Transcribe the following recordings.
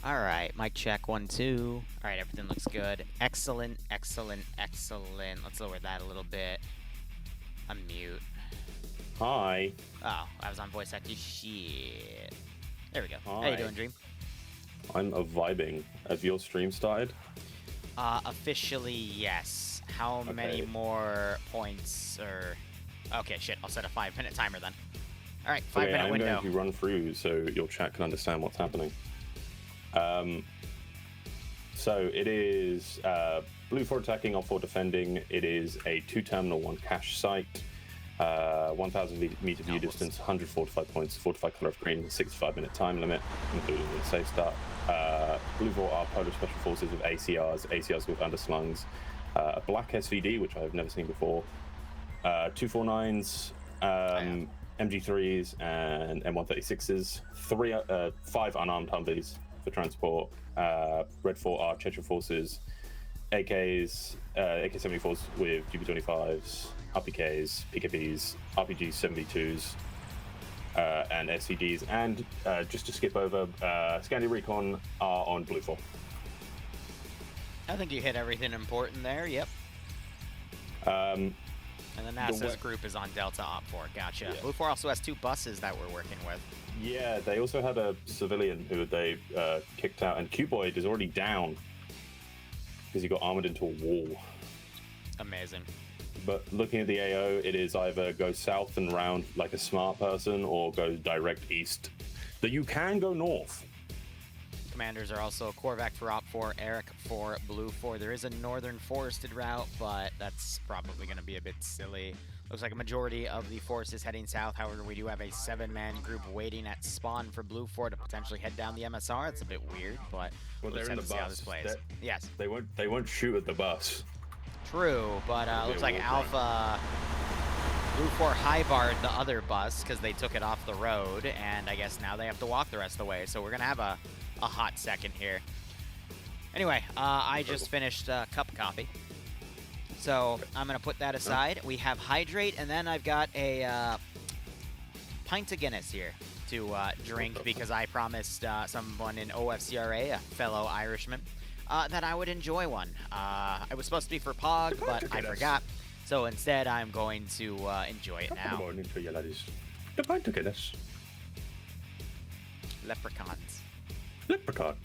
All right, mic check 1 2. All right, everything looks good. Excellent, excellent, excellent. Let's lower that a little bit. Unmute. Hi. Oh, I was on voice acting. Shit. There we go. Hi. How you doing, Dream? I'm vibing. Have your stream started? Officially, yes. How many more points or... Okay, shit. I'll set a 5-minute timer then. All right, 5-minute window. I'm going to run through so your chat can understand what's happening. So it is blue for attacking, or for defending. It is a 2-terminal, 1 cache site, 1,000 meter view distance, 100 fortified points, fortified color of green, 65-minute time limit, including the safe start. Blue for are Polar Special Forces with ACRs with underslungs, a black SVD, which I have never seen before, 249s, MG3s, and M136s, 5 unarmed Humvees for transport. Red 4 are Chechen Forces, AKs, AK-74s with GP25s, RPKs, PKPs, RPG 72s, and SCDs. And just to skip over, Scandi Recon are on Blue 4. I think you hit everything important there, yep. And the NASA's group is on Delta Op 4, gotcha. Yeah. Blue 4 also has 2 buses that we're working with. Yeah, they also had a civilian who they kicked out, and Cuboid is already down because he got armored into a wall. Amazing. But looking at the AO, it is either go south and round like a smart person, or go direct east. But you can go north. Commanders are also Korvac for Op 4, Eric for Blue 4. There is a northern forested route, but that's probably going to be a bit silly. Looks like a majority of the force is heading south. However, we do have a 7-man group waiting at spawn for Blue 4 to potentially head down the MSR. It's a bit weird, but well, they're in the bus. How this plays. Yes. They won't shoot at the bus. True, but looks like Alpha Blue 4 high-barred the other bus because they took it off the road, and I guess now they have to walk the rest of the way. So we're going to have a hot second here. Anyway, I just finished cup of coffee. So I'm going to put that aside. We have Hydrate, and then I've got a pint of Guinness here to drink because I promised someone in OFCRA, a fellow Irishman, that I would enjoy one. It was supposed to be for Pog, but I forgot. So instead, I'm going to enjoy it now. Good morning to you, ladies. The pint of Guinness. Leprechauns. Leprechaun.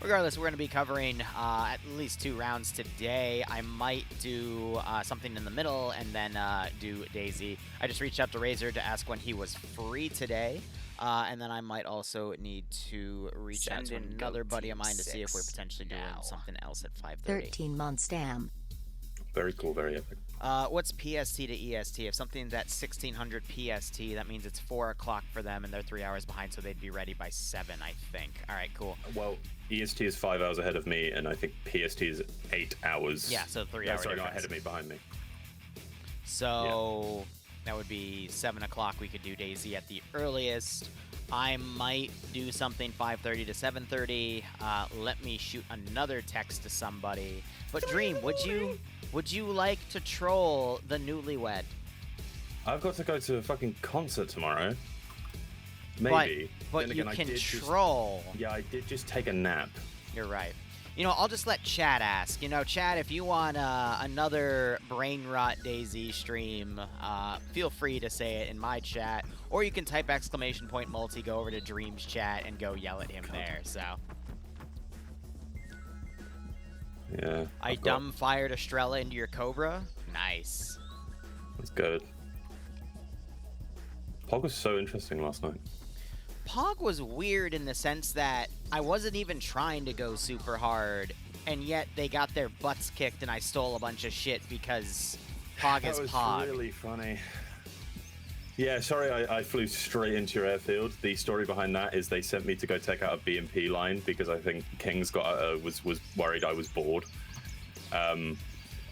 Regardless, we're going to be covering at least 2 rounds today. I might do something in the middle and then do Daisy. I just reached out to Razor to ask when he was free today. And then I might also need to reach out to another buddy of mine to see if we're potentially doing something else at 5:30. 13 months, damn. Very cool, very epic. What's PST to EST? If something's at 1600 PST, that means it's 4 o'clock for them, and they're 3 hours behind, so they'd be ready by 7, I think. All right, cool. Well, EST is 5 hours ahead of me, and I think PST is 8 hours. Yeah, so 3 hours. Sorry, not ahead of me, behind me. So that would be 7 o'clock. We could do Daisy at the earliest. I might do something 5:30 to 7:30. Let me shoot another text to somebody. But Dream, would you like to troll the newlywed? I've got to go to a fucking concert tomorrow. Maybe. But again, you can troll. I did just take a nap. You're right. You know, I'll just let Chad ask. You know, Chad, if you want another Brain Rot Daisy stream, feel free to say it in my chat. Or you can type !multi, go over to Dream's chat, and go yell at him there, so. Yeah. I dumb-fired Estrella into your Cobra? Nice. That's good. Pog was so interesting last night. Pog was weird in the sense that I wasn't even trying to go super hard, and yet they got their butts kicked and I stole a bunch of shit because Pog is Pog. That was really funny. Yeah, sorry I flew straight into your airfield. The story behind that is they sent me to go take out a BMP line because I think Kings was worried I was bored. And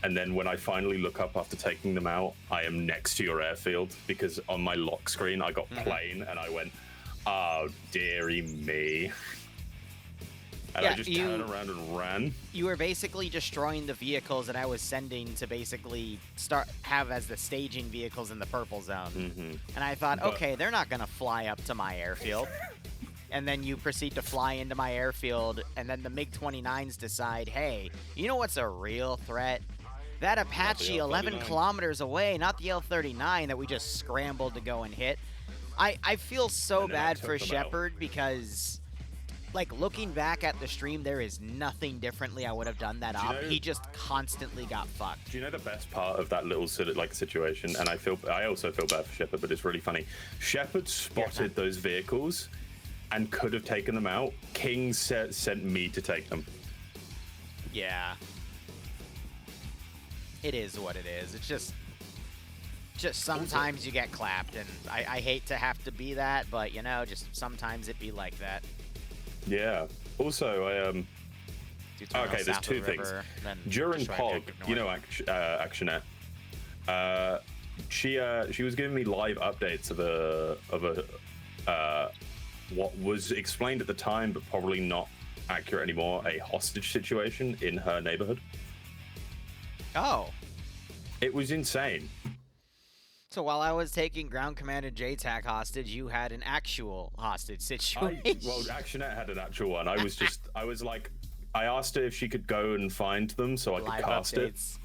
then when I finally look up after taking them out, I am next to your airfield because on my lock screen I got plane and I went, oh, dearie me. And I just turned around and ran. You were basically destroying the vehicles that I was sending to basically have as the staging vehicles in the purple zone. And I thought, okay, they're not going to fly up to my airfield. and then you proceed to fly into my airfield, and then the MiG-29s decide, hey, you know what's a real threat? That Apache 11 kilometers away, not the L-39 that we just scrambled to go and hit. I feel so bad for Shepard because, like, looking back at the stream, there is nothing differently I would have done that up. He just constantly got fucked. Do you know the best part of that little sort of like situation? And I also feel bad for Shepard, but it's really funny. Shepard spotted those vehicles and could have taken them out. King sent me to take them. Yeah. It is what it is. It's just sometimes you get clapped, and I hate to have to be that, but, you know, just sometimes it be like that. Yeah. Also, okay, there's two things. During POG, you know, Actionette, she was giving me live updates of what was explained at the time, but probably not accurate anymore, a hostage situation in her neighborhood. Oh. It was insane. So while I was taking ground command and JTAC hostage, you had an actual hostage situation. Well, Actionette had an actual one. I was like, I asked her if she could go and find them so I could cast updates.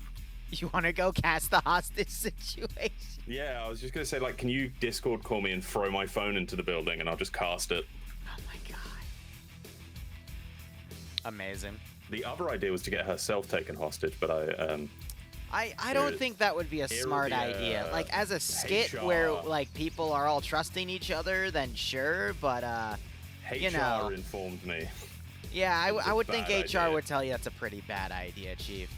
It. You want to go cast the hostage situation? Yeah, I was just going to say, like, can you Discord call me and throw my phone into the building and I'll just cast it? Oh my god. Amazing. The other idea was to get herself taken hostage, but I don't think that would be a smart idea. Like, as a skit HR. where, like, people are all trusting each other, then sure, but, you know. HR informed me. Yeah, I would think HR idea. would tell you that's a pretty bad idea, Chief.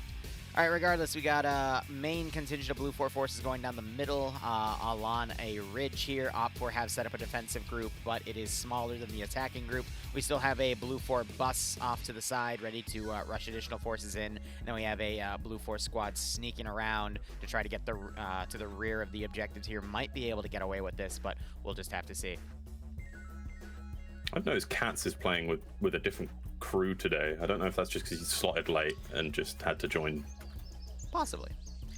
All right, regardless, we got a main contingent of Blue 4 forces going down the middle along a ridge here. Op 4 have set up a defensive group, but it is smaller than the attacking group. We still have a Blue 4 bus off to the side, ready to rush additional forces in. And then we have a Blue 4 squad sneaking around to try to get to the rear of the objectives here. Might be able to get away with this, but we'll just have to see. I've noticed Katz is playing with a different crew today. I don't know if that's just because he's slotted late and just had to join. Possibly.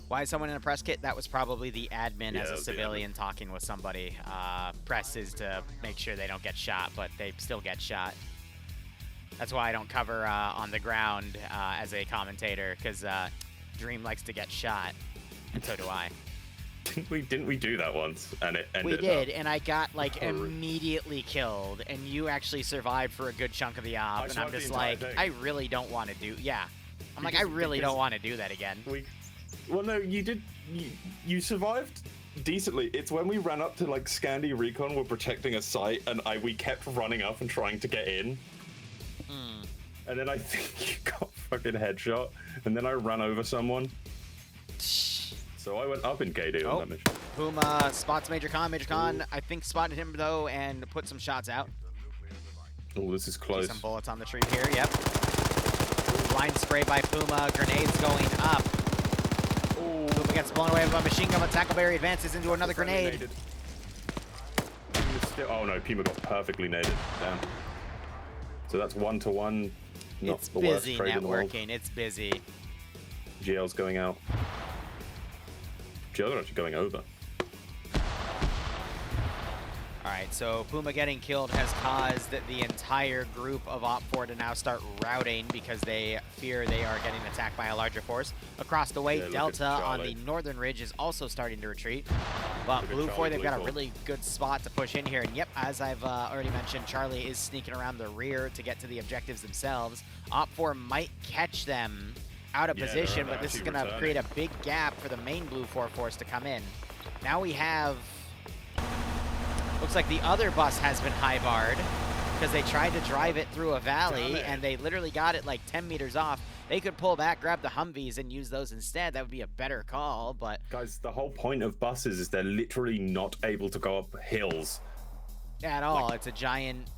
Why is someone in a press kit? That was probably the admin as a civilian talking with somebody. Press is to make sure they don't get shot, but they still get shot. That's why I don't cover on the ground as a commentator, because Dream likes to get shot, and so do I. Didn't we do that once? And it ended We did, and I got, like, immediately killed, and you actually survived for a good chunk of the op, and I'm just like, I really don't want to do... Yeah. I'm like, I really don't want to do that again. Well, no, you did. You survived decently. It's when we ran up to, like, Scandi Recon, we're protecting a site, and we kept running up and trying to get in. And then I think you got fucking headshot, and then I ran over someone. So I went up in KD on that mission. Puma spots Major Khan. Major Khan, I think, spotted him, though, and put some shots out. Oh, this is close. See some bullets on the tree here, yep. Blind spray by Puma, grenades going up. Ooh, Puma gets blown away by a machine gun, but Tackleberry advances into another grenade. Oh no, Puma got perfectly naded. Damn. So that's 1-to-1. Not It's the worst busy trade in the world. networking, it's busy. GL's going out. GL's actually going over. Alright, so Puma getting killed has caused the entire group of Op 4 to now start routing because they fear they are getting attacked by a larger force. Across the way, Delta on the northern ridge is also starting to retreat. But Blue 4, they've got a really good spot to push in here. And yep, as I've already mentioned, Charlie is sneaking around the rear to get to the objectives themselves. Op 4 might catch them out of position, but this is going to create a big gap for the main Blue 4 force to come in. Now we have... Looks like the other bus has been high-barred because they tried to drive it through a valley and they literally got it like 10 meters off. They could pull back, grab the Humvees, and use those instead. That would be a better call, but... Guys, the whole point of buses is they're literally not able to go up hills. At all. Like, it's a giant,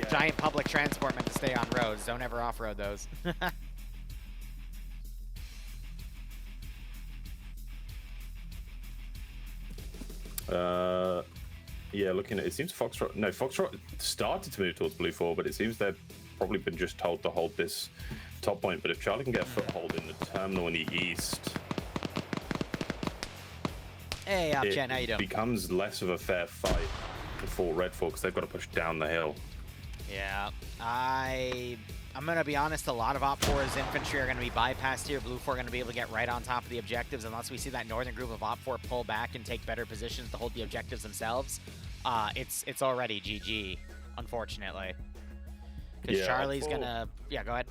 giant public transport meant to stay on roads. Don't ever off-road those. Yeah, looking at it, seems Foxtrot started to move towards Blue 4, but it seems they've probably been just told to hold this top point. But if Charlie can get a foothold in the terminal in the east, hey, Opchen, how you doing? It becomes less of a fair fight for Red 4 because they've got to push down the hill. Yeah, I'm gonna be honest. A lot of Op 4's infantry are gonna be bypassed here. Blue 4 are gonna be able to get right on top of the objectives unless we see that northern group of Op 4 pull back and take better positions to hold the objectives themselves. It's already GG, unfortunately. Because Charlie's gonna... Yeah, go ahead.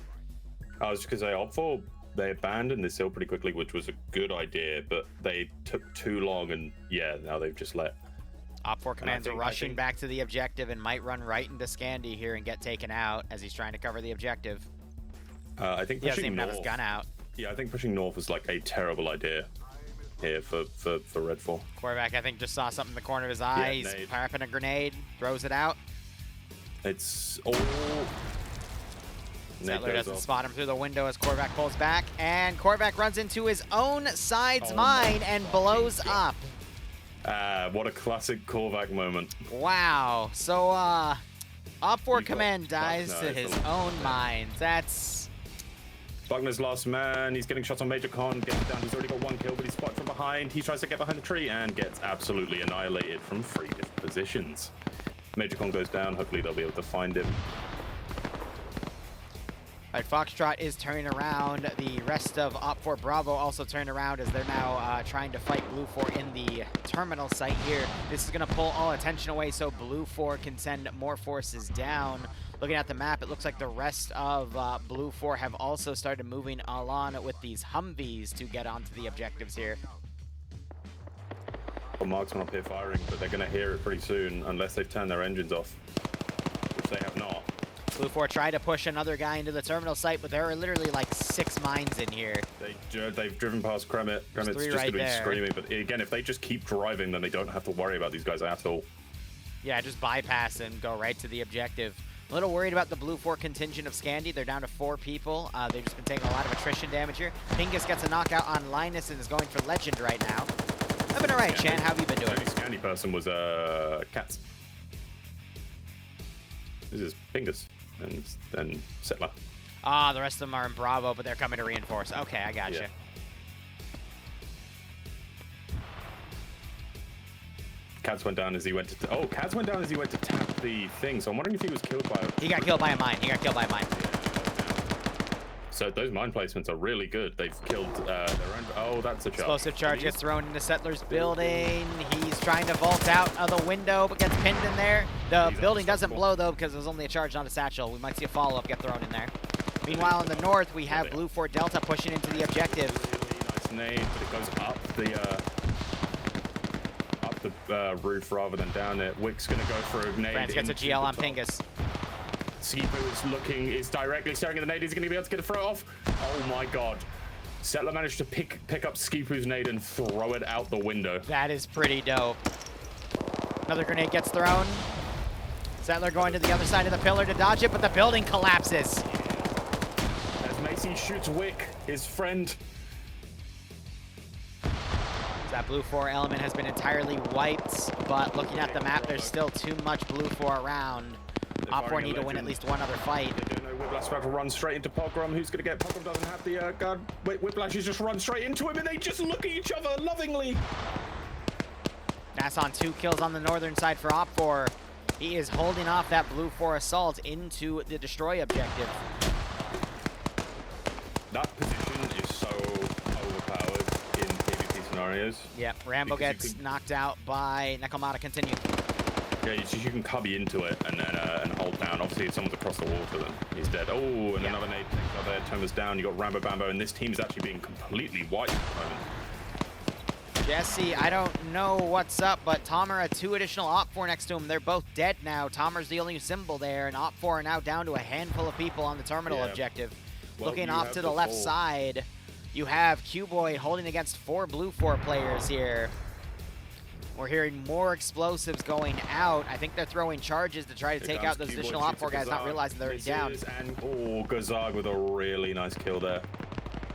I was just gonna say, Op 4, they abandoned this hill pretty quickly, which was a good idea, but they took too long, and yeah, now they've just let... Op 4 commands are rushing back to the objective and might run right into Scandi here and get taken out as he's trying to cover the objective. I think he doesn't pushing even north, have his gun out. Yeah, I think pushing north was like a terrible idea here for Red 4. Quarterback, I think, just saw something in the corner of his eye. Yeah, he's popping a grenade, throws it out. It's all... Settler doesn't spot him through the window as Korvac pulls back, and Korvac runs into his own side's mine and blows up. What a classic Korvac moment. Wow. So, Op 4 command dies to his own mines. That's... Buckner's last man. He's getting shots on Major Con. Getting down. He's already got one kill, but he's spotted from behind. He tries to get behind the tree and gets absolutely annihilated from 3 different positions. Major Con goes down. Hopefully they'll be able to find him. All right, Foxtrot is turning around. The rest of Op 4 Bravo also turned around as they're now trying to fight Blue 4 in the terminal site here. This is going to pull all attention away so Blue 4 can send more forces down. Looking at the map, it looks like the rest of Blue 4 have also started moving along with these Humvees to get onto the objectives here. Well, marksman up here firing, but they're going to hear it pretty soon unless they've turned their engines off, which they have not. Blue 4 tried to push another guy into the terminal site, but there are literally like 6 mines in here. They've driven past Kremit. Kremit's just going to be screaming, but again, if they just keep driving, then they don't have to worry about these guys at all. Yeah, just bypass and go right to the objective. A little worried about the Blue 4 contingent of Scandi. They're down to 4 people. They've just been taking a lot of attrition damage here. Pingus gets a knockout on Linus and is going for Legend right now. I've been all right, Chan. How have you been doing? The only Scandi person was Katz. This is Pingus. And then Settler. The rest of them are in Bravo, but they're coming to reinforce. Okay, I gotcha. Yeah. Katz went down as he went to... Katz went down as he went to tap the thing, so I'm wondering if he was killed by a... He got killed by a mine. He got killed by a mine. So those mine placements are really good. They've killed their own... Oh, that's a charge. Explosive charge gets thrown into Settler's building. He's trying to vault out of the window, but gets pinned in there. The building doesn't blow, though, because it was only a charge, not a satchel. We might see a follow-up get thrown in there. Meanwhile, in the north, we have Blue 4 Delta pushing into the objective. Really nice nade, but it goes up the roof rather than down it. Wick's going to go for a nade. France gets a GL on Pingus. Skipu is directly staring at the nade. He's going to be able to get a throw off. Oh my god. Settler managed to pick up Skipu's nade and throw it out the window. That is pretty dope. Another grenade gets thrown. Settler going to the other side of the pillar to dodge it, but the building collapses. As Macy shoots Wick, his friend. That Blue 4 element has been entirely wiped, but looking at the map, there's still too much Blue 4 around. Op 4 need to win at least one other fight. They don't know Whiplash about to run straight into Pogrom. Who's going to get? Pogrom doesn't have the guard. Wait, Whiplash is just run straight into him, and they just look at each other lovingly. That's on 2 kills on the northern side for Op 4. He is holding off that Blue 4 assault into the destroy objective. That position is so overpowered in PvP scenarios. Yep, Rambo gets knocked out by Nekomata. Continue. Yeah, you can cubby into it and then and hold down. Obviously, if someone's across the wall to them, he's dead. Oh, and another nade takes out there. Thomas down. You got Rambo Bambo, and this team is actually being completely wiped at the moment. Jesse, I don't know what's up, but Tomer had 2 additional Op 4 next to him. They're both dead now. Tomer's the only symbol there, and Op 4 are now down to a handful of people on the terminal objective. Well, looking off to the left side, you have Q-Boy holding against 4 Blue 4 players here. We're hearing more explosives going out. I think they're throwing charges to try to take out those additional Op 4 guys, not realizing they're already down. And Gazag with a really nice kill there.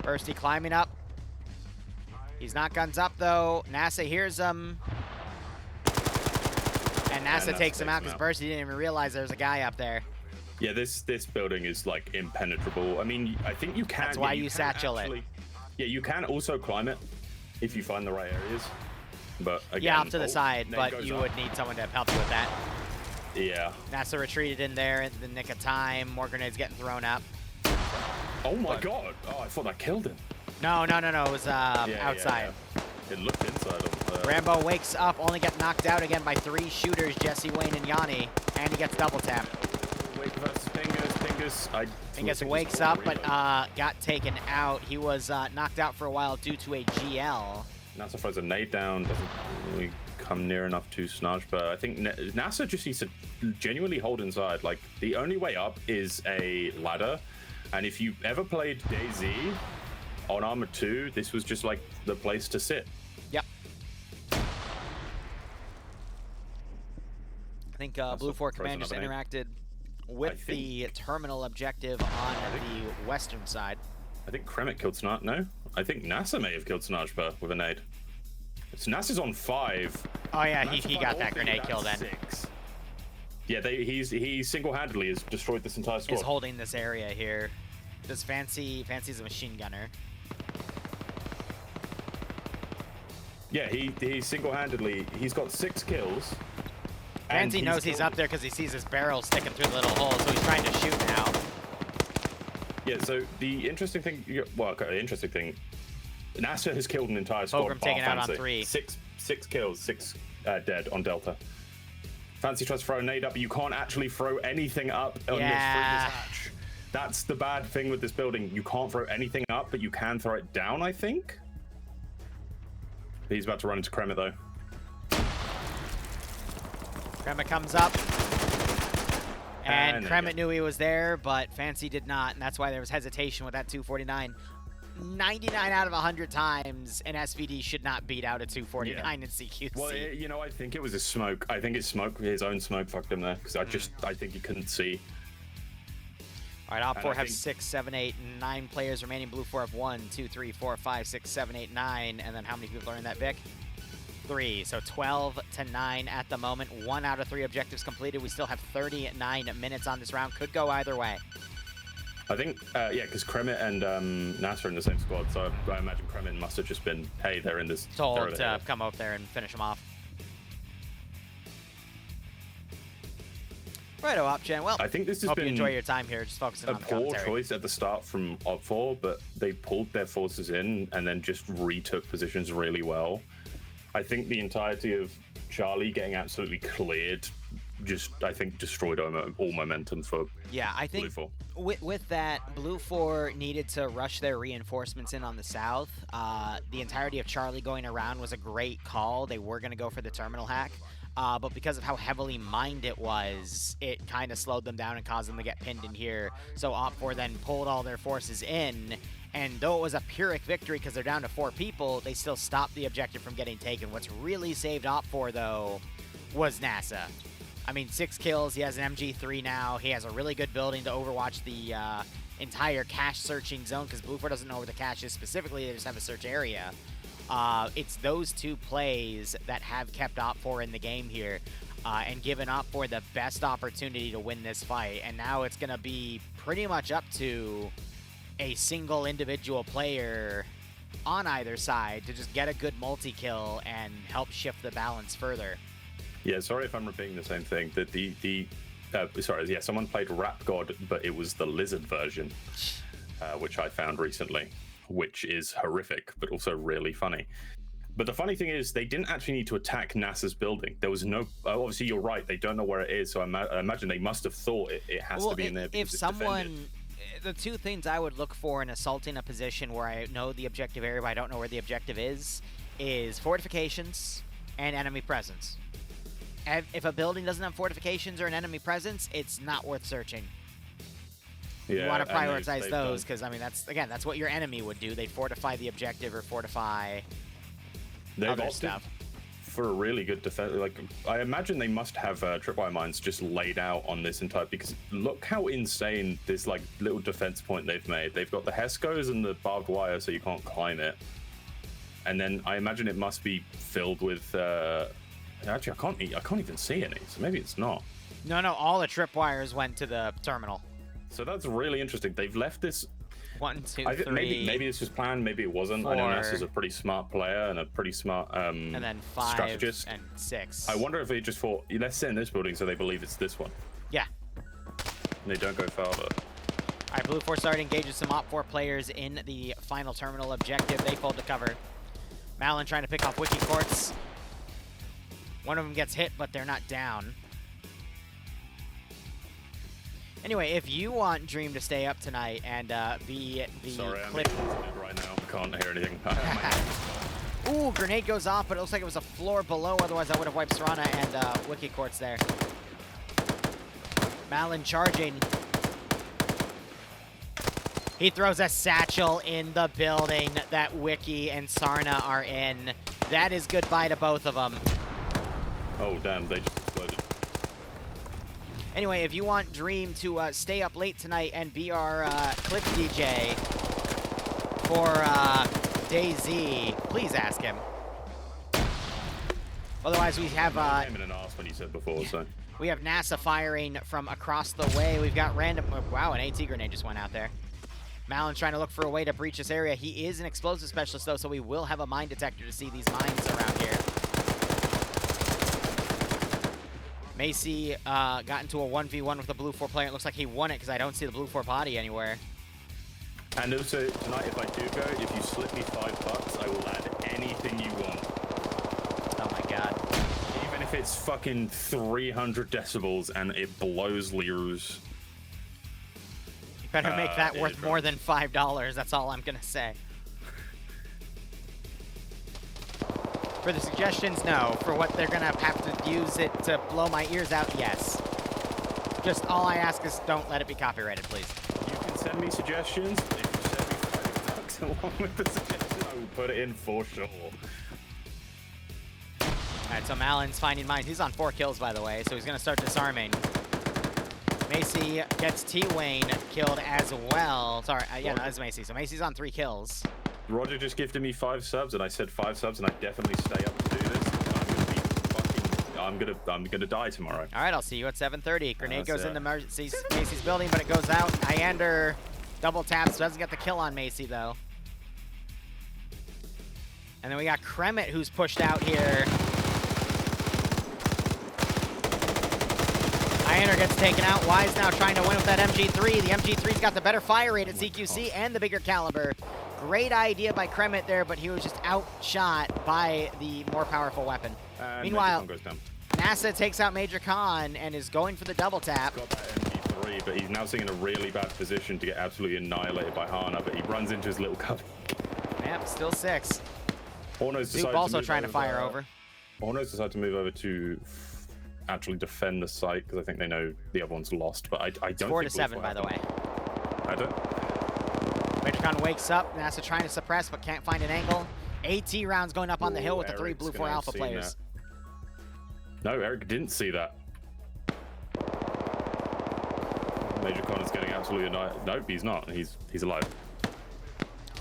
Bursty climbing up. He's not guns up, though. NASA hears him. And NASA takes him out because Bursty didn't even realize there's a guy up there. Yeah, this building is, like, impenetrable. I mean, I think you can... That's why you satchel it. Yeah, you can also climb it if you find the right areas. But again, yeah, off to the side, but you would need someone to help you with that. Yeah. NASA retreated in there in the nick of time. More grenades getting thrown up. Oh my god! Oh, I thought that killed him. No. It was outside. Yeah. It looked inside of Rambo wakes up, only get knocked out again by 3 shooters, Jesse, Wayne, and Yanni, and he gets double tapped. Wake versus Pingus. Pingus wakes up, but got taken out. He was knocked out for a while due to a GL. NASA throws a nade down, doesn't really come near enough to Snarge, but I think NASA just needs to genuinely hold inside. Like, the only way up is a ladder, and if you ever played DayZ on Arma 2, this was just like the place to sit. Yep. I think Blue 4 Command just interacted with the terminal objective on the western side. I think Kremet killed Snarge. No, I think NASA may have killed Snarge with a nade. NASA's on 5. Oh yeah, he got that grenade kill then. 6. Yeah, he single-handedly has destroyed this entire squad. Is holding this area here. Does Fancy's a machine gunner. Yeah, he single-handedly, he's got 6 kills. Fancy knows he's up there because he sees his barrel sticking through the little hole, so he's trying to shoot now. Yeah, so the interesting thing, NASA has killed an entire squad. Fulgrim taken out on 3. 6 kills, 6 dead on Delta. Fancy tries to throw a nade up, but you can't actually throw anything up on this hatch. That's the bad thing with this building. You can't throw anything up, but you can throw it down, I think. He's about to run into Kremet, though. Kremet comes up. And Kremet knew he was there, but Fancy did not, and that's why there was hesitation with that 249. 99 out of 100 times, an SVD should not beat out a 249 in CQC. Well, you know, I think it was his smoke. I think his own smoke fucked him there, because I think he couldn't see. All right, Op 4 have 6, 7, 8, 9 players remaining. Blue 4 have 1, 2, 3, 4, 5, 6, 7, 8, 9. And then how many people are in that Vic? 3. So 12 to 9 at the moment. 1 out of 3 objectives completed. We still have 39 minutes on this round. Could go either way. I think, yeah, because Kremet and NASA are in the same squad, so I imagine Kremet must have just been, hey, they're in this. Told to come up there and finish them off. Righto, OpGen. Well, I think this has hope been you enjoy your time here, just focusing on the commentary. A poor choice at the start from Op 4, but they pulled their forces in and then just retook positions really well. I think the entirety of Charlie getting absolutely cleared just, I think, destroyed all momentum for I think Blue 4. With that, Blue 4 needed to rush their reinforcements in on the south. The entirety of Charlie going around was a great call. They were going to go for the terminal hack. But because of how heavily mined it was, it kind of slowed them down and caused them to get pinned in here. So Op4 then pulled all their forces in, and though it was a Pyrrhic victory because they're down to 4 people, they still stopped the objective from getting taken. What's really saved Op4, though, was NASA. I mean, 6 kills, he has an MG3 now, he has a really good building to overwatch the entire cache searching zone, because Blue 4 doesn't know where the cache is specifically, they just have a search area. It's those 2 plays that have kept Op4 in the game here and given Op4 the best opportunity to win this fight. And now it's going to be pretty much up to a single individual player on either side to just get a good multi-kill and help shift the balance further. Yeah, sorry if I'm repeating the same thing. Someone played Rap God, but it was the Lizard version, which I found recently, which is horrific, but also really funny. But the funny thing is, they didn't actually need to attack NASA's building. There was no, obviously you're right, they don't know where it is, so I imagine they must have thought it has to be in there. If someone, the 2 things I would look for in assaulting a position where I know the objective area, but I don't know where the objective is fortifications and enemy presence. And if a building doesn't have fortifications or an enemy presence, it's not worth searching. Yeah, you want to prioritize those because, I mean, that's what your enemy would do. They'd fortify the objective or fortify other stuff. For a really good defense, like, I imagine they must have tripwire mines just laid out on this entire, because look how insane this, like, little defense point they've made. They've got the Hescos and the barbed wire so you can't climb it. And then I imagine it must be filled with, actually, I can't even see any, so maybe it's not. No, all the tripwires went to the terminal. So that's really interesting. They've left this. 1, 2, I think 3. maybe this was planned, maybe it wasn't. I know 4, Ness is a pretty smart player and a pretty smart and then 5 strategist. and 6. I wonder if they just thought, let's sit in this building so they believe it's this one. Yeah. And they don't go farther. All right, Blue 4 started engages some Op 4 players in the final terminal objective. They fold to cover. Malin trying to pick off Wiki Courts. One of them gets hit, but they're not down. Anyway, if you want Dream to stay up tonight and be the Sorry, clip... I'm right now. I can't hear anything. Ooh, grenade goes off, but it looks like it was a floor below. Otherwise, I would have wiped Serana and Wiki Courts there. Malin charging. He throws a satchel in the building that Wiki and Sarna are in. That is goodbye to both of them. Oh, damn, they just exploded. Anyway, if you want Dream to stay up late tonight and be our clip DJ for DayZ, please ask him. Otherwise, we have... I came in and asked when you said before, so... We have NASA firing from across the way. We've got random... Wow, an AT grenade just went out there. Malin's trying to look for a way to breach this area. He is an explosive specialist, though, so we will have a mine detector to see these mines around here. Macy got into a 1v1 with the Blue 4 player. It looks like he won it because I don't see the Blue 4 body anywhere. And also, tonight, if I do go, if you slip me $5, I will add anything you want. Oh, my God. Even if it's fucking 300 decibels and it blows Liru's. Better make that worth more than $5. That's all I'm going to say. For the suggestions, no. For what they're going to have to use it to blow my ears out, yes. Just all I ask is don't let it be copyrighted, please. You can send me suggestions. If you send me $5 along with the suggestion, I will put it in for sure. All right, so Malin's finding mines. He's on 4 kills, by the way, so he's going to start disarming. Macy gets T-Wayne killed as well. Sorry, yeah, no, that's Macy. So Macy's on 3 kills. Roger just gifted me 5 subs, and I said 5 subs, and I definitely stay up to do this. I'm gonna be fucking. I'm gonna die tomorrow. All right, I'll see you at 7:30. Grenade goes into Macy's building, but it goes out. Iander double taps, doesn't get the kill on Macy though. And then we got Kremet who's pushed out here. Iander gets taken out. Wise now trying to win with that MG3. The MG3's got the better fire rate at CQC and the bigger caliber. Great idea by Kremet there, but he was just outshot by the more powerful weapon. Meanwhile, NASA takes out Major Khan and is going for the double tap. Got that MG3, but he's now sitting in a really bad position to get absolutely annihilated by Hana, but he runs into his little cover. Yep, still 6. Zoop also trying to fire over. Hornos decided to move over to actually defend the site because I think they know the other one's lost, but I don't 4 to 7, by the way. I don't. Major Khan wakes up. NASA trying to suppress, but can't find an angle. AT rounds going up on the hill with the 3 Blue 4 Alpha players. No, Eric didn't see that. Major Khan is getting absolutely annihilated. Nope, he's not. He's alive.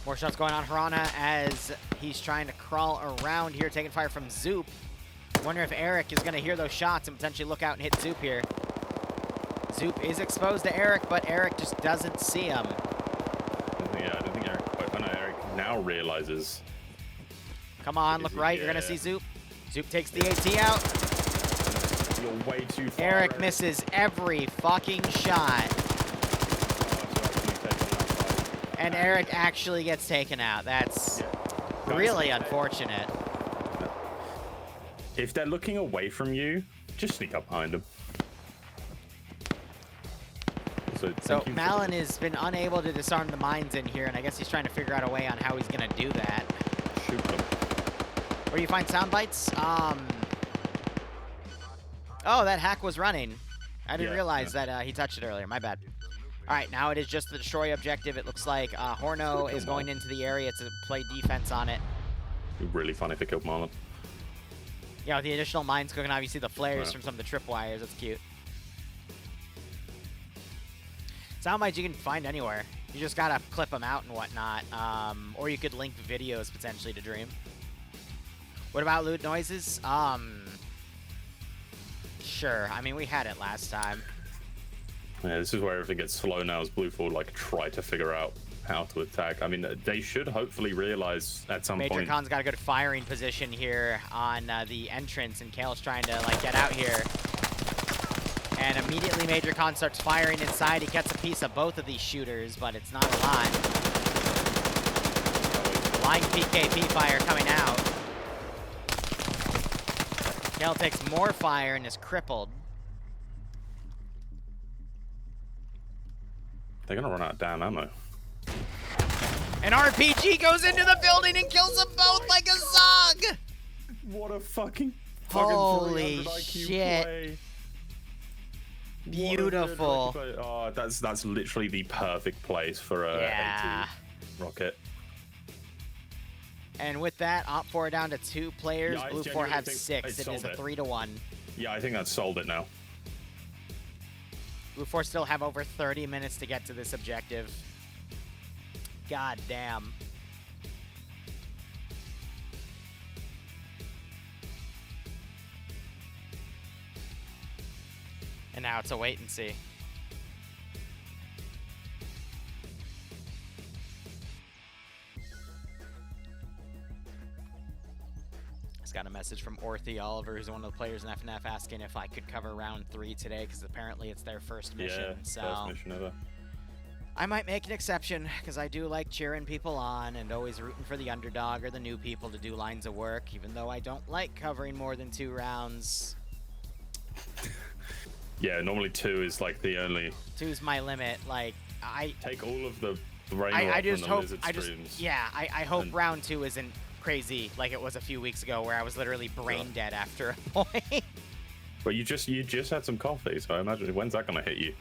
More shots going on Harana as he's trying to crawl around here, taking fire from Zoop. Wonder if Eric is going to hear those shots and potentially look out and hit Zoop here. Zoop is exposed to Eric, but Eric just doesn't see him. Yeah, I don't think Eric... Oh, no, Eric now realizes. Come on, look right. You're going to see Zoop. Zoop takes the AT out. You're way too far. Eric misses every fucking shot. And Eric actually gets taken out. That's really unfortunate. If they're looking away from you, just sneak up behind them. So Malin has been unable to disarm the mines in here, and I guess he's trying to figure out a way on how he's going to do that. Shoot them. Where do you find sound bites? Oh, that hack was running. I didn't realize that he touched it earlier. My bad. All right, now it is just the destroy objective. It looks like Horno is going into the area to play defense on it. It'd be really funny if they killed Marlon. Yeah, with the additional mines cooking, obviously the flares from some of the tripwires. That's cute. Sound bites you can find anywhere. You just gotta clip them out and whatnot. Or you could link videos potentially to Dream. What about loot noises? Sure. I mean, we had it last time. Yeah, this is where everything gets slow now as Blue 4 like try to figure out how to attack. I mean, they should hopefully realize at some Major point. Khan's got a good firing position here on the entrance, and Kale's trying to like get out here. And immediately Major Khan starts firing inside. He gets a piece of both of these shooters, but it's not a lot. Blind PKP fire coming out. Kale takes more fire and is crippled. They're gonna run out of damn ammo. An RPG goes into the building and kills them both like a Zog! What a fucking Holy 300 IQ shit. play. Beautiful. Oh, that's literally the perfect place for a Yeah. AT rocket. And with that, Op4 down to 2 players. Yeah, I Blue 4 genuinely have think 6. they It is sold a it. 3-1. Yeah, I think that's sold it now. Blue 4 still have over 30 minutes to get to this objective. God damn. And now it's a wait and see. Just got a message from Orthy Oliver, who's one of the players in FNF, asking if I could cover round 3 today, because apparently it's their first mission. Yeah, so first mission ever. I might make an exception, because I do like cheering people on and always rooting for the underdog or the new people to do lines of work, even though I don't like covering more than 2 rounds. Yeah, normally 2 is like the only. 2's my limit. Like, I Take all of the rain I rot just from the hope, lizard streams. I hope And- round 2 isn't crazy like it was a few weeks ago where I was literally brain dead after a point. But you just had some coffee, so I imagine when's that gonna hit you?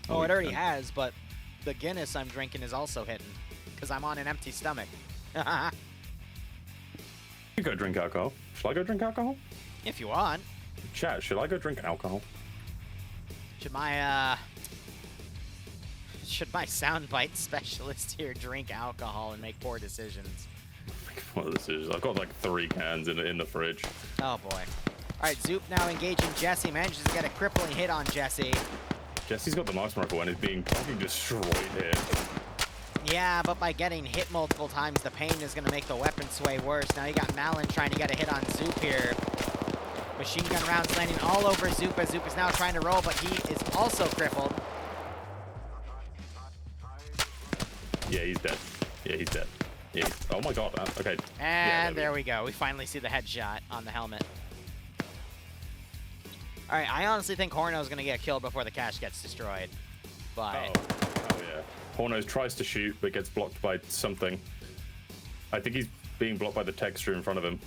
Oh, it already has, but the Guinness I'm drinking is also hitting, because I'm on an empty stomach. You go drink alcohol. Shall I go drink alcohol? If you want. Chat, should I go drink alcohol? Should my soundbite specialist here drink alcohol and make poor decisions? What this is? I've got like 3 cans in the fridge. Oh boy. Alright, Zoop now engaging Jesse. Manages to get a crippling hit on Jesse. Jesse's got the Marksman rifle and is being fucking destroyed here. Yeah, but by getting hit multiple times, the pain is going to make the weapon sway worse. Now you got Malin trying to get a hit on Zoop here. Machine gun rounds landing all over Zoop as Zoop is now trying to roll, but he is also crippled. Yeah, he's dead. Yeah, he's dead. Yeah. Oh my god. Okay. And there we go. We finally see the headshot on the helmet. All right, I honestly think Horno's going to get killed before the cache gets destroyed. But Oh yeah. Hornos tries to shoot but gets blocked by something. I think he's being blocked by the texture in front of him.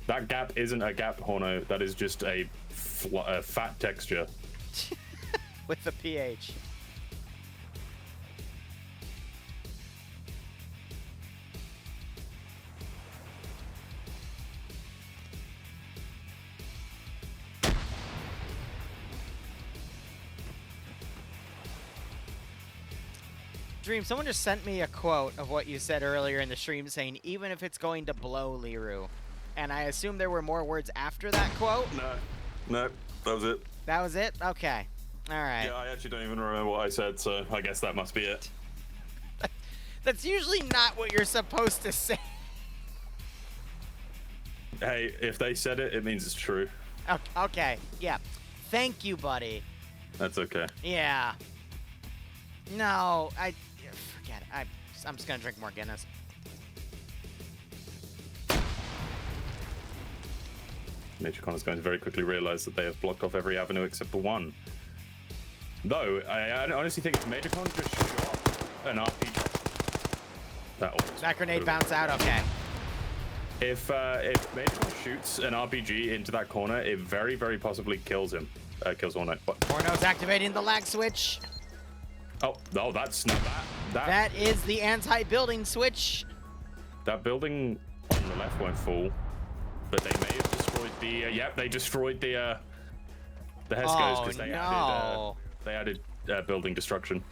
That gap isn't a gap, Horno. That is just a fat texture. with the PH. Dream, someone just sent me a quote of what you said earlier in the stream saying, even if it's going to blow Liru. And I assume there were more words after that quote? No, that was it. That was it? Okay. All right. Yeah, I actually don't even remember what I said, so I guess that must be it. That's usually not what you're supposed to say. Hey, if they said it, it means it's true. Okay. Yeah. Thank you, buddy. That's okay. Yeah. No, forget it. I'm just gonna drink more Guinness. Major Connor's going to very quickly realize that they have blocked off every avenue except for one. Though, I honestly think if Major Con just shot an RPG... That grenade bounced out, okay. If Major Con shoots an RPG into that corner, it very, very possibly kills him. Kills Hornet. What? Horno's activating the lag switch. Oh, no, that's not that. That is the anti-building switch. That building on the left won't fall, but they may have destroyed the. Yep, they destroyed the Hescos because they added building destruction.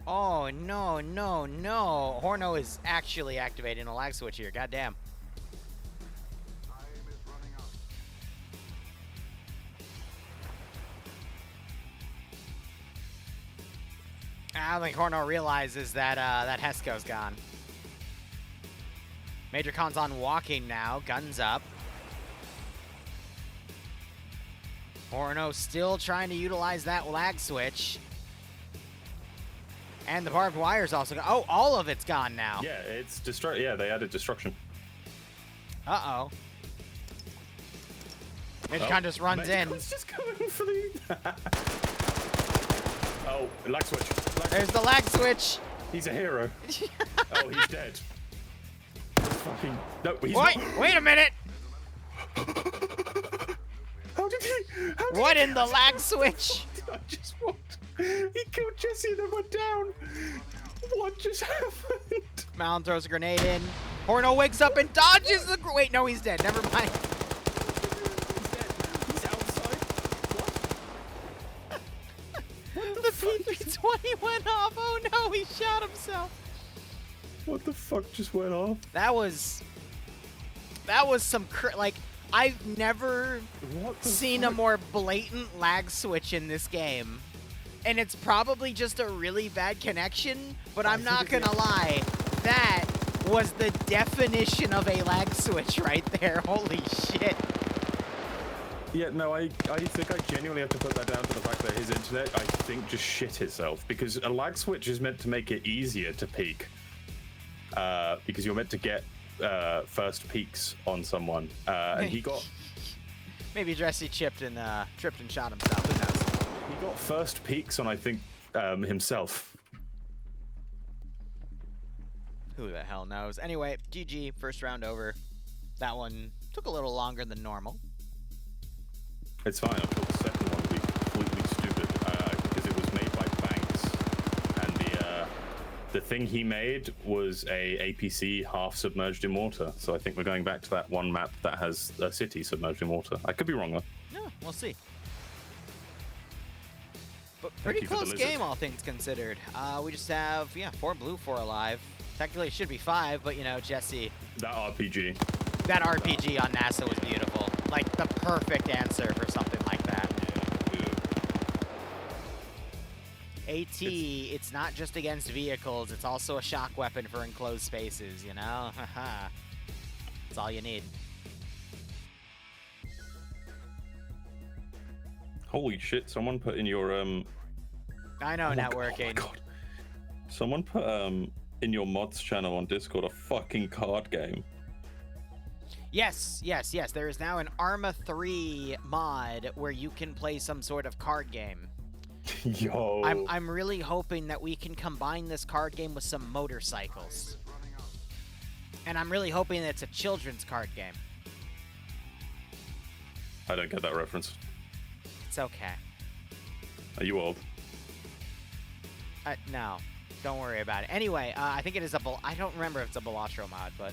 Oh no, no, no! Horno is actually activating a lag switch here. Goddamn. I don't think Horno realizes that that Hesco's gone. Major Khan's on walking now, guns up. Horno still trying to utilize that lag switch. And the barbed wire's also gone. Oh, all of it's gone now. Yeah, it's yeah, they added destruction. Uh-oh. Major Khan just runs in. Just going for the... Oh, lag switch. There's the lag switch. He's a hero. Oh, he's dead. Fucking... No, he's Wait a minute. How did he... What in the lag switch? I just walked. He killed Jesse and then went down. What just happened? Malin throws a grenade in. Horno wakes up and dodges the... Wait, no, he's dead. Never mind. He's outside. What? The P320 went off. Oh no, he shot himself. What the fuck just went off? That was some like I've never seen a more blatant lag switch in this game. And it's probably just a really bad connection, but I'm not gonna lie, that was the definition of a lag switch right there. Holy shit. Yeah, no, I think I genuinely have to put that down to the fact that his internet, I think, just shit itself. Because a lag switch is meant to make it easier to peek. Because you're meant to get first peeks on someone. And he got... Maybe Jesse tripped and shot himself. Who knows? He got first peeks on, I think, himself. Who the hell knows? Anyway, GG, first round over. That one took a little longer than normal. It's fine. I thought the second one would be completely stupid because it was made by Banks, and the thing he made was a APC half submerged in water. So I think we're going back to that one map that has a city submerged in water. I could be wrong though. No, we'll see. But pretty close game, all things considered. We just have 4 blue, 4 alive. Technically, it should be 5, but you know, Jesse. That RPG. That RPG on NASA was beautiful. Like the perfect answer for something like that. Yeah. AT, it's not just against vehicles, it's also a shock weapon for enclosed spaces, you know? That's all you need. Holy shit, someone put in your I know, networking. Oh my god. Someone put in your mods channel on Discord a fucking card game. Yes. There is now an Arma 3 mod where you can play some sort of card game. Yo. I'm really hoping that we can combine this card game with some motorcycles. And I'm really hoping that it's a children's card game. I don't get that reference. It's okay. Are you old? No. Don't worry about it. Anyway, I think it is I don't remember if it's a Balatro mod, but...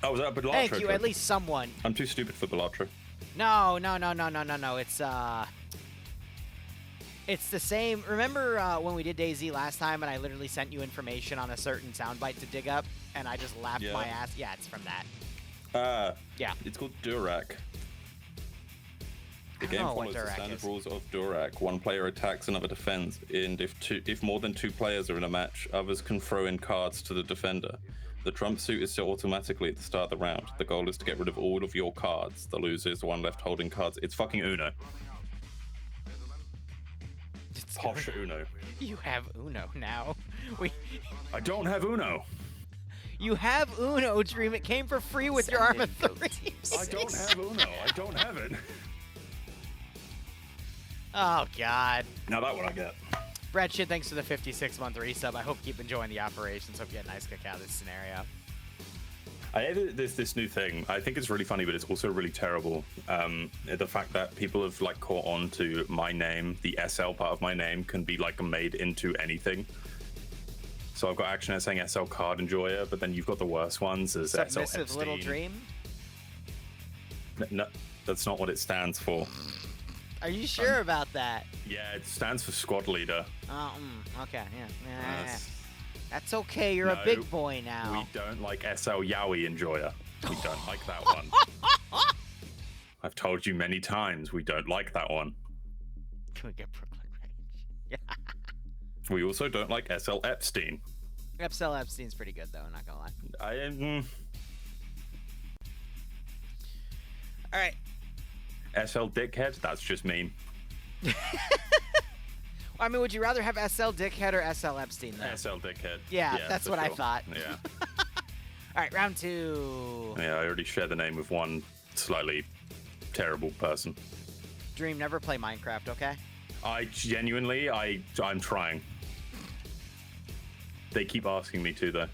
Oh, was that a Balatro? Thank you, at least someone. I'm too stupid for Balatro. No. It's the same. Remember when we did DayZ last time and I literally sent you information on a certain soundbite to dig up and I just laughed my ass? Yeah, it's from that. Yeah. It's called Durak. The game follows the standard rules of Durak. One player attacks, another defends, and if more than 2 players are in a match, others can throw in cards to the defender. The trump suit is set automatically at the start of the round. The goal is to get rid of all of your cards. The loser is the one left holding cards. It's fucking Uno. It's posh Uno. You have Uno now. I don't have Uno. You have Uno, Dream. It came for free with your Arma 3. I don't have Uno. I don't have it. Oh, God. Now that one I get. Brad Shit, thanks for the 56-month resub. I hope you keep enjoying the operations. Hope you get a nice kick out of this scenario. I added this new thing. I think it's really funny, but it's also really terrible. The fact that people have like caught on to my name, the SL part of my name can be like made into anything. So I've got Action saying SL Card Enjoyer, but then you've got the worst ones as SL Submissive Little Dream? No, that's not what it stands for. Are you sure about that? Yeah, it stands for Squad Leader. Oh, okay, yeah. That's okay, you're a big boy now. We don't like SL Yowie Enjoyer. We don't like that one. I've told you many times, we don't like that one. Can we get Brooklyn Range? Yeah. We also don't like SL Epstein. SL Epstein's pretty good, though, not gonna lie. All right. SL Dickhead? That's just mean. I mean, would you rather have SL Dickhead or SL Epstein, though? SL Dickhead. Yeah, that's what I thought. Yeah. All right, round 2. Yeah, I already share the name with one slightly terrible person. Dream, never play Minecraft, okay? I genuinely, I'm trying. They keep asking me to, though.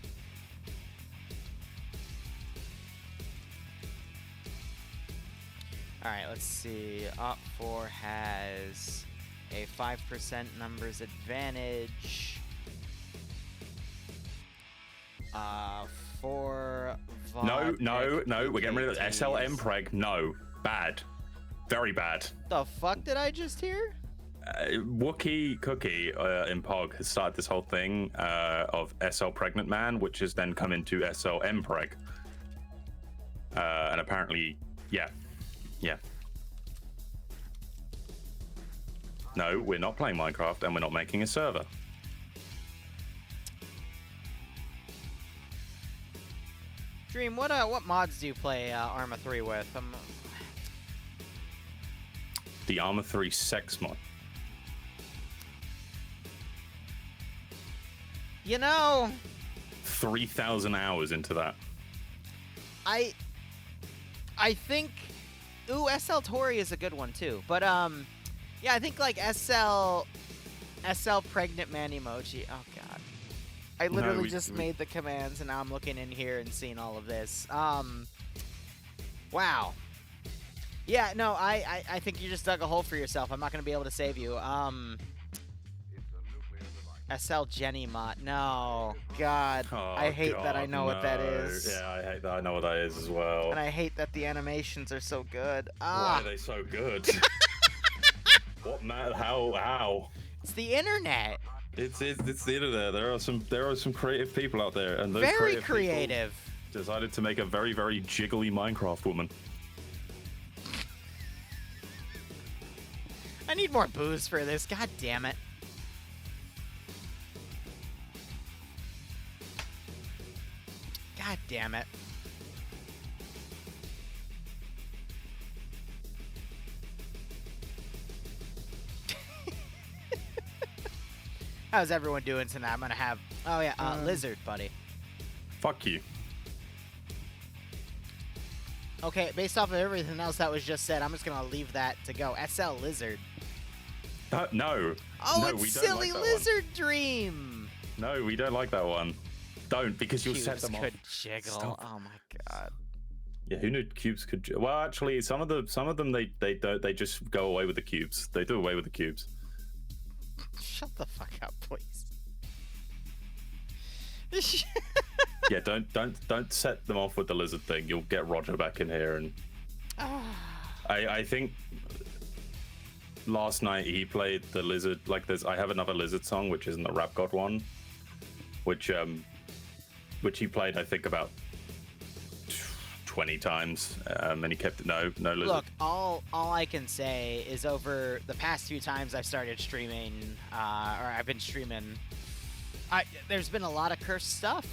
All right, let's see. Op4 has a 5% numbers advantage. For VOD. No, we're getting rid of it. SL Mpreg, no. Bad. Very bad. The fuck did I just hear? Wookie Cookie in POG has started this whole thing of SL Pregnant Man, which has then come into SL Mpreg. And apparently, yeah. No, we're not playing Minecraft and we're not making a server. Dream, what mods do you play Arma 3 with? The Arma 3 sex mod. You know, 3,000 hours into that. I think, SL Tori is a good one too. But yeah, I think like SL Pregnant Man emoji. Oh god, I literally just made the commands and now I'm looking in here and seeing all of this. Wow. Yeah, no, I think you just dug a hole for yourself. I'm not gonna be able to save you. SL Jenny Mott. No. God. I hate that I know what that is. Yeah, I hate that I know what that is as well. And I hate that the animations are so good. Why are they so good? What matter? How? It's the internet. It's the internet. There are some creative people out there, and those very creative. Decided to make a very, very jiggly Minecraft woman. I need more booze for this. God damn it. God damn it. How's everyone doing tonight? I'm gonna have... Oh, yeah, Lizard, buddy. Fuck you. Okay, based off of everything else that was just said, I'm just gonna leave that to go. SL Lizard. No. Oh, no, it's Silly Lizard Dream. No, we don't like that one. Don't, because you'll set them Cubes off. could jiggle. Stop. Oh my god. Yeah, who knew cubes could? Well, actually, some of them they don't. They just go away with the cubes. They do away with the cubes. Shut the fuck up, please. Yeah, don't set them off with the lizard thing. You'll get Roger back in here, and I think last night he played the lizard. Like, I have another lizard song, which isn't the Rap God one, which he played, I think, about 20 times, and he kept it no lizard. Look, all I can say is over the past few times I've started streaming, or I've been streaming, there's been a lot of cursed stuff.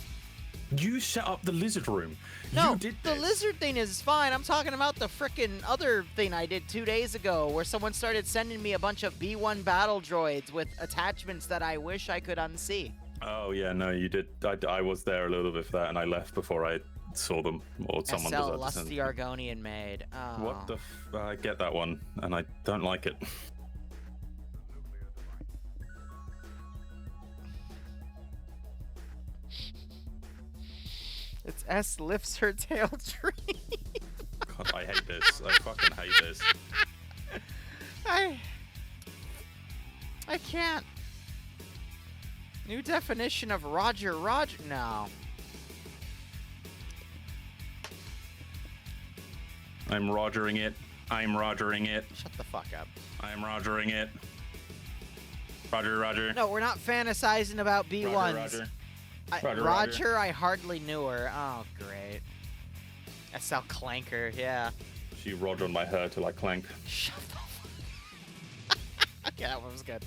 You set up the lizard room. No, you did the this. lizard thing is fine. I'm talking about the frickin' other thing I did 2 days ago, where someone started sending me a bunch of B1 battle droids with attachments that I wish I could unsee. Oh yeah, no, you did. I was there a little bit for that, and I left before I saw them, or someone SL was Lusty Argonian maid. Oh. What the I get that one, and I don't like it. It's S lifts her tail tree. God, I hate this. I fucking hate this. I can't. New definition of Roger. No. I'm Rogering it. I'm Rogering it. Shut the fuck up. I'm Rogering it. Roger. No, we're not fantasizing about B1s. Roger. I hardly knew her. Oh, great. SL Clanker, yeah. She rogered on my hair till I clanked. Shut the fuck. Okay, that one was good.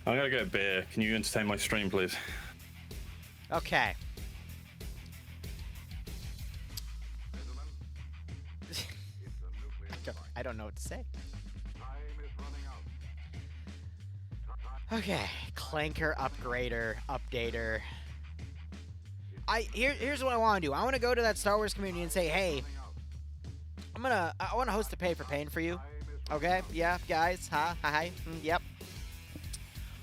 I'm gonna get a beer. Can you entertain my stream, please? Okay. I don't know what to say. Okay, clanker, upgrader, updater. Here's what I want to do. I want to go to that Star Wars community and say, hey, I want to host a pay for pain for you. Okay, yeah, guys, hi, yep.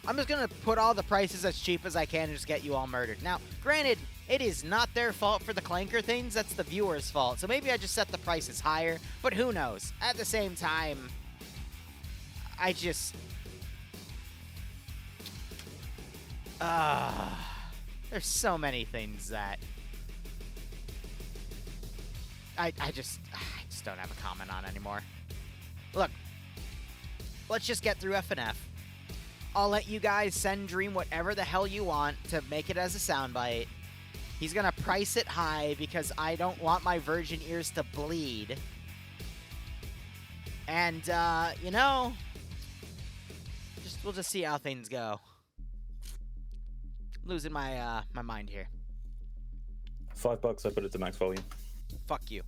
I'm just gonna put all the prices as cheap as I can and just get you all murdered. Now, granted, it is not their fault for the clanker things, that's the viewer's fault. So maybe I just set the prices higher, but who knows? At the same time, I just... there's so many things that... I just don't have a comment on anymore. Look, let's just get through FNF. I'll let you guys send Dream whatever the hell you want to make it as a soundbite. He's gonna price it high because I don't want my virgin ears to bleed. And, you know, we'll just see how things go. I'm losing my, my mind here. $5, I put it to max volume. Fuck you.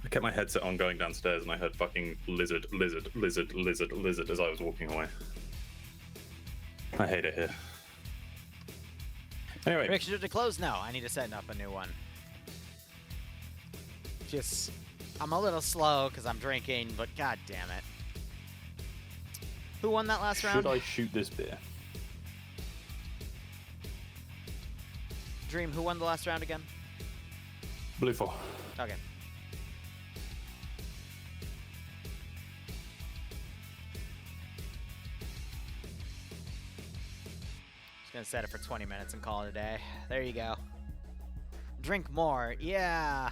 I kept my headset on going downstairs and I heard fucking lizard as I was walking away. I hate it here. Anyway. Make sure to close? No, I need to set up a new one. Just, I'm a little slow because I'm drinking, but god damn it. Who won that last round? Should I shoot this beer? Dream, who won the last round again? Blue 4. Okay. Gonna set it for 20 minutes and call it a day. There you go. Drink more. Yeah.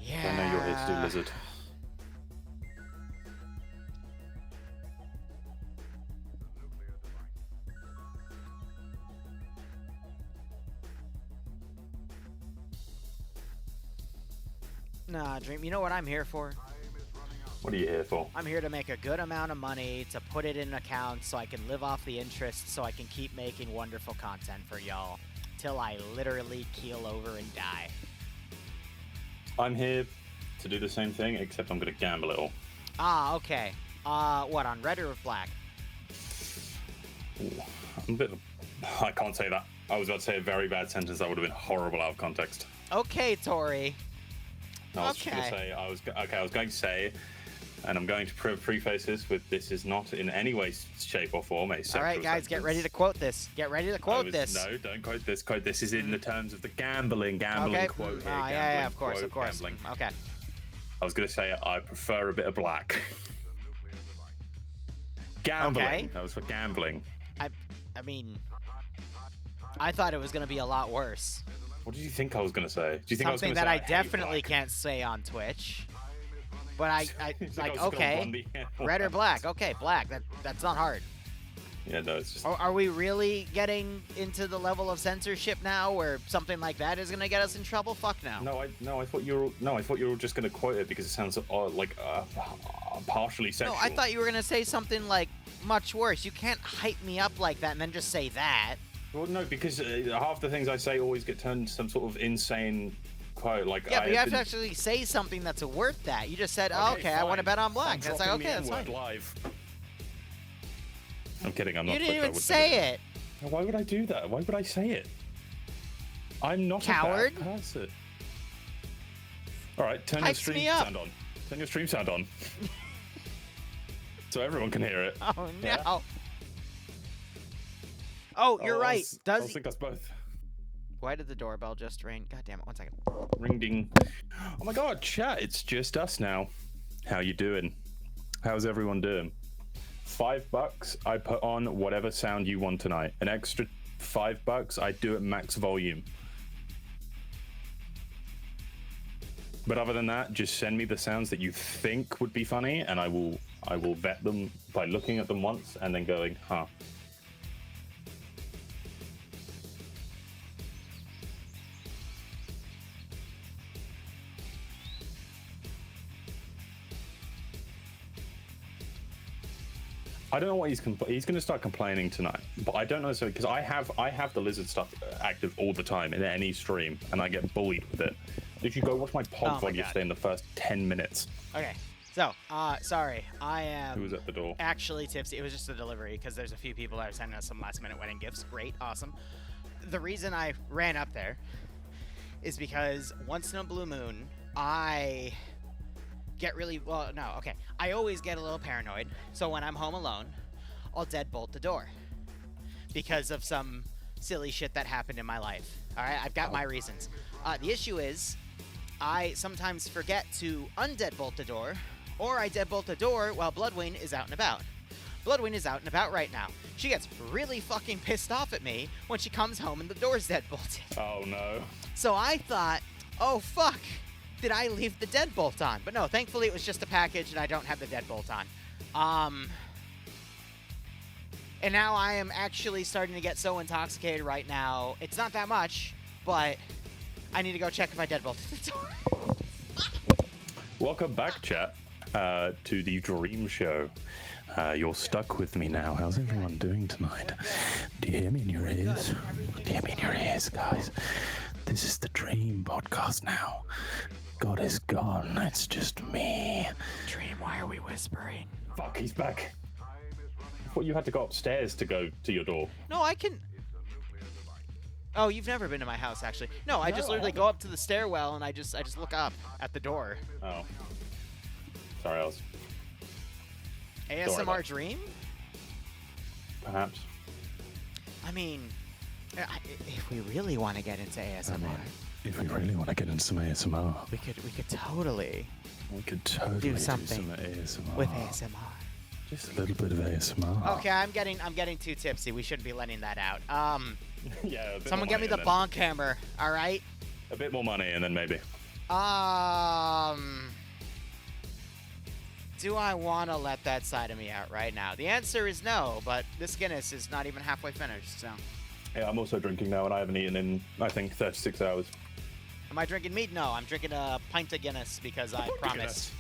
Yeah. I know you're here to do lizard. Nah, Dream, you know what I'm here for? What are you here for? I'm here to make a good amount of money, to put it in accounts so I can live off the interest, so I can keep making wonderful content for y'all till I literally keel over and die. I'm here to do the same thing, except I'm going to gamble it all. Ah, okay. What, on red or black? Ooh, I'm a bit... I can't say that. I was about to say a very bad sentence that would have been horrible out of context. Okay, Tori. I was going to say, I was going to say, and I'm going to preface this with, this is not in any way, shape, or form a sexual All right, guys, sentence. Get ready to quote this. Get ready to quote this. No, don't quote this. Quote this is in the terms of the gambling okay. quote here. Yeah, of course. Gambling. Okay. I was going to say I prefer a bit of black. Gambling. Okay. That was for gambling. I mean, I thought it was going to be a lot worse. What did you think I was going to say? Do you think something that I definitely can't say on Twitch? But I like, okay, red or black? Okay, black. That's not hard. Yeah, no, it's just... Are we really getting into the level of censorship now, where something like that is gonna get us in trouble? Fuck no. I thought you were just gonna quote it because it sounds like partially sexual. No, I thought you were gonna say something like much worse. You can't hype me up like that and then just say that. Well, no, because half the things I say always get turned into some sort of insane quote. Like, yeah, but you have to actually say something that's worth that. You just said, okay, I want to bet on black. That's like, okay, that's fine. Live. I'm kidding. I'm not. You didn't even say it. Why would I do that? Why would I say it? I'm not coward. A bad person. All right, turn your stream sound on. Turn your stream sound on, so everyone can hear it. Oh no. Yeah? Oh, you're right. I think us both. Why did the doorbell just ring? God damn it! 1 second. Ring ding. Oh my God, chat! It's just us now. How you doing? How's everyone doing? $5, I put on whatever sound you want tonight. An extra $5, I do at max volume. But other than that, just send me the sounds that you think would be funny, and I will vet them by looking at them once and then going, huh. I don't know what he's going to start complaining tonight, but I don't know, so because I have the lizard stuff active all the time in any stream, and I get bullied with it. Did you go watch my pod VOD yesterday in the first 10 minutes? Okay, so sorry, I am. Who was at the door? Actually tipsy. It was just a delivery because there's a few people that are sending us some last minute wedding gifts. Great, awesome. The reason I ran up there is because once in a blue moon, I get really, I always get a little paranoid. So when I'm home alone, I'll deadbolt the door because of some silly shit that happened in my life. All right, I've got my reasons. The issue is I sometimes forget to undeadbolt the door, or I deadbolt the door while Bloodwing is out and about. Bloodwing is out and about right now. She gets really fucking pissed off at me when she comes home and the door's deadbolted. Oh no. So I thought, oh fuck, did I leave the deadbolt on? But no, thankfully it was just a package and I don't have the deadbolt on. And now I am actually starting to get so intoxicated right now. It's not that much, but I need to go check if I deadbolted the door. Welcome back, chat, to the Dream Show. You're stuck with me now. How's everyone doing tonight? Do you hear me in your ears? Do you hear me in your ears, guys? This is the Dream podcast now. God is gone. It's just me. Dream, why are we whispering? Fuck, he's back. I thought you had to go upstairs to go to your door. No, I can... Oh, you've never been to my house, actually. No, I just literally go up to the stairwell and I just look up at the door. Oh. Sorry, I was... ASMR Dream? Perhaps. I mean, if we really want to get into ASMR... if we really want to get into some ASMR... We could totally... We could totally do something some ASMR. with ASMR. Just a little bit of ASMR. Okay, I'm getting too tipsy. We shouldn't be letting that out. Yeah, someone get me the bonk hammer, all right? A bit more money and then maybe. Do I want to let that side of me out right now? The answer is no, but this Guinness is not even halfway finished, so. Yeah, I'm also drinking now, and I haven't eaten in, I think, 36 hours. Am I drinking meat? No, I'm drinking a pint of Guinness because I promised.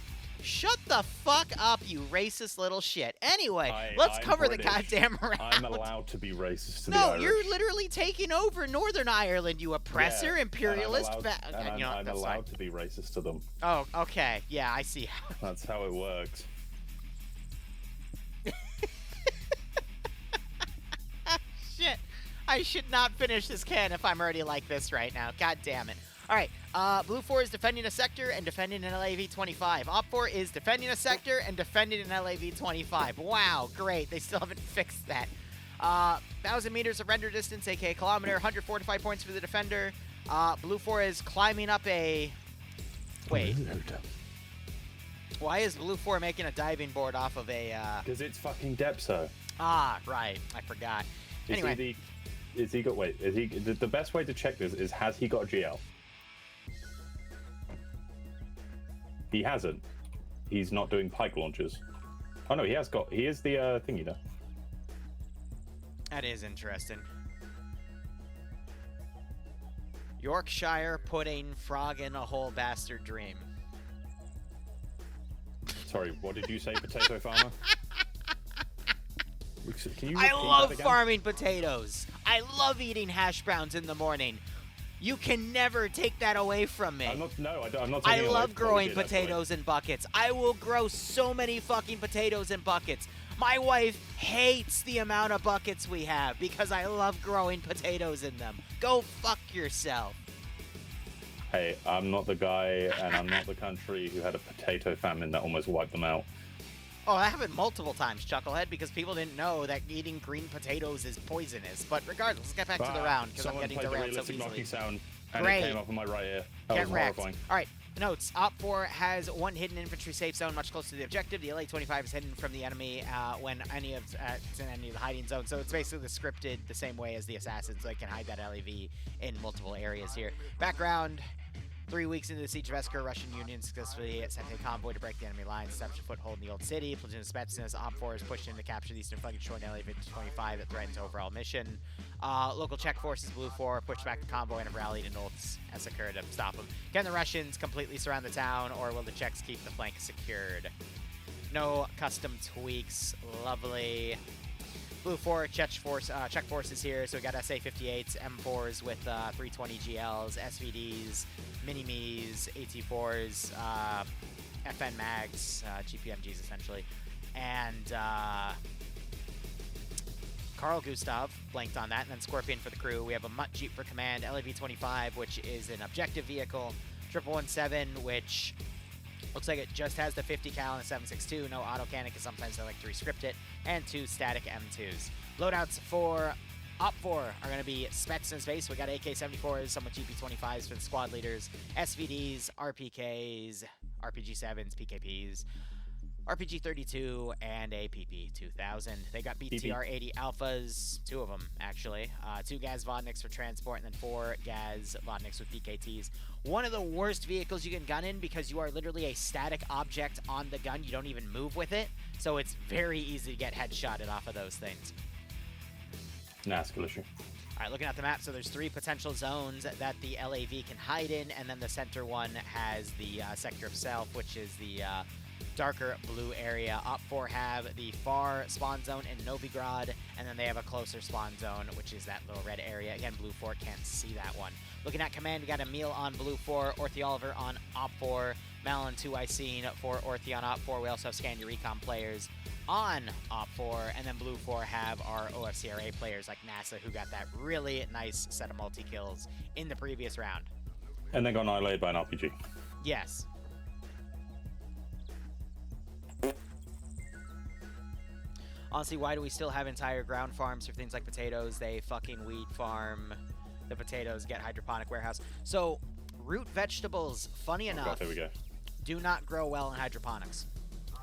Shut the fuck up, you racist little shit. Anyway, let's cover the goddamn round. I'm allowed to be racist to the No, Irish. you're literally taking over Northern Ireland, you oppressor, imperialist. I'm allowed to be racist to them. Oh, okay. Yeah, I see. That's how it works. Shit. I should not finish this can if I'm already like this right now. God damn it. All right, Blue 4 is defending a sector and defending an LAV-25. Op 4 is defending a sector and defending an LAV-25. Wow, great. They still haven't fixed that. 1,000 meters of render distance, aka kilometer, 100 fortified points for the defender. Blue 4 is climbing up a... Wait. Why is Blue 4 making a diving board off of a... Because it's fucking Depso. Ah, right. I forgot. Anyway. Is he got... Wait, is he... The best way to check this is, has he got a GL? He hasn't. He's not doing pike launches. Oh no, he has got. He is the thingy though. That is interesting. Yorkshire pudding, frog in a whole bastard dream. Sorry, what did you say, potato farmer? Can you I love farming potatoes. I love eating hash browns in the morning. You can never take that away from me. I'm not. I love growing potatoes in buckets. I will grow so many fucking potatoes in buckets. My wife hates the amount of buckets we have because I love growing potatoes in them. Go fuck yourself. Hey, I'm not the guy and I'm not the country who had a potato famine that almost wiped them out. Oh, that happened multiple times, Chucklehead, because people didn't know that eating green potatoes is poisonous. But regardless, let's get back to the round, because I'm getting derailed so easily. Sound, and Great. it came up on my right ear. That Get was wrecked. horrifying. All right, notes. Op 4 has one hidden infantry safe zone much closer to the objective. The LA-25 is hidden from the enemy when it's in any of the hiding zones. So it's basically scripted the same way as the assassins. So they can hide that LAV in multiple areas here. Background. 3 weeks into the siege of Esker, Russian Union successfully sent a convoy to break the enemy lines, establish a foothold in the old city. Platoon of Spetsnaz, Op 4 is pushed in to capture the eastern flank, showing LA-25 that threatens overall mission. Local Czech forces, Blue 4, pushed back the convoy and have rallied in Old Esker to stop them. Can the Russians completely surround the town, or will the Czechs keep the flank secured? No custom tweaks. Lovely. Blue 4 Czech forces here, so we got SA-58s, M4s with 320 GLs, SVDs, Mini-Me's, AT4s, FN Mags, GPMGs essentially, and Carl Gustav, blanked on that, and then Scorpion for the crew. We have a Mutt Jeep for command, LAV-25, which is an objective vehicle, 117, which looks like it just has the 50 cal and a 7.62, no autocannon because sometimes they like to rescript it, and 2 static M2s. Loadouts for Op 4 are going to be specs in space. We got AK-74s, some with GP-25s for the squad leaders, SVDs, RPKs, RPG-7s, PKPs, RPG-32, and a PP-2000. They got BTR-80 Alphas, 2 of them, actually. 2 Gaz Vodniks for transport, and then 4 Gaz Vodniks with PKTs. One of the worst vehicles you can gun in because you are literally a static object on the gun. You don't even move with it, so it's very easy to get headshotted off of those things. Nah, skill issue. All right, looking at the map, so there's 3 potential zones that the LAV can hide in, and then the center one has the Sector of Self, which is the darker blue area. Op 4 have the far spawn zone in Novigrad, and then they have a closer spawn zone, which is that little red area. Again, Blue 4 can't see that one. Looking at command, we got Emil on Blue 4, Orthy Oliver on Op 4, Malin 2 I seen for Orthy on Op 4. We also have Scan Your Recon players on Op 4, and then Blue 4 have our OFCRA players like NASA, who got that really nice set of multi-kills in the previous round. And then got annihilated by an RPG. Yes. Honestly, why do we still have entire ground farms for things like potatoes? They fucking weed farm the potatoes, get hydroponic warehouse. So, root vegetables, funny enough, there we go. do not grow well in hydroponics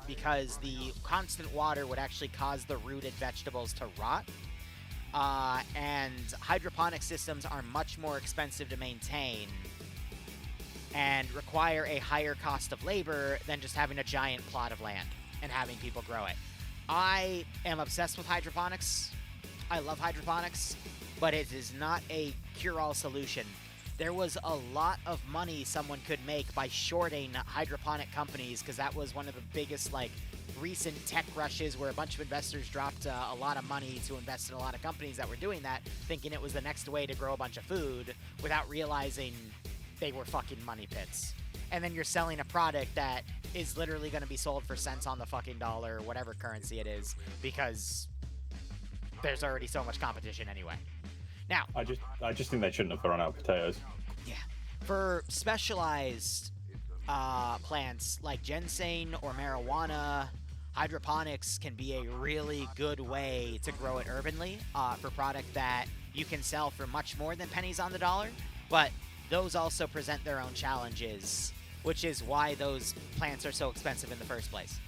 because the constant water would actually cause the rooted vegetables to rot. And hydroponic systems are much more expensive to maintain and require a higher cost of labor than just having a giant plot of land and having people grow it. I am obsessed with hydroponics. I love hydroponics, but it is not a cure-all solution. There was a lot of money someone could make by shorting hydroponic companies because that was one of the biggest, like, recent tech rushes where a bunch of investors dropped a lot of money to invest in a lot of companies that were doing that, thinking it was the next way to grow a bunch of food without realizing they were fucking money pits. And then you're selling a product that is literally going to be sold for cents on the fucking dollar, whatever currency it is, because there's already so much competition anyway. Now, I just think they shouldn't have run out of potatoes. Yeah. For specialized plants like ginseng or marijuana, hydroponics can be a really good way to grow it urbanly for product that you can sell for much more than pennies on the dollar, but those also present their own challenges, which is why those plants are so expensive in the first place.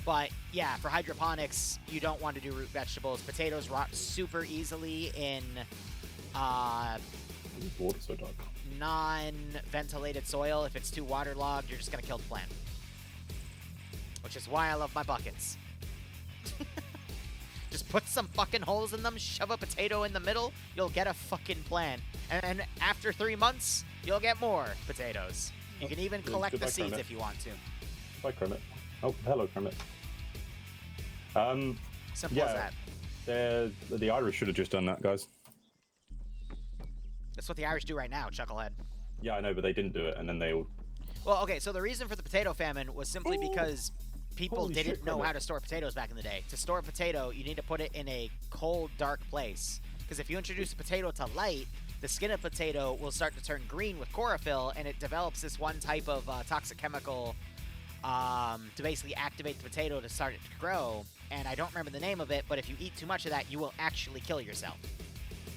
But yeah, for hydroponics, you don't want to do root vegetables. Potatoes rot super easily in non-ventilated soil. If it's too waterlogged, you're just going to kill the plant. Which is why I love my buckets. Just put some fucking holes in them, shove a potato in the middle, you'll get a fucking plant. And after 3 months, you'll get more potatoes. You can even collect the seeds if you want to. Bye, Kermit. Oh, hello, Kermit. Simple as that. The Irish should have just done that, guys. That's what the Irish do right now, Chucklehead. Yeah, I know, but they didn't do it, and then they all... Well, okay, so the reason for the potato famine was simply because people didn't know how to store potatoes back in the day. To store a potato, you need to put it in a cold, dark place. Because if you introduce a potato to light, the skin of potato will start to turn green with chlorophyll, and it develops this one type of toxic chemical to basically activate the potato to start it to grow. And I don't remember the name of it, but if you eat too much of that, you will actually kill yourself.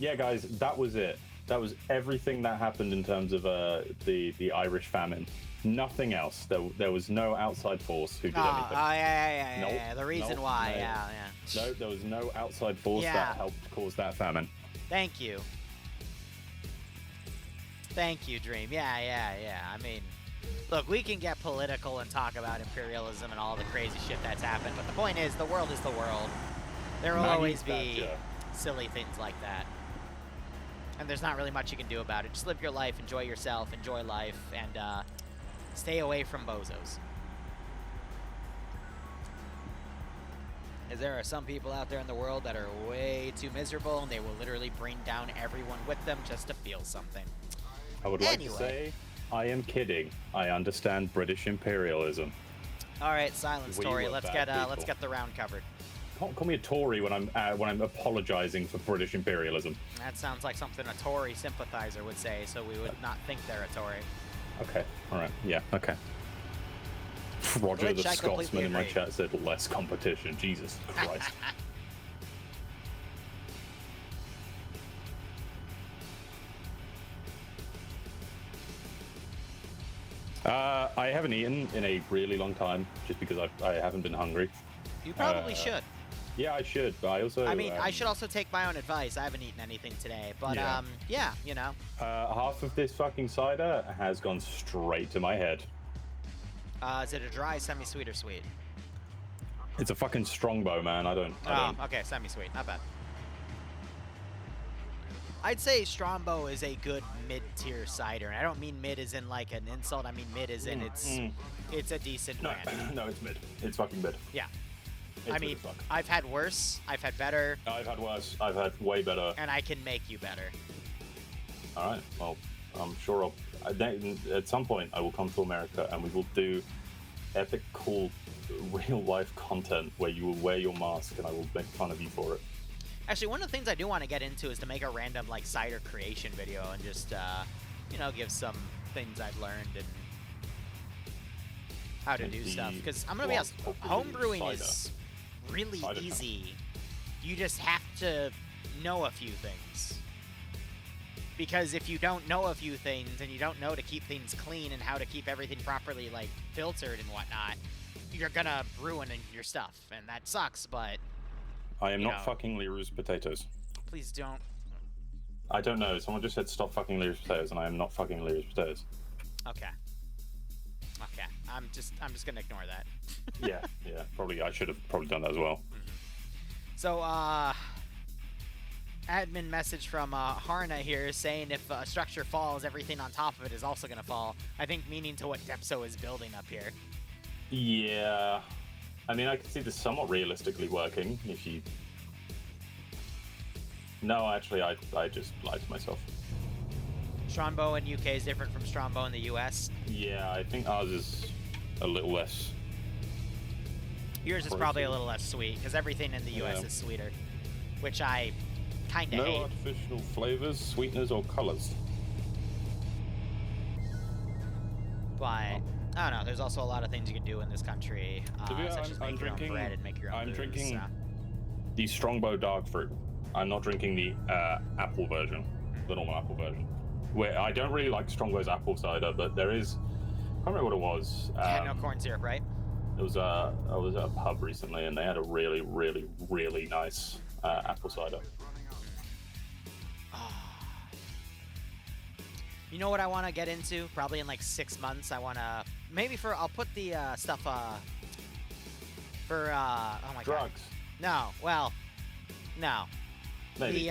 Yeah, guys, that was it. That was everything that happened in terms of the Irish famine. Nothing else. There was no outside force who did anything. Oh, yeah. The reason why, yeah. No, there was no outside force that helped cause that famine. Thank you. Thank you, Dream. Yeah. I mean, look, we can get political and talk about imperialism and all the crazy shit that's happened, but the point is, the world is the world. There will always be silly things like that. And there's not really much you can do about it. Just live your life, enjoy yourself, enjoy life, and stay away from bozos. Is there are some people out there in the world that are way too miserable, and they will literally bring down everyone with them just to feel something. I would like to say, I am kidding. I understand British imperialism. All right, silence, We Tory. were Let's bad get the round covered. Call me a Tory when I'm apologizing for British imperialism. That sounds like something a Tory sympathizer would say, so we would not think they're a Tory. Okay, all right, yeah, okay. Roger the Scotsman in my chat said less competition. Jesus Christ. I haven't eaten in a really long time, just because I haven't been hungry. You probably should. Yeah, I should, but I also... I mean, I should also take my own advice. I haven't eaten anything today, but yeah, you know. Half of this fucking cider has gone straight to my head. Is it a dry, semi-sweet, or sweet? It's a fucking strongbow, man. I don't... Okay, semi-sweet. Not bad. I'd say Strongbow is a good mid-tier cider, and I don't mean mid as in like an insult. I mean mid as in it's a decent brand. No, it's mid. It's fucking mid. Yeah. It's I mean, I've had worse. I've had better. I've had worse. I've had way better. And I can make you better. All right. Well, I'm sure at some point I will come to America and we will do epic, cool, real-life content where you will wear your mask and I will make fun of you for it. Actually, one of the things I do want to get into is to make a random like cider creation video and just, you know, give some things I've learned and how to do stuff. Because I'm gonna be honest, homebrewing is really easy. You just have to know a few things. Because if you don't know a few things and you don't know to keep things clean and how to keep everything properly like filtered and whatnot, you're gonna ruin your stuff, and that sucks. But I am not fucking Liru's potatoes. Please don't. I don't know. Someone just said stop fucking Liru's potatoes, and I am not fucking Liru's potatoes. Okay. Okay. I'm just gonna ignore that. yeah. Probably I should have probably done that as well. So, admin message from Harna here saying if a structure falls, everything on top of it is also gonna fall. I think meaning to what Depso is building up here. Yeah. I mean, I can see this somewhat realistically working if you... No, actually, I just lied to myself. Strongbow in UK is different from Strongbow in the US? Yeah, I think ours is a little less... Yours is probably a little less sweet, because everything in the US is sweeter, which I kind of hate. No artificial flavors, sweeteners, or colors. But... I don't know, there's also a lot of things you can do in this country, such as make your own bread and make your own booze, drinking the Strongbow Dark Fruit. I'm not drinking the apple version, the normal apple version. Where I don't really like Strongbow's apple cider, but there is... I can't remember what it was. It had no corn syrup, right? It was I was at a pub recently, and they had a really, really, really nice apple cider. You know what I want to get into? Probably in like 6 months. I want to I'll put the stuff for oh my drugs. God. No, well, no. Maybe.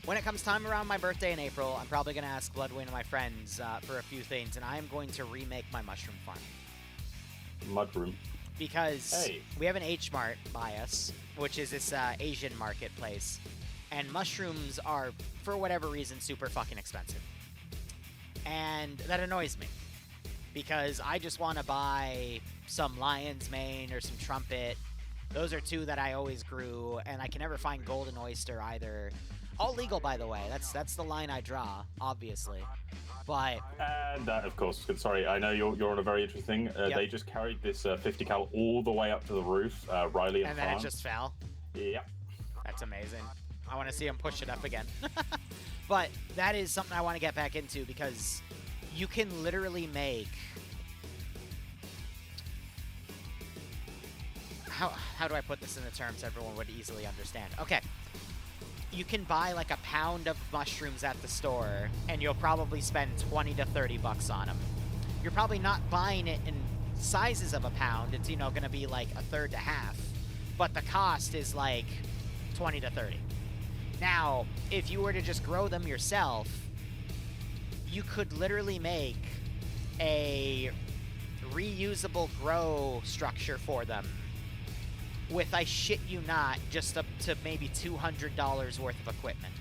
When it comes time around my birthday in April, I'm probably gonna ask Bloodwing and my friends for a few things, and I am going to remake my mushroom farm. Mudroom. Because we have an H Mart by us, which is this Asian marketplace. And mushrooms are, for whatever reason, super fucking expensive. And that annoys me. Because I just want to buy some lion's mane or some trumpet. Those are two that I always grew, and I can never find golden oyster either. All legal, by the way. That's the line I draw, obviously. But... And that, of course, sorry, I know you're on a very interesting... Yep. They just carried this 50 cal all the way up to the roof, Riley and then it just fell? Yep. That's amazing. I want to see him push it up again. But that is something I want to get back into because you can literally make... How do I put this into terms everyone would easily understand? Okay. You can buy like a pound of mushrooms at the store and you'll probably spend 20 to 30 bucks on them. You're probably not buying it in sizes of a pound. It's, you know, going to be like a third to half. But the cost is like 20 to 30. Now, if you were to just grow them yourself, you could literally make a reusable grow structure for them with, I shit you not, just up to maybe $200 worth of equipment.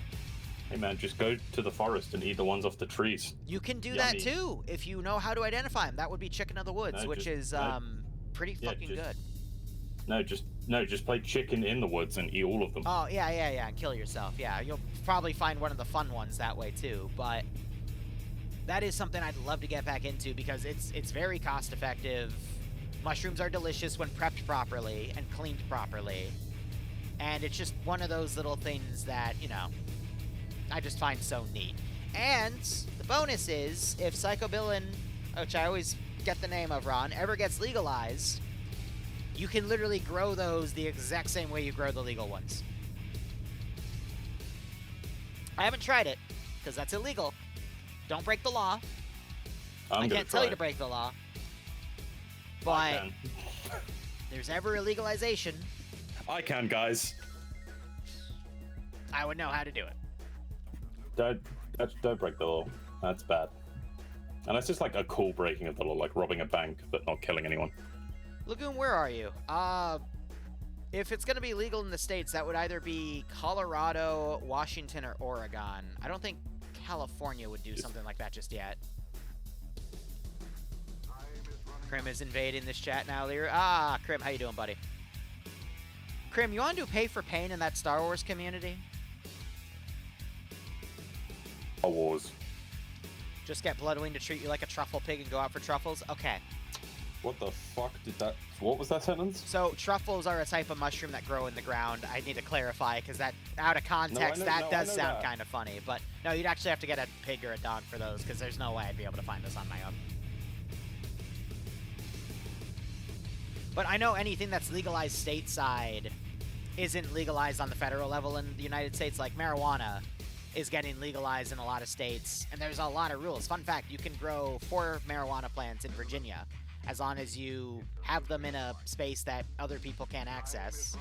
Hey man, just go to the forest and eat the ones off the trees. You can do Yummy. that too, if you know how to identify them. That would be Chicken of the Woods, which is pretty fucking good. No, just play chicken in the woods and eat all of them. Oh, yeah, and kill yourself. Yeah, you'll probably find one of the fun ones that way too, but that is something I'd love to get back into because it's very cost effective. Mushrooms are delicious when prepped properly and cleaned properly. And it's just one of those little things that, you know, I just find so neat. And the bonus is, if psychobilin, which I always get the name of wrong, ever gets legalized, you can literally grow those the exact same way you grow the legal ones. I haven't tried it, because that's illegal. Don't break the law. I can't tell you to break the law. But there's ever a legalization. I can, guys. I would know how to do it. Don't break the law. That's bad. And that's just like a cool breaking of the law, like robbing a bank but not killing anyone. Lagoon, where are you? If it's going to be legal in the States, that would either be Colorado, Washington, or Oregon. I don't think California would do something like that just yet. Krim is invading this chat now, Liru. Ah, Krim, how you doing, buddy? Krim, you want to do pay for pain in that Star Wars community? Star Wars. Just get Bloodwing to treat you like a truffle pig and go out for truffles? Okay. What the fuck did that... What was that sentence? So, truffles are a type of mushroom that grow in the ground. I need to clarify, because that, out of context, that does sound kind of funny. But, no, you'd actually have to get a pig or a dog for those, because there's no way I'd be able to find this on my own. But I know anything that's legalized stateside isn't legalized on the federal level in the United States. Like, marijuana is getting legalized in a lot of states, and there's a lot of rules. Fun fact, you can grow 4 marijuana plants in Virginia, as long as you have them in a space that other people can't access,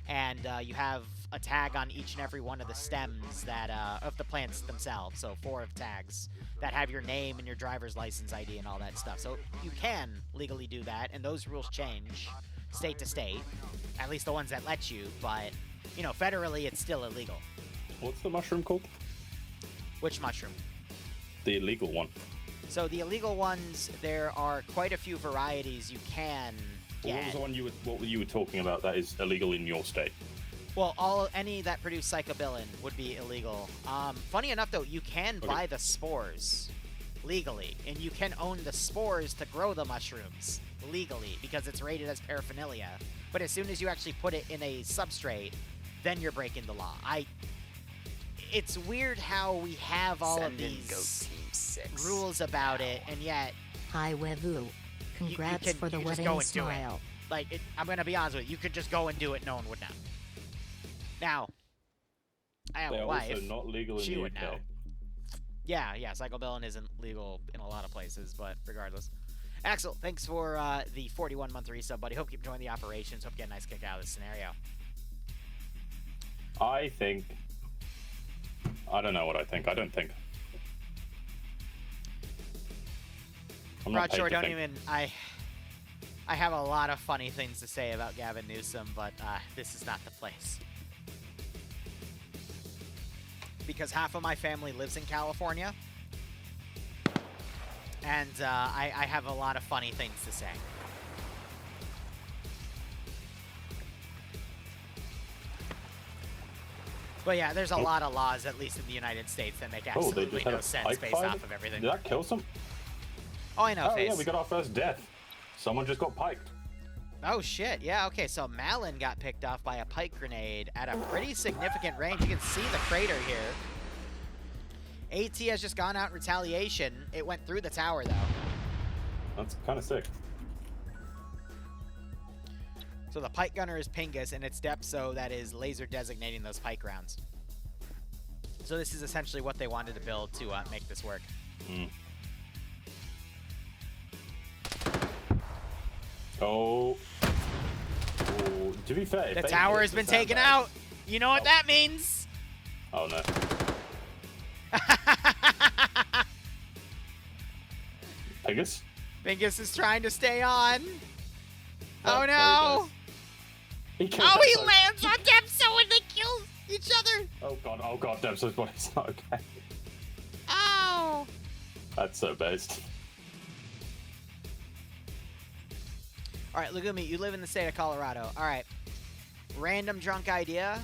and you have a tag on each and every one of the stems that of the plants themselves, so 4 of tags that have your name and your driver's license ID and all that stuff. So you can legally do that, and those rules change state to state, at least the ones that let you, but, you know, federally it's still illegal. What's the mushroom called? Which mushroom? The illegal one. So the illegal ones, there are quite a few varieties you can get. What was the one what you were talking about that is illegal in your state? Well, any that produce psychobilin would be illegal. Funny enough, though, you can buy the spores legally, and you can own the spores to grow the mushrooms legally because it's rated as paraphernalia. But as soon as you actually put it in a substrate, then you're breaking the law. It's weird how we have all of these rules about it, and yet... Hi, Wevu. Congrats for the wedding smile. Like, I'm going to be honest with you, you could just go and do it, no one would know. Now, I have a wife. They're also not legal in the UK. Would know. Yeah, psychobilin isn't legal in a lot of places, but regardless. Axel, thanks for the 41-month resub, buddy. Hope you enjoying the operations. Hope you get a nice kick out of this scenario. I don't know what I think. I don't think. Broadshore, don't even... I have a lot of funny things to say about Gavin Newsom, but this is not the place. Because half of my family lives in California, and I have a lot of funny things to say. But yeah, there's a lot of laws, at least in the United States, that make absolutely no sense based off of everything. Did that kill some? Oh, I know, Face. Yeah, we got our first death. Someone just got piked. Oh, shit. Yeah, okay, so Malin got picked off by a pike grenade at a pretty significant range. You can see the crater here. AT has just gone out in retaliation. It went through the tower, though. That's kind of sick. So the pike gunner is Pingus, and it's Depso that is laser designating those pike rounds. So this is essentially what they wanted to build to make this work. Oh, to be fair, the tower has been taken out. You know what that means? Oh no. Pingus? Bingus is trying to stay on. Oh there no! He kills Oh, he Depso. lands on Depso and they kill each other. Oh god, Depso's body's not okay. Oh! That's so based. All right, Lugumi, you live in the state of Colorado. All right. Random drunk idea.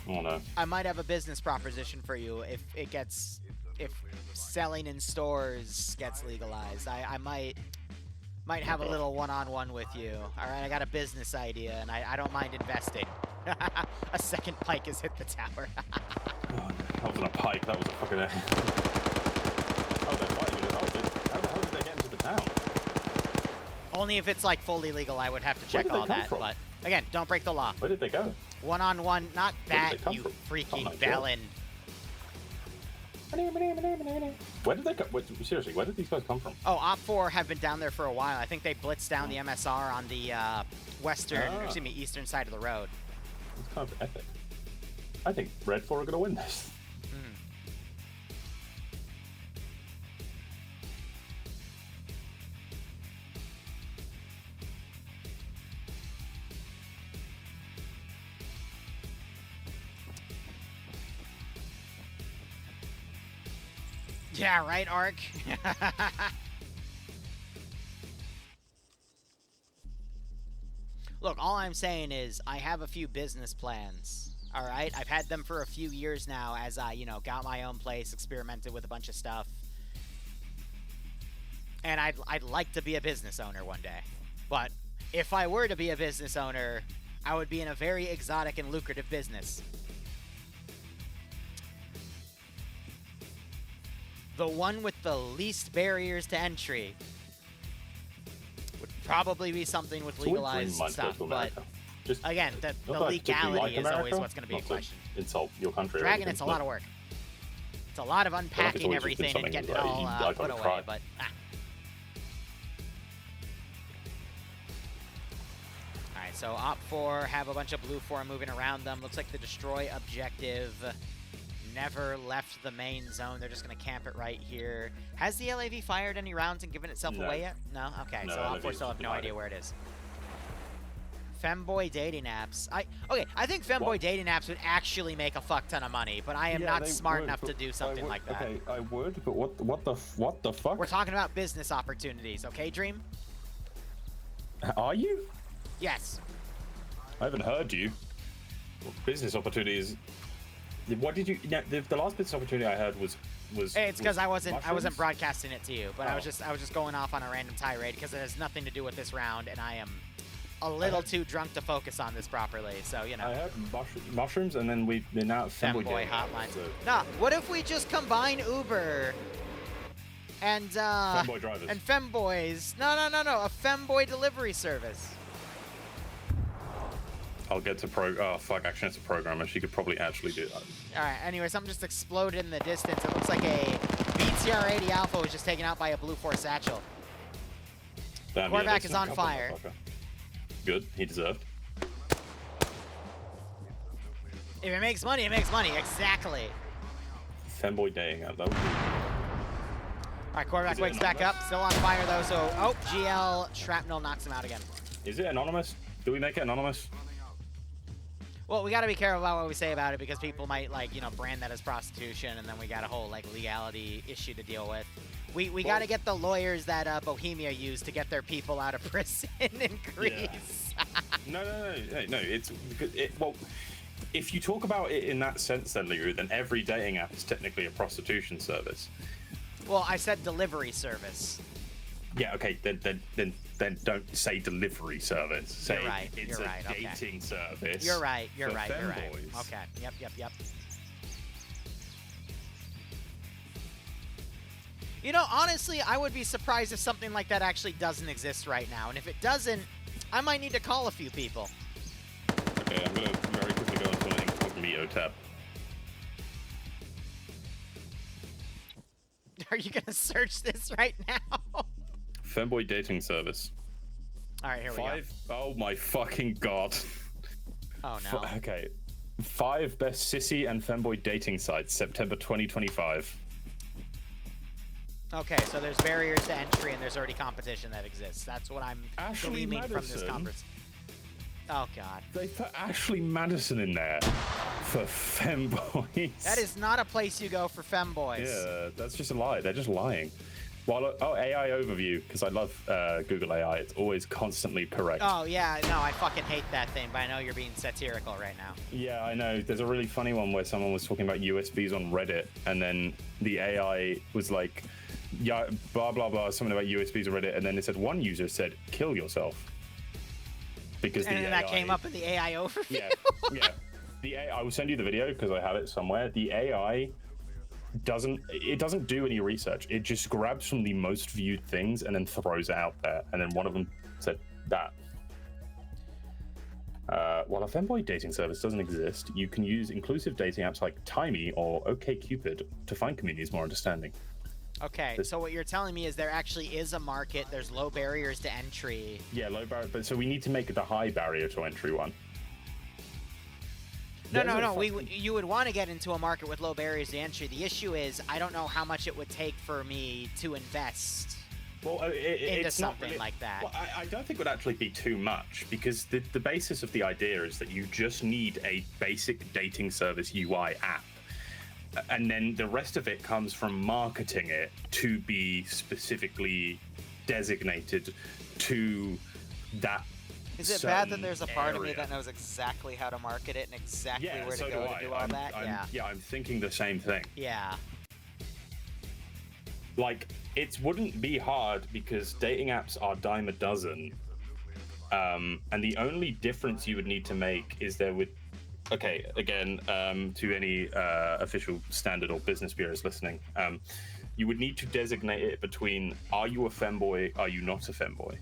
Oh no. I might have a business proposition for you if selling in stores gets legalized. I might have a little one-on-one with you. All right, I got a business idea, and I don't mind investing. A second pike has hit the tower. Oh, that wasn't a pike, that was a fucking... Oh, they're fighting it. Oh, how the hell did they get into the town? Only if it's, like, fully legal, I would have to check all that. But, again, don't break the law. Where did they go? One-on-one, not that, you from? freaking Oh bellend. Where did they go? Seriously, where did these guys come from? Oh, Op 4 have been down there for a while. I think they blitzed down the MSR on the eastern side of the road. It's kind of epic. I think Red 4 are going to win this. Yeah, right, Ark? Look, all I'm saying is I have a few business plans, all right? I've had them for a few years now as I, got my own place, experimented with a bunch of stuff. And I'd like to be a business owner one day. But if I were to be a business owner, I would be in a very exotic and lucrative business. The one with the least barriers to entry would probably be something with legalized stuff, but just, again, the legality is always what's going to be a question. Insult your country. Dragon, it's a lot of work. It's a lot of unpacking everything and getting it all put away, but... Alright, so Op 4 have a bunch of Blue 4 moving around them. Looks like the destroy objective never left the main zone. They're just going to camp it right here. Has the LAV fired any rounds and given itself away yet? No? Okay, so Op 4 still have no idea where it is. Femboy dating apps. I think Femboy dating apps would actually make a fuck ton of money, but I am not smart enough to do something like that. Okay, I would, but what the fuck? We're talking about business opportunities, okay, Dream? Are you? Yes. I haven't heard you. Business opportunities. What did you? The last business opportunity I heard was. It's because I wasn't broadcasting it to you, but I was just going off on a random tirade because it has nothing to do with this round, and I am a little too drunk to focus on this properly. So I heard mushrooms, and then we're now Femboy hotline. So. Nah, what if we just combine Uber and Femboy drivers and Femboys? No, a Femboy delivery service. I'll get to oh fuck, actually it's a programmer. She could probably actually do that. Alright, anyway, something just exploded in the distance. It looks like a BTR-80 Alpha was just taken out by a Blue 4 satchel. Damn, Quarterback is on fire. Good, he deserved. If it makes money, it makes money. Exactly. Femboy dating out, that would be... Alright, quarterback wakes back up. Still on fire though, so GL Shrapnel knocks him out again. Is it anonymous? Do we make it anonymous? Well, we got to be careful about what we say about it because people might, brand that as prostitution, and then we got a whole, legality issue to deal with. We got to get the lawyers that Bohemia used to get their people out of prison in Greece. Yeah. No. Well, if you talk about it in that sense, then, Liru, then every dating app is technically a prostitution service. Well, I said delivery service. Yeah, okay, then don't say delivery service. Say it's a dating service. You're right. Okay, yep. Honestly, I would be surprised if something like that actually doesn't exist right now. And if it doesn't, I might need to call a few people. Okay, I'm going to very quickly go into an incognito tab. Are you going to search this right now? Femboy dating service. All right, here we go. Oh my fucking god. Oh no. Okay. 5 best sissy and femboy dating sites, September 2025. Okay, so there's barriers to entry and there's already competition that exists. That's what I'm gleaming from this conference. Oh, God. They put Ashley Madison in there for femboys. That is not a place you go for femboys. Yeah, that's just a lie. They're just lying. Well, oh, AI overview, because I love Google AI. It's always constantly correct. Oh, yeah. No, I fucking hate that thing, but I know you're being satirical right now. Yeah, I know. There's a really funny one where someone was talking about USBs on Reddit, and then the AI was like, yeah, blah, blah, blah, something about USBs on Reddit, and then it said one user said, kill yourself. Because and the then AI, that came up in the AI overview? Yeah, yeah. The AI, I will send you the video because I have it somewhere. The AI doesn't do any research. It just grabs from the most viewed things and then throws it out there. And then one of them said that. While a femboy dating service doesn't exist, you can use inclusive dating apps like Timey or OkCupid to find communities more understanding. Okay, so what you're telling me is there actually is a market, there's low barriers to entry. Yeah, low barrier, but so we need to make it a high barrier to entry one. No. You would want to get into a market with low barriers to entry. The issue is I don't know how much it would take for me to invest into something really, like that. Well, I don't think it would actually be too much because the basis of the idea is that you just need a basic dating service UI app. And then the rest of it comes from marketing it to be specifically designated to that. Is it bad that there's a part of me that knows exactly how to market it and exactly where to go to do all that? Yeah, I'm thinking the same thing. Yeah. Like, it wouldn't be hard because dating apps are dime a dozen. And the only difference you would need to make is there would... Okay, again, to any official standard or business bureaus listening, you would need to designate it between are you a femboy, are you not a femboy?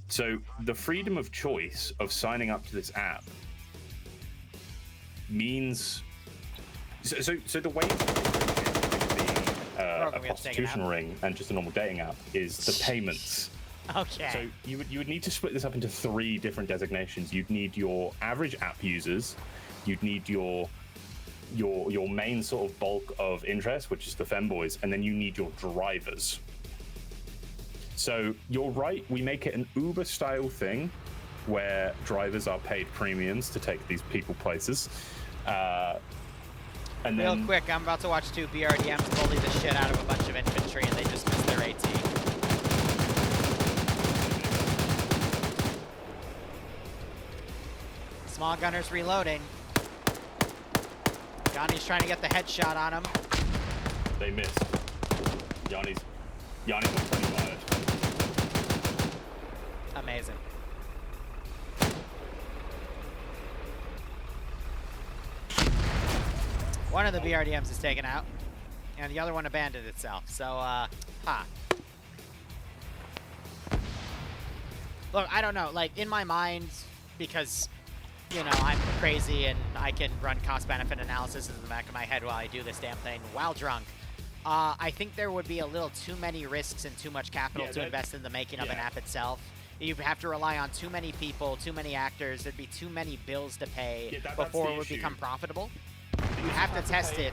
So the freedom of choice of signing up to this app means... So the way a prostitution ring and just a normal dating app is the payments. Okay. So you would need to split this up into 3 different designations. You'd need your average app users, you'd need your main sort of bulk of interest, which is the femboys, and then you need your drivers. So you're right, we make it an Uber-style thing where drivers are paid premiums to take these people places. And Real then, quick, I'm about to watch 2 BRDMs bully the shit out of a bunch of infantry and they just missed their AT. Small gunner's reloading. Johnny's trying to get the headshot on him. they missed. Yanni's was pretty wired. Amazing. One of the BRDMs is taken out, and the other one abandoned itself. So, Look, I don't know. Like, in my mind, because, you know, I'm crazy and I can run cost-benefit analysis in the back of my head while I do this damn thing while drunk, I think there would be a little too many risks and too much capital to invest in the making of an app itself. You have to rely on too many people, too many actors. There'd be too many bills to pay before it would become profitable. You have to test it.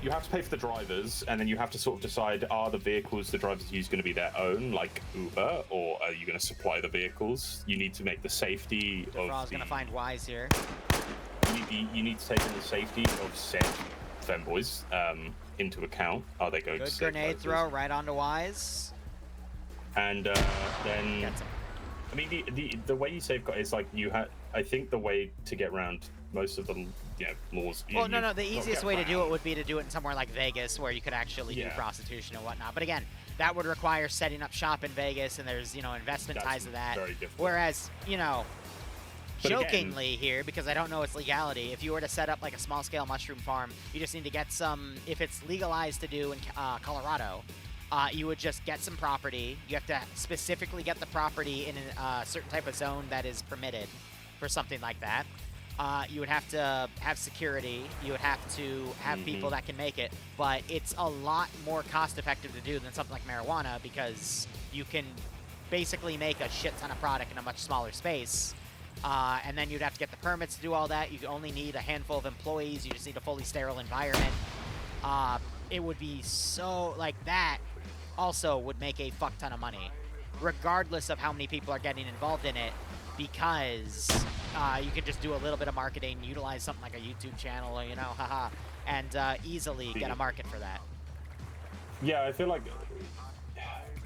You have to pay for the drivers, and then you have to sort of decide, are the vehicles the drivers use going to be their own, like Uber, or are you going to supply the vehicles? You need to make the safety of Defraw's going to find Wise here. You need to take in the safety of said femboys into account. Are they going to Good grenade throw right onto Wise. And then... Gets him. I mean, the way you safeguard is like you have. I think the way to get around most of the laws. Well, no. The easiest way to do it would be to do it in somewhere like Vegas, where you could actually do prostitution and whatnot. But again, that would require setting up shop in Vegas, and there's investment ties to that. Very difficult. Whereas jokingly here, because I don't know its legality, if you were to set up like a small-scale mushroom farm, you just need to get some. If it's legalized to do in Colorado. You would just get some property. You have to specifically get the property in a certain type of zone that is permitted for something like that. You would have to have security. You would have to have people that can make it. But it's a lot more cost-effective to do than something like marijuana because you can basically make a shit ton of product in a much smaller space. And then you'd have to get the permits to do all that. You only need a handful of employees. You just need a fully sterile environment. It would be so like that. also would make a fuck ton of money, regardless of how many people are getting involved in it, because you can just do a little bit of marketing, utilize something like a YouTube channel, you know, haha, and easily get a market for that. Yeah, I feel like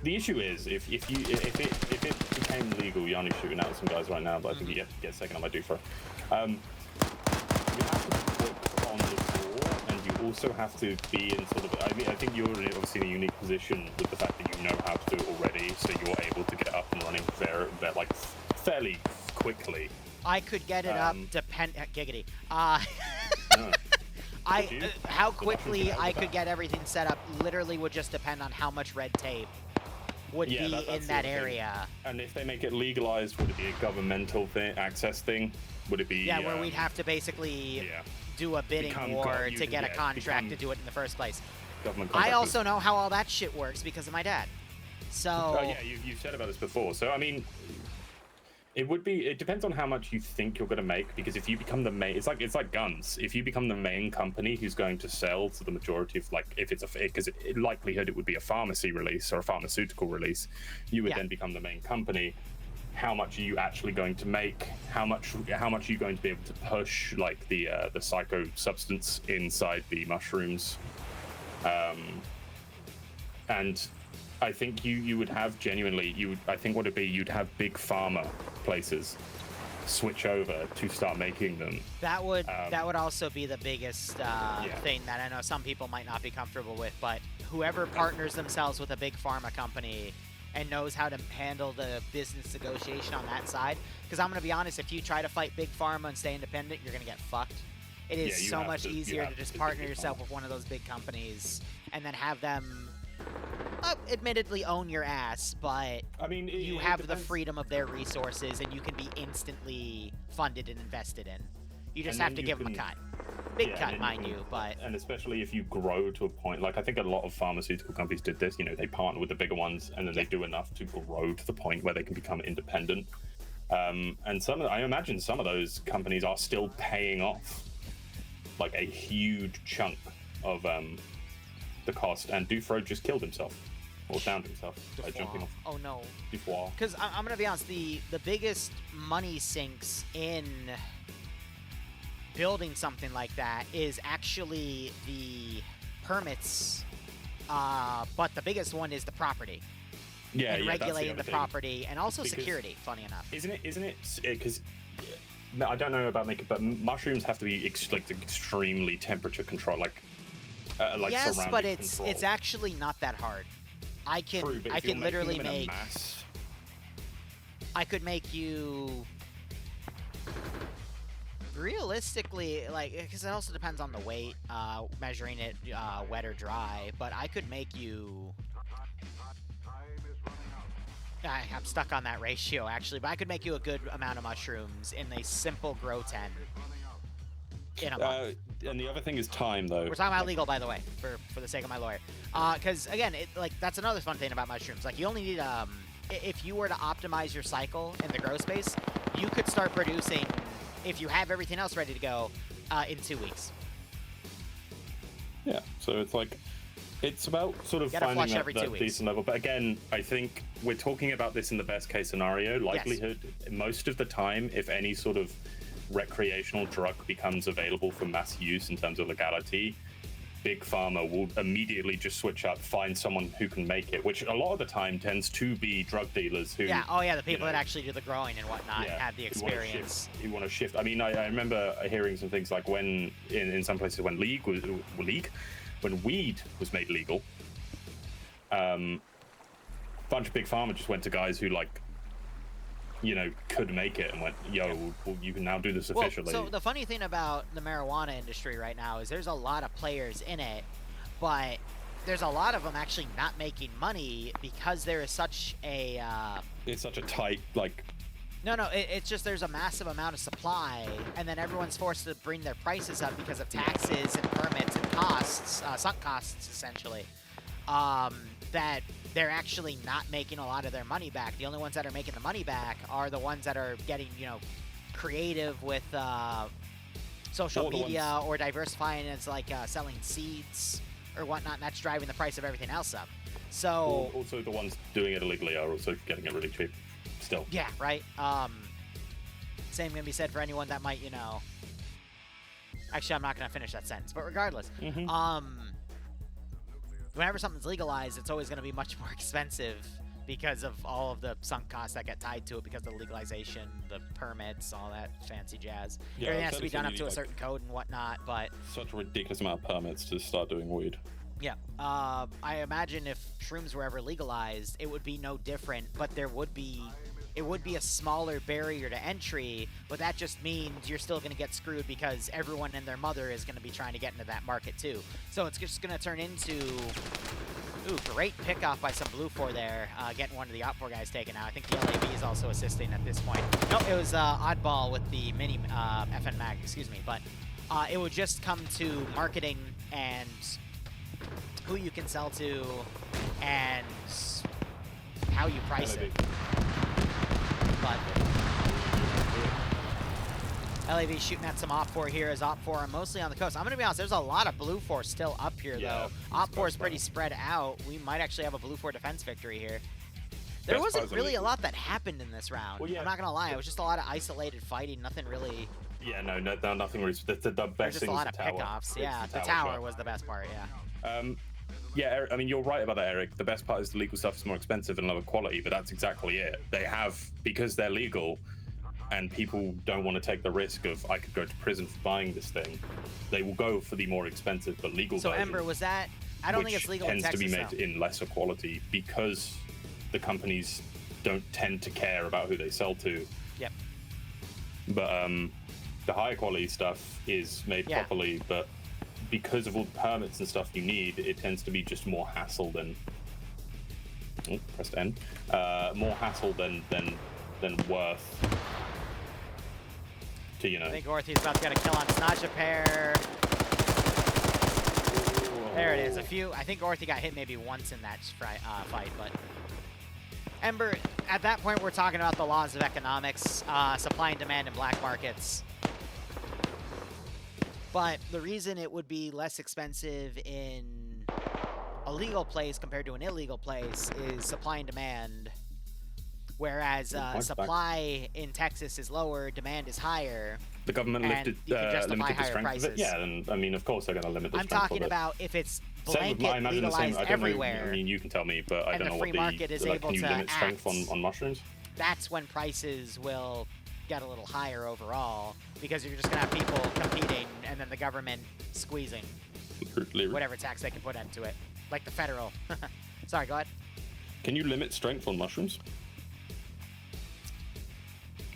the issue is if it became legal, Yanni's shooting out some guys right now, but I think you have to get a second on my Dufro. You have to be quick on the floor, and you also have to be in sort of. I mean, I think you're obviously in a unique position with the fact that you know how to do it already, so you're able to get up and running like fairly quickly. I could get it up, giggity. How quickly I could get everything set up literally would just depend on how much red tape would be in that area. And if they make it legalized, would it be a governmental access thing? Would it be... Yeah, where we'd have to basically do a bidding war to get a contract to do it in the first place. I also know how all that shit works because of my dad. So... Oh, yeah, you've said about this before. So, I mean... It depends on how much you think you're going to make, because if you become the main, it's like guns. If you become the main company who's going to sell to the majority of, like, if it's because likelihood it would be a pharmacy release or a pharmaceutical release, you would then become the main company. How much are you actually going to make? How much are you going to be able to push, like, the psycho substance inside the mushrooms? And I think you would have genuinely, I think what it'd be, you'd have big pharma places switch over to start making them. That would also be the biggest thing that I know some people might not be comfortable with, but whoever partners themselves with a big pharma company and knows how to handle the business negotiation on that side, because I'm going to be honest, if you try to fight big pharma and stay independent, you're going to get fucked. It is so much easier to just partner yourself with one of those big companies and then have them admittedly own your ass, but I mean, you have the freedom of their resources and you can be instantly funded and invested in. You just have to give them a cut. Big cut, mind you, but... And especially if you grow to a point, like I think a lot of pharmaceutical companies did this, you know, they partner with the bigger ones and then they do enough to grow to the point where they can become independent. And I imagine some of those companies are still paying off like a huge chunk of the cost, and Dufro just killed himself. Or downed himself by jumping off. Oh no. Dufour. Because I'm going to be honest, the biggest money sinks in building something like that is actually the permits, but the biggest one is the property. Yeah, and regulating the property, and also security, funny enough. Isn't it, because... I don't know about makeup, but mushrooms have to be extremely temperature controlled, like yes, but it's actually not that hard. I can literally make. I could make you. Realistically, like, because it also depends on the weight, measuring it wet or dry. But I could make you. I'm stuck on that ratio actually, but I could make you a good amount of mushrooms in a simple grow 10 in a month. And the other thing is time, though. We're talking about legal, by the way, for the sake of my lawyer. Because again, that's another fun thing about mushrooms. Like, you only need if you were to optimize your cycle in the grow space, you could start producing, if you have everything else ready to go, in 2 weeks. Yeah. So it's like. It's about sort of finding that decent level. But again, I think we're talking about this in the best case scenario. Likelihood, most of the time, if any sort of recreational drug becomes available for mass use in terms of legality, Big Pharma will immediately just switch up, find someone who can make it, which a lot of the time tends to be drug dealers who... Yeah, the people that actually do the growing and whatnot and have the experience. Who want to shift. I mean, I remember hearing some things like when, in some places, when when weed was made legal, a bunch of Big Pharma just went to guys who, like, you know, could make it and went, yo, well, you can now do this officially. So the funny thing about the marijuana industry right now is there's a lot of players in it, but there's a lot of them actually not making money because there is such a... it's such a tight, like... No, it's just there's a massive amount of supply, and then everyone's forced to bring their prices up because of taxes and permits and costs, sunk costs, essentially, that they're actually not making a lot of their money back. The only ones that are making the money back are the ones that are getting, you know, creative with social media or diversifying. It's like selling seeds or whatnot, and that's driving the price of everything else up. So also the ones doing it illegally are also getting it really cheap still. Yeah, right. Same can be said for anyone that might, you know. Actually, I'm not going to finish that sentence, but regardless, whenever something's legalized, it's always going to be much more expensive because of all of the sunk costs that get tied to it because of the legalization, the permits, all that fancy jazz. Yeah, everything has to be done up to a certain code and whatnot, but... Such a ridiculous amount of permits to start doing weed. Yeah. I imagine if shrooms were ever legalized, it would be no different, but there would be... It would be a smaller barrier to entry, but that just means you're still going to get screwed because everyone and their mother is going to be trying to get into that market too. So it's just going to turn into... Ooh, great pickoff by some Blue 4 there, getting one of the Op 4 guys taken out. I think the LAV is also assisting at this point. No, it was Oddball with the mini FN Mag, excuse me. But it would just come to marketing and who you can sell to and how you price it. But LAV shooting at some Op 4 here as Op 4 are mostly on the coast. I'm going to be honest, there's a lot of Blue 4 still up here, though. Op 4 is pretty spread out. We might actually have a Blue 4 defense victory here. There wasn't really a lot that happened in this round. Well, yeah. I'm not going to lie. It was just a lot of isolated fighting. Nothing really... Yeah, no, nothing really... The best thing was the tower. Just a lot of pickoffs. Yeah, the tower was the best part, yeah. Yeah, I mean, you're right about that, Eric. The best part is the legal stuff is more expensive and lower quality, but that's exactly it. They have, because they're legal, and people don't want to take the risk of, I could go to prison for buying this thing, they will go for the more expensive but legal version. So, Ember, was that... I don't think it's legal in Texas, tends to be made in lesser quality because the companies don't tend to care about who they sell to. Yep. But the higher quality stuff is made properly, but because of all the permits and stuff you need, it tends to be just more hassle than... Oh, pressed N. More hassle than worth to, you know... I think Orthy's about to get a kill on Snatch a pair. There it is. I think Orthy got hit maybe once in that fight, but... Ember, at that point, we're talking about the laws of economics, supply and demand in black markets. But the reason it would be less expensive in a legal place compared to an illegal place is supply and demand. Whereas supply in Texas is lower, demand is higher. The government limited the strength of it. Yeah, and I mean, of course they're going to limit the strength of it. I'm talking about if it's blanket legalized everywhere. I mean, you can tell me, but I don't know what the market is able can you to limit strength on mushrooms? That's when prices will get a little higher overall, because you're just going to have people competing and then the government squeezing whatever tax they can put into it. Like the federal. Sorry, go ahead. Can you limit strength on mushrooms?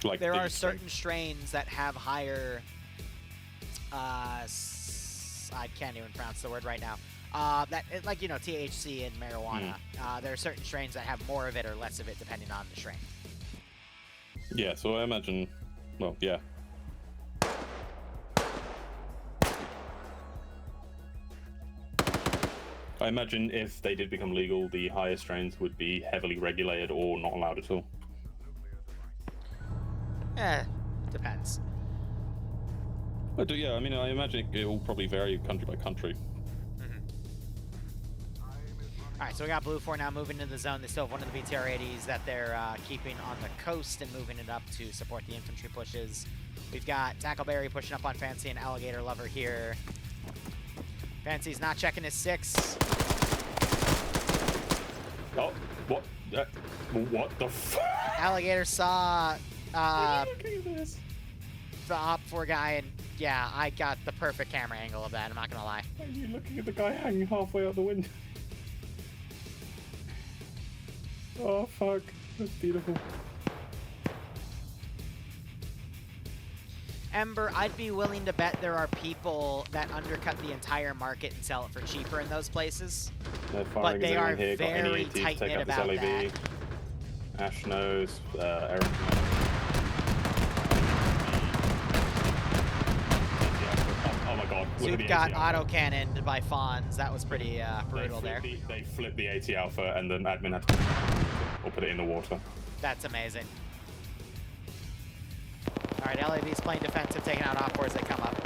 Like there are certain strains that have higher... I can't even pronounce the word right now. Like, you know, THC and marijuana. There are certain strains that have more of it or less of it depending on the strain. Yeah, so I imagine, well, yeah. I imagine if they did become legal, the higher strains would be heavily regulated or not allowed at all. Depends. But yeah, I mean, I imagine it will probably vary country by country. Alright, so we got Blue 4 now moving into the zone. They still have one of the BTR-80s that they're keeping on the coast and moving it up to support the infantry pushes. We've got Tackleberry pushing up on Fancy and Alligator Lover here. Fancy's not checking his 6. Oh, what? What the f... Alligator saw the Op 4 guy, and yeah, I got the perfect camera angle of that, I'm not gonna lie. Are you looking at the guy hanging halfway out the window? Oh, fuck. That's beautiful. Ember, I'd be willing to bet there are people that undercut the entire market and sell it for cheaper in those places. But they are very tight-knit about that. Ash knows, Eric. Oh my god. Zoop got auto-cannoned by Fonz. That was pretty brutal there. They flipped the AT Alpha and then admin had to or put it in the water. That's amazing. Alright, LAV's playing defensive, taking out Op 4 as they come up.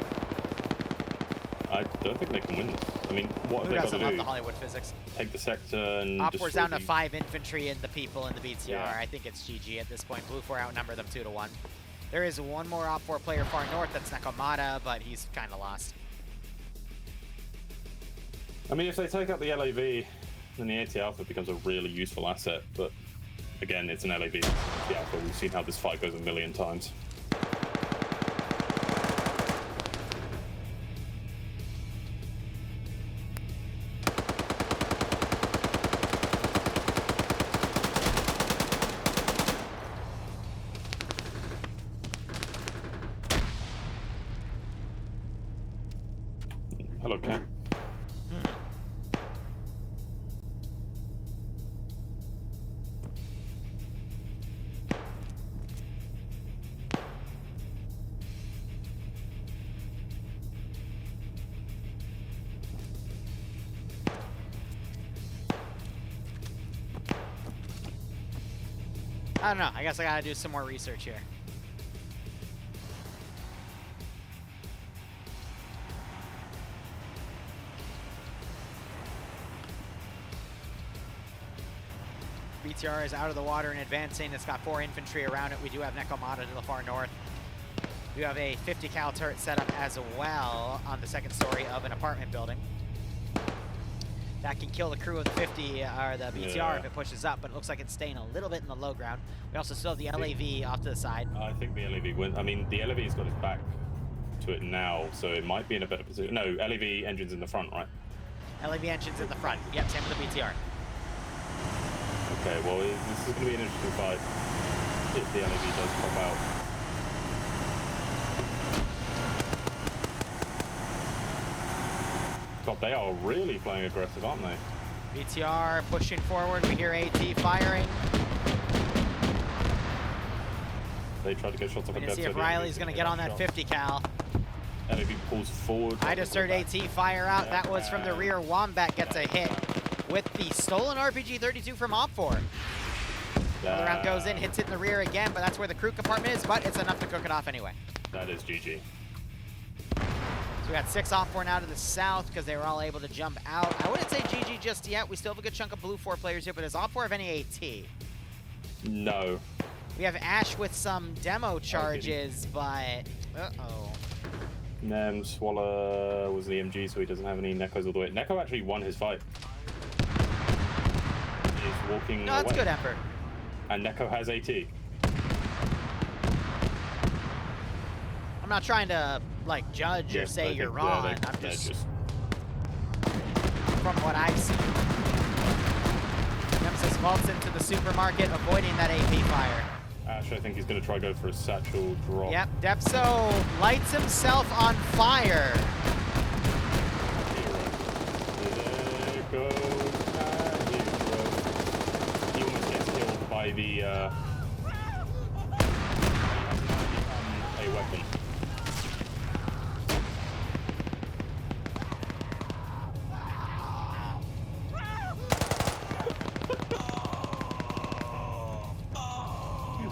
I don't think they can win this. I mean, what have they got to love do? the Hollywood physics? Take the sector and Op4's down to 5 infantry and the people in the BTR. Yeah. I think it's GG at this point. Blue 4 outnumber them 2-1. There is one more Op4 player far north. That's Nakamata, but he's kind of lost. I mean, if they take out the LAV, then the AT Alpha becomes a really useful asset. But again, it's an LAV. It's the Alpha. We've seen how this fight goes a million times. Hello, Ken. I don't know. I guess I gotta do some more research here. BTR is out of the water and advancing. It's got 4 infantry around it. We do have Nakamata to the far north. We have a 50 cal turret set up as well on the second story of an apartment building. That can kill the crew of the 50 or the BTR if it pushes up, but it looks like it's staying a little bit in the low ground. We also still have the LAV off to the side. I think the LAV wins. I mean, the LAV's got its back to it now, so it might be in a better position. No, LAV engine's in the front, right? LAV engine's in the front. Yep, same with the BTR. Okay, well, this is going to be an interesting fight if the LAV does pop out. God, they are really playing aggressive, aren't they? BTR pushing forward. We hear AT firing. They tried to get shots off We're a going to see if Riley's going to get on that 50 cal. LAV pulls forward. I just heard AT fire out. That was from the rear. Wombat gets a hit with the stolen RPG-32 from Op4. Another round goes in, hits it in the rear again, but that's where the crew compartment is, but it's enough to cook it off anyway. That is GG. So we got 6 Op4 now to the south because they were all able to jump out. I wouldn't say GG just yet. We still have a good chunk of blue 4 players here, but does Op4 have any AT? No. We have Ash with some demo charges, but... Uh-oh. Nem Swallow was the MG, so he doesn't have any Neko's all the way. Neko actually won his fight. He's walking No, that's away. good, Emperor. And Neko has AT. I'm not trying to, like, judge or say you're wrong. I'm just... From what I've seen. Nemesis vaults into the supermarket, avoiding that AP fire. Ash, I think he's going to try to go for a satchel drop. Yep, Depso lights himself on fire. There goes my hero. He almost gets killed by the... a weapon.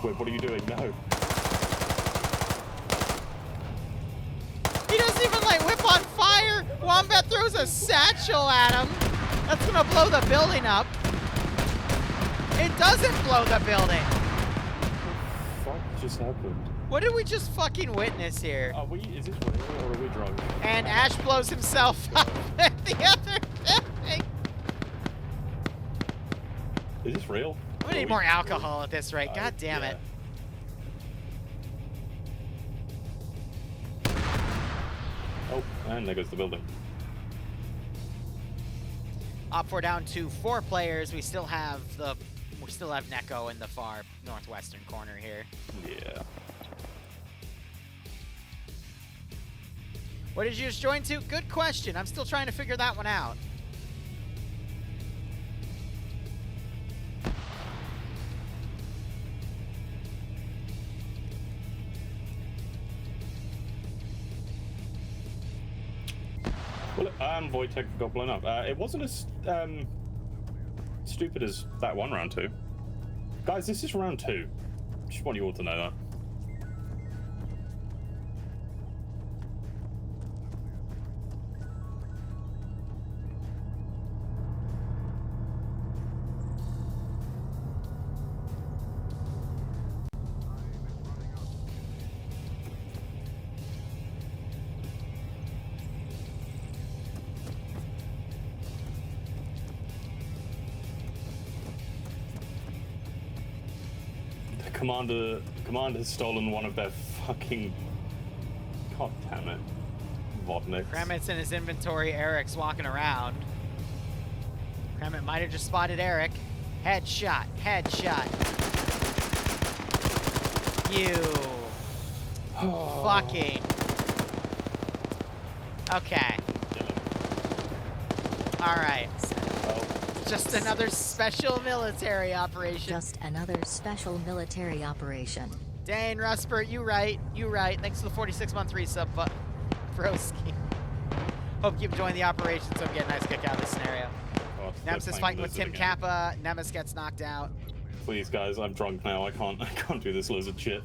Wait, what are you doing? No. He doesn't even light whip on fire. Wombat throws a satchel at him. That's gonna blow the building up. It doesn't blow the building. What the fuck just happened? What did we just fucking witness here? Is this real or are we drunk? And Ash blows himself up at the other building. Is this real? We need more alcohol at this rate. God damn it. Oh, and there goes the building. Op4 down to 4 players. We still have Neko in the far northwestern corner here. Yeah. What did you just join to? Good question. I'm still trying to figure that one out. Well, Wojtek got blown up. It wasn't as stupid as that one round 2. Guys, this is round 2. Just want you all to know that. Command has stolen one of their fucking... God damn it. Vodniks. Kremit's in his inventory. Eric's walking around. Kremit might have just spotted Eric. Headshot. Headshot. You. Fucking. Okay. Alright. Just another special military operation. Just another special military operation. Dane Ruspert, you right. You right. Thanks for the 46-month resub, broski. Hope you've joined the operation so I'm getting a nice kick out of this scenario. Oh, Nemesis fighting with Tim Kappa. Nemesis gets knocked out. Please, guys, I'm drunk now. I can't do this lizard shit.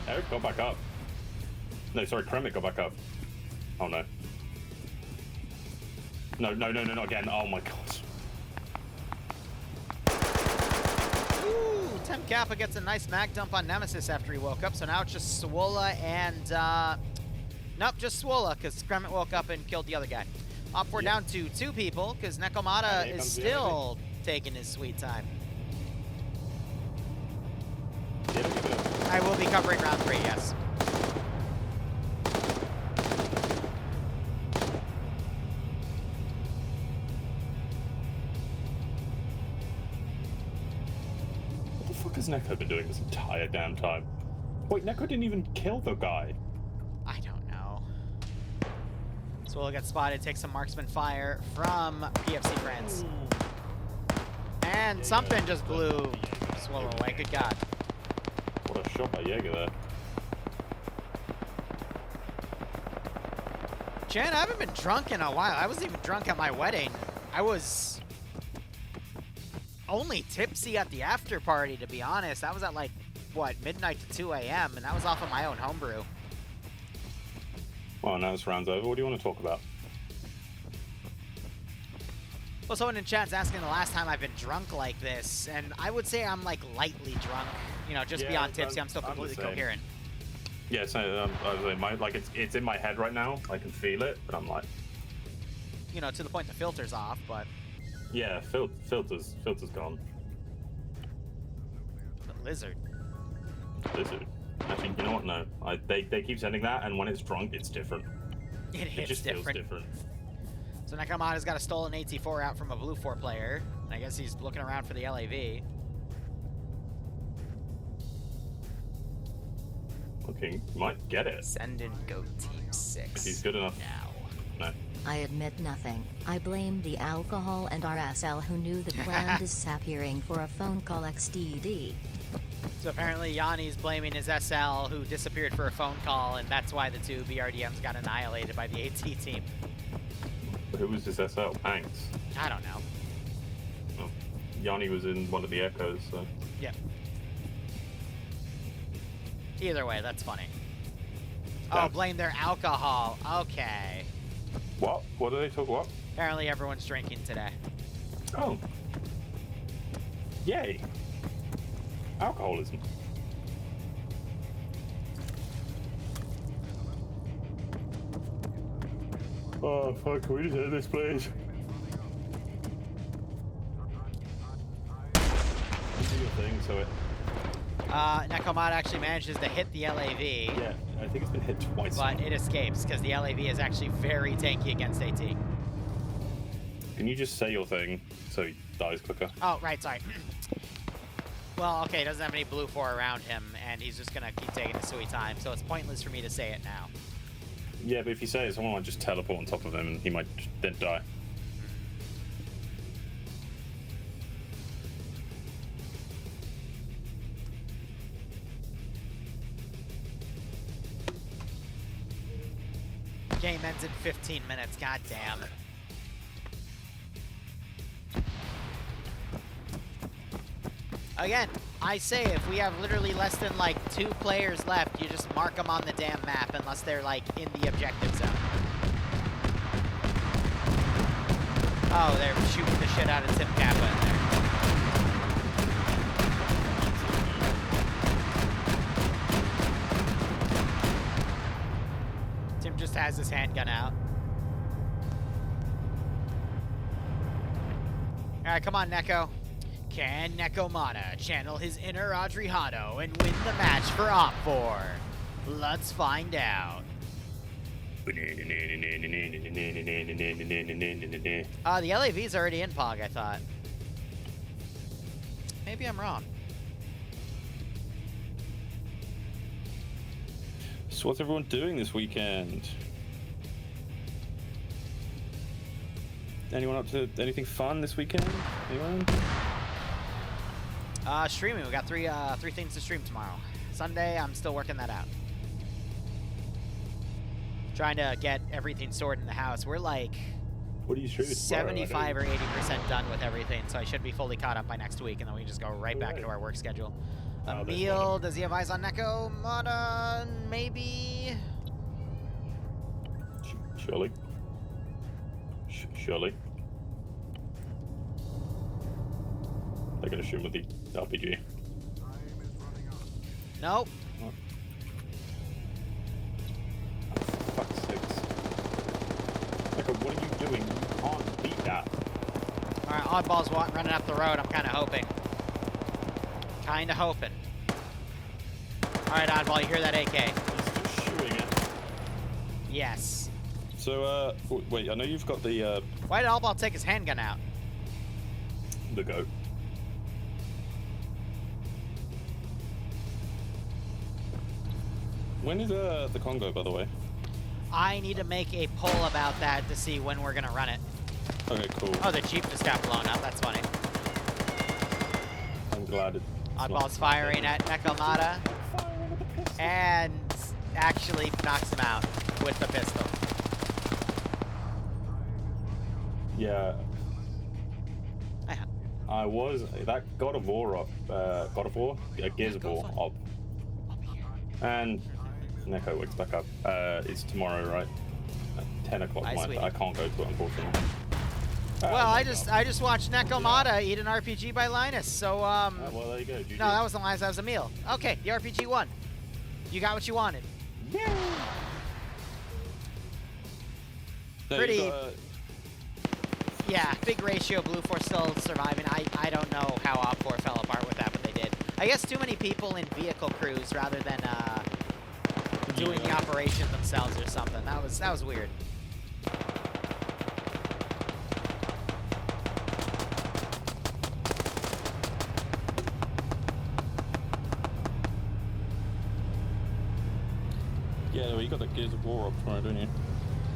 Eric, go back up. No, sorry, Kremit, go back up. Oh, no. No, not again. Oh, my God. Ooh, Tim Kappa gets a nice mag dump on Nemesis after he woke up, so now it's just Swola and, nope, just Swola, because Kremit woke up and killed the other guy. We're down to 2 people, because Nekomata is still taking his sweet time. I will be covering round 3, yes. What the fuck has Neko been doing this entire damn time? Wait, Neko didn't even kill the guy. I don't know. Swola gets spotted, takes some marksman fire from PFC friends. And something just blew Swola away, good God. What a shot by Jaeger there. Jen, I haven't been drunk in a while. I wasn't even drunk at my wedding. I was only tipsy at the after party, to be honest. I was at like, what, midnight to 2 a.m., and that was off of my own homebrew. Well, now this round's over. What do you want to talk about? Well, someone in chat's asking the last time I've been drunk like this, and I would say I'm like lightly drunk. You know, just beyond tipsy, I'm still completely coherent. Yeah, so like it's in my head right now. I can feel it, but I'm like, you know, to the point the filter's off, but yeah, filter's gone. The lizard. Actually, you know what? No, they keep sending that, and when it's drunk, it's different. It just different. feels different. So Nekomata's got a stolen AT4 out from a Blue 4 player. I guess he's looking around for the LAV. Looking, might get it. Send in Goat Team 6. If he's good enough. Now. No. I admit nothing. I blame the alcohol and RSL who knew the plan disappearing for a phone call XDD. So apparently Yanni's blaming his SL who disappeared for a phone call, and that's why the 2 BRDMs got annihilated by the AT team. Who was this SL? Banks. I don't know. Oh. Yanni was in one of the echoes, so. Yeah. Either way, that's funny. Oh, blame their alcohol. Okay. What? What do they talk about? Apparently everyone's drinking today. Oh. Yay. Alcoholism. Oh, fuck. Can we just end this, please? Do your thing, so it... Nekomata actually manages to hit the LAV. Yeah, I think it's been hit twice. But it escapes, because the LAV is actually very tanky against AT. Can you just say your thing so he dies quicker? Oh, right, sorry. Well, okay, he doesn't have any Blue 4 around him, and he's just gonna keep taking his sweet time, so it's pointless for me to say it now. Yeah, but if you say it, someone might just teleport on top of him and he might then die. Game ends in 15 minutes, god damn. Again, I say if we have literally less than like 2 players left, you just mark them on the damn map unless they're like in the objective zone. Oh, they're shooting the shit out of Tim Kappa in there. Tim just has his handgun out. Alright, come on, Neko. Can Nekomata channel his inner Adriano and win the match for Op4? Let's find out. The LAV's already in Pog, I thought. Maybe I'm wrong. So what's everyone doing this weekend? Anyone up to anything fun this weekend? Anyone? Streaming. We got three things to stream tomorrow. Sunday, I'm still working that out. Trying to get everything sorted in the house. We're like What do you stream? 75 or 80% done with everything, so I should be fully caught up by next week, and then we can just go right back into our work schedule. Emil, does he have eyes on Neko? Mata, maybe? Surely. Surely. They're gonna shoot him with the RPG. Nope. What? Oh, for fuck's sakes. Neko, what are you doing? You can't beat that. Alright, Oddball's running up the road, I'm kinda hoping. Kinda hoping. Alright, Oddball, you hear that AK? He's just shooting it. Yes. So, wait, I know you've got the Why did Oddball take his handgun out? goat. When is the Congo, by the way? I need to make a poll about that to see when we're gonna run it. Okay, cool. Oh, the Jeep just got blown up, that's funny. I'm glad it's Oddball's firing at Nekomata and actually knocks him out with the pistol. Yeah. I was that God of War up, Gears of War up, and Neko wakes back up. It's tomorrow, right? At 10 o'clock. I can't go to it, unfortunately. Well, I just watched Nekomata eat an RPG by Linus, so well, there you go. No, that wasn't Linus, that was Emil. Okay, the RPG won. You got what you wanted. Yeah. Pretty. Yeah, big ratio. Blue 4 still surviving. I don't know how Op4 fell apart with that, but they did. I guess too many people in vehicle crews rather than doing the operation themselves or something. That was weird. Yeah, well, you got the Gears of War up tomorrow, don't you?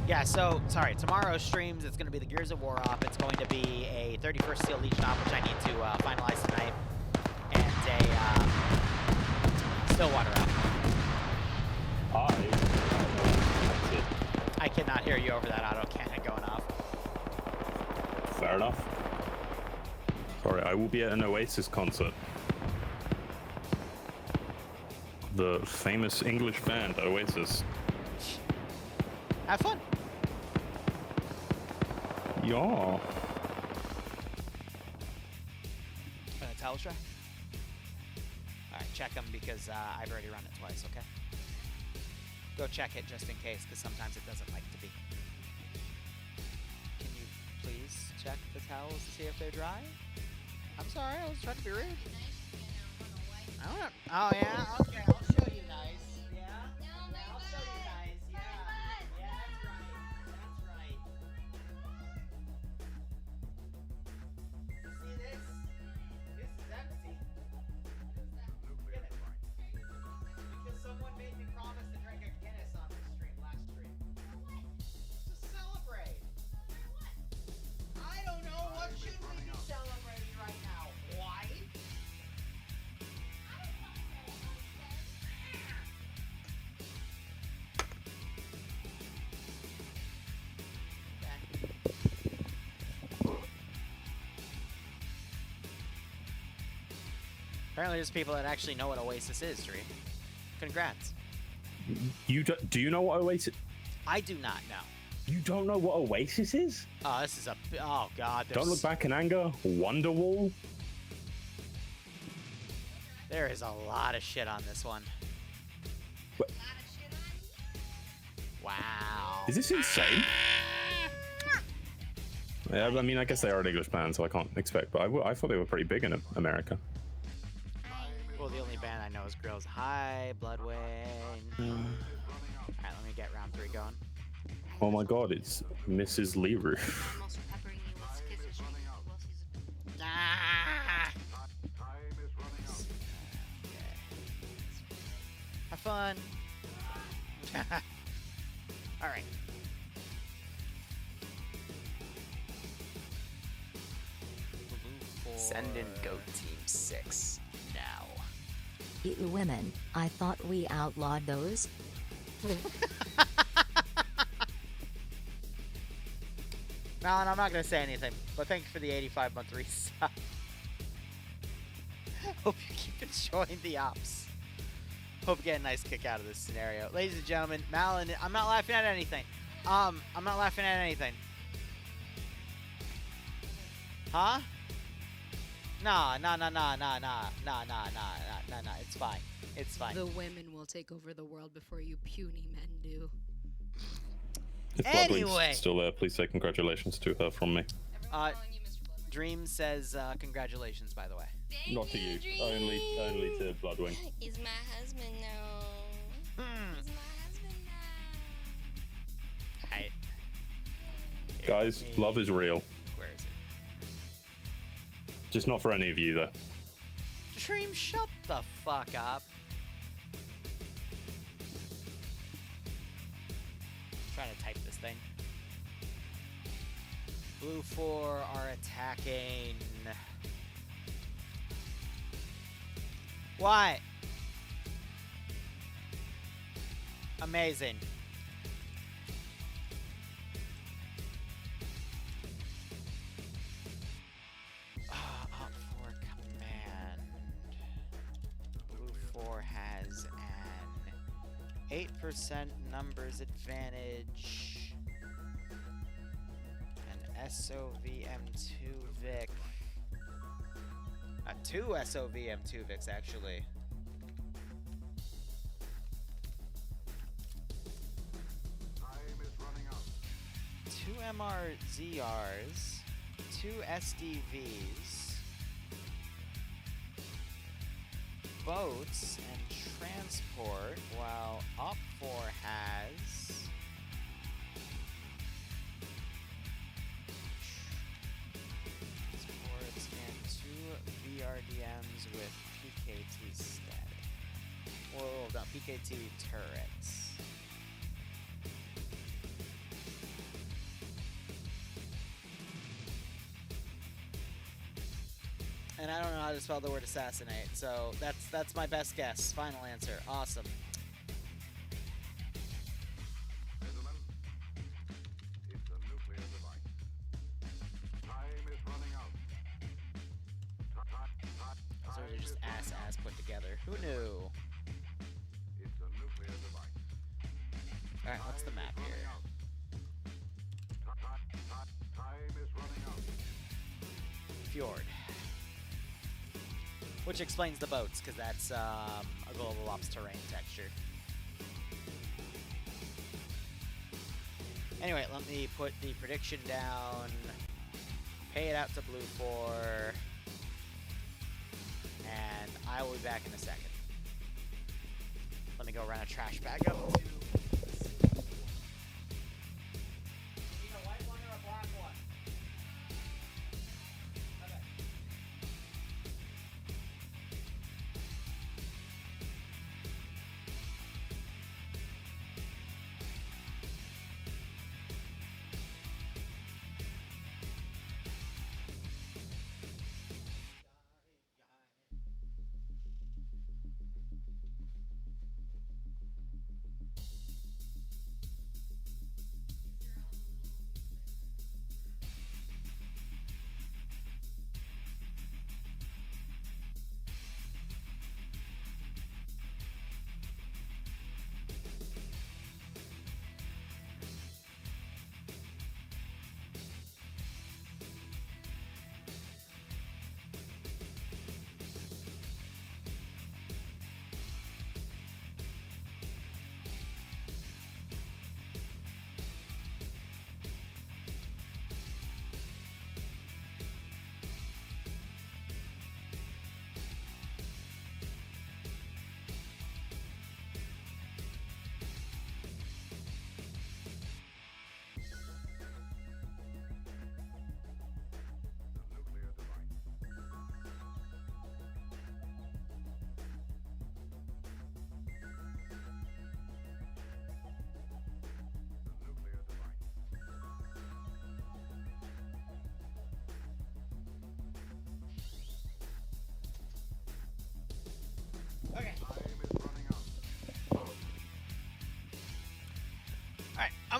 Yeah, so, sorry, tomorrow's streams, it's going to be the Gears of War op. It's going to be a 31st Steel Legion op, which I need to finalize tonight, and a Stillwater op. I cannot hear you over that auto cannon going off. Fair enough. Sorry, I will be at an Oasis concert. The famous English band, Oasis. Have fun. Yeah. Towel try? Alright, check them because I've already run it twice, okay? Go check it just in case, because sometimes it doesn't like to be. Can you please check the towels to see if they're dry? I'm sorry, I was trying to be rude. I don't know. Oh, yeah? Okay, I'll show you guys. Yeah? I'll show you guys. Yeah. Yeah, that's right. That's right. You see this? This is empty. Look at it. Because someone made me promise to drink a Guinness on this stream, last stream. To celebrate. I don't know. What should we be celebrating right now? Why? Apparently there's people that actually know what Oasis is, Tree. Congrats. Do you know what Oasis? I do not know. You don't know what Oasis is? Oh, this is a... Oh, God. Don't Look Back in Anger? Wonderwall? There is a lot of shit on this one. What? Wow. Is this insane? Yeah, I mean, I guess they are an English band, so I can't expect. But I thought they were pretty big in America. Well, the only band I know is Grills. Hi, Bloodwing. Alright, let me get round 3 going. Oh my god, it's Mrs. Liru. I'm also peppering you with kisses while she's Ah! Have fun. Alright. Send in Goat Team 6 now. You women, I thought we outlawed those. Malin, I'm not going to say anything, but thank you for the 85-month resub. Hope you keep enjoying the ops. Hope you get a nice kick out of this scenario. Ladies and gentlemen, Malin, I'm not laughing at anything. I'm not laughing at anything. Huh? Nah, it's fine. It's fine. The women will take over the world before you puny men do. If Anyway. Bloodwing's still there, please say congratulations to her from me. Dream says congratulations, by the way. Not to you, only to Bloodwing. He's my husband now. He's my husband now. Hi. Guys, love is real. Where is it? Just not for any of you, though. Dream, shut the fuck up. Trying to type this thing. Blue 4 are attacking. What? Amazing. Up for command. Blue 4 has an 8% numbers advantage. An SOVM2 Vic. 2 SOVM2 Vics, actually. Two MRZRs, 2 SDVs, boats, and transport, while Op4 has transports and 2 VRDMs with PKT static. Well, no, PKT turrets. And I don't know how to spell the word assassinate, so that's my best guess. Final answer. Awesome. Gentlemen, it's a nuclear device. Time is running out. Those are just ass put together. Who knew? It's a nuclear device. Alright, what's the map here? Time is running out. Fjord. Which explains the boats, because that's a global ops terrain texture. Anyway, let me put the prediction down. Pay it out to Blue 4. And I will be back in a second. Let me go run a trash bag up to... a white one or a black one? Okay.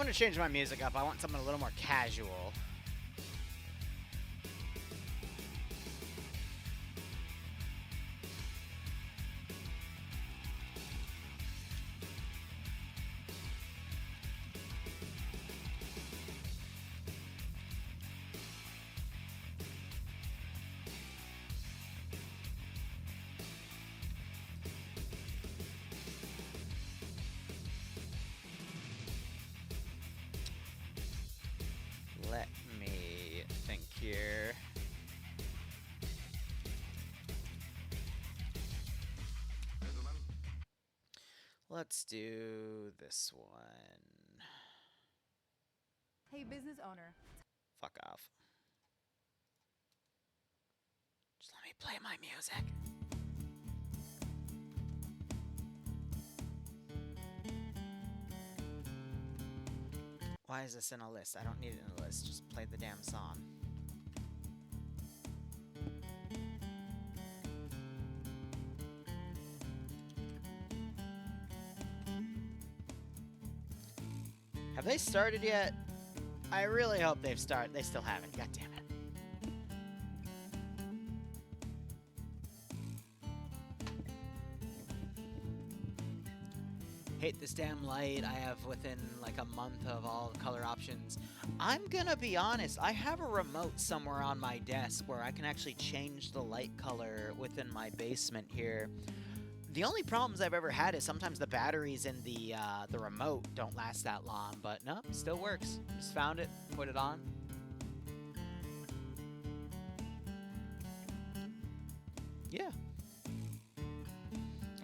going to change my music up. I want something a little more casual. Let me think here. Gentlemen, Let's do this one. Hey, business owner. Fuck off. Just let me play my music. Why is this in a list? I don't need it in a list. Just play the damn song. Have they started yet? I really hope they've started. They still haven't. God damn it. Hate this damn light. I have within like a month of all the color options. I'm gonna be honest, I have a remote somewhere on my desk where I can actually change the light color within my basement here. The only problems I've ever had is sometimes the batteries in the remote don't last that long, but no, still works. Just found it, put it on. Yeah.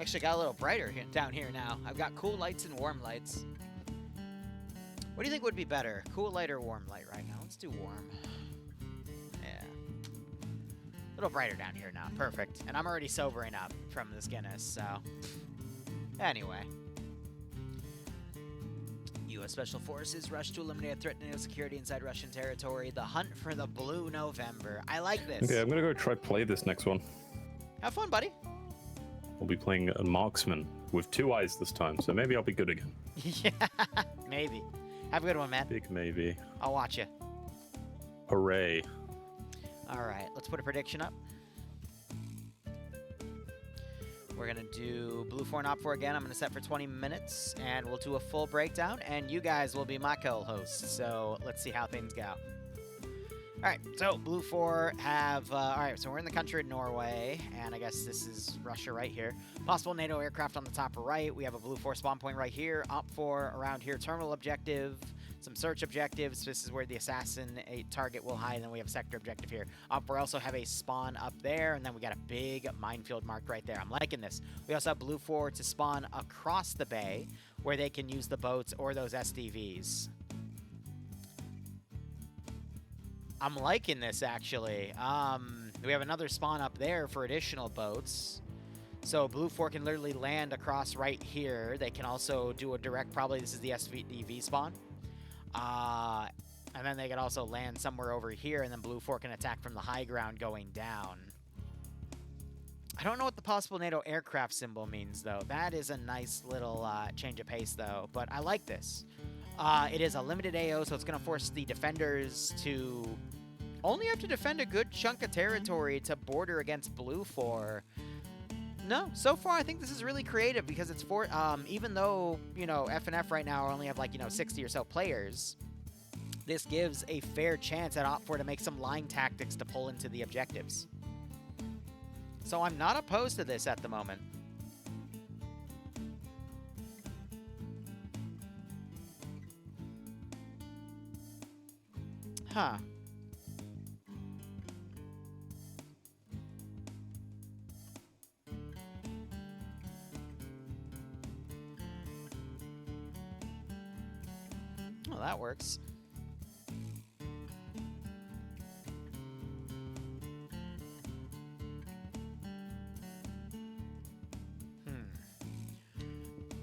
Actually got a little brighter down here now. I've got cool lights and warm lights. What do you think would be better? Cool light or warm light right now? Let's do warm. Yeah. A little brighter down here now. Perfect. And I'm already sobering up from this Guinness, so. Anyway. U.S. Special Forces rush to eliminate a threat to NATO security inside Russian territory. The hunt for the Blue November. I like this. Okay, I'm gonna go try play this next one. Have fun, buddy. I'll be playing a marksman with 2 eyes this time, so maybe I'll be good again. Yeah, maybe. Have a good one, man. Big maybe. I'll watch you. Hooray. All right, let's put a prediction up. We're going to do Blue 4 and Op 4 again. I'm going to set for 20 minutes, and we'll do a full breakdown, and you guys will be my co-hosts, so let's see how things go. All right, so Blue 4 have, all right, so we're in the country of Norway, and I guess this is Russia right here. Possible NATO aircraft on the top right. We have a Blue 4 spawn point right here. Op 4 around here, terminal objective, some search objectives. This is where the assassin target will hide, and then we have a sector objective here. Op 4 also have a spawn up there, and then we got a big minefield marked right there. I'm liking this. We also have Blue 4 to spawn across the bay, where they can use the boats or those SDVs. I'm liking this, actually. We have another spawn up there for additional boats. So Blue 4 can literally land across right here. They can also do a direct, probably this is the SDV spawn. And then they can also land somewhere over here, and then Blue 4 can attack from the high ground going down. I don't know what the possible NATO aircraft symbol means, though. That is a nice little change of pace, though. But I like this. It is a limited AO, so it's going to force the defenders to only have to defend a good chunk of territory to border against Blue 4. No, so far I think this is really creative because it's for even though, you know, FNF right now only have like, you know, 60 or so players, this gives a fair chance at Op 4 to make some line tactics to pull into the objectives. So I'm not opposed to this at the moment. Huh. Well, that works.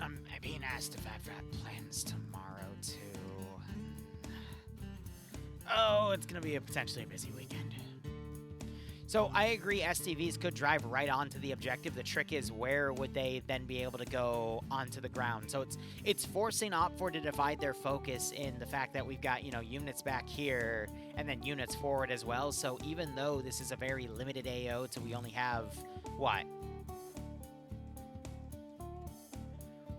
I'm being asked if I've got plans tomorrow, too. Oh, it's gonna be a potentially busy weekend. So I agree STVs could drive right onto the objective. The trick is where would they then be able to go onto the ground. So it's forcing Op4 to divide their focus in the fact that we've got, you know, units back here and then units forward as well. So even though this is a very limited AO to we only have, what?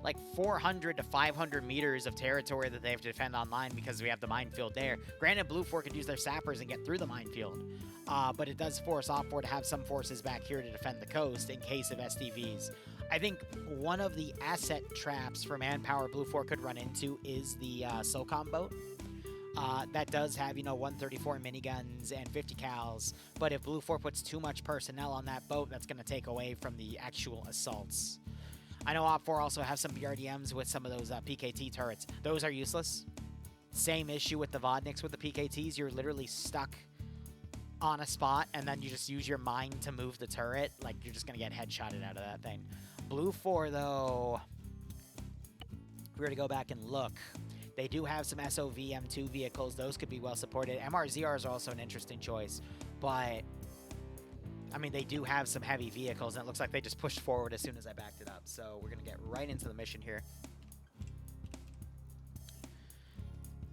Like 400 to 500 meters of territory that they have to defend online because we have the minefield there. Granted, Blue 4 could use their sappers and get through the minefield, but it does force Op4 to have some forces back here to defend the coast in case of STVs. I think one of the asset traps for manpower Blue 4 could run into is the SOCOM boat. That does have, you know, 134 miniguns and 50 cals, but if Blue 4 puts too much personnel on that boat, that's going to take away from the actual assaults. I know Op4 also have some BRDMs with some of those PKT turrets. Those are useless. Same issue with the Vodniks with the PKTs. You're literally stuck on a spot, and then you just use your mine to move the turret. Like, you're just going to get headshotted out of that thing. Blue 4, though, if we were to go back and look, they do have some SOV M2 vehicles. Those could be well supported. MRZRs are also an interesting choice, but I mean, they do have some heavy vehicles, and it looks like they just pushed forward as soon as I backed it up. So we're going to get right into the mission here.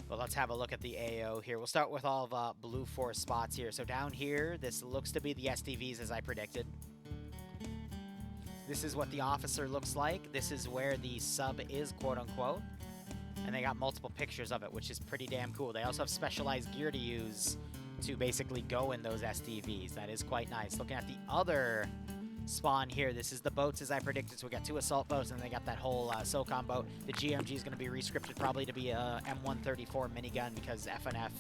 Well, let's have a look at the AO here. We'll start with all of Blue 4 spots here. So down here, this looks to be the STVs as I predicted. This is what the officer looks like. This is where the sub is, quote-unquote. And they got multiple pictures of it, which is pretty damn cool. They also have specialized gear to use to basically go in those STVs. That is quite nice. Looking at the other spawn here, this is the boats as I predicted. So we got 2 assault boats, and they got that whole SOCOM boat. The GMG is going to be rescripted probably to be a M134 minigun because FNF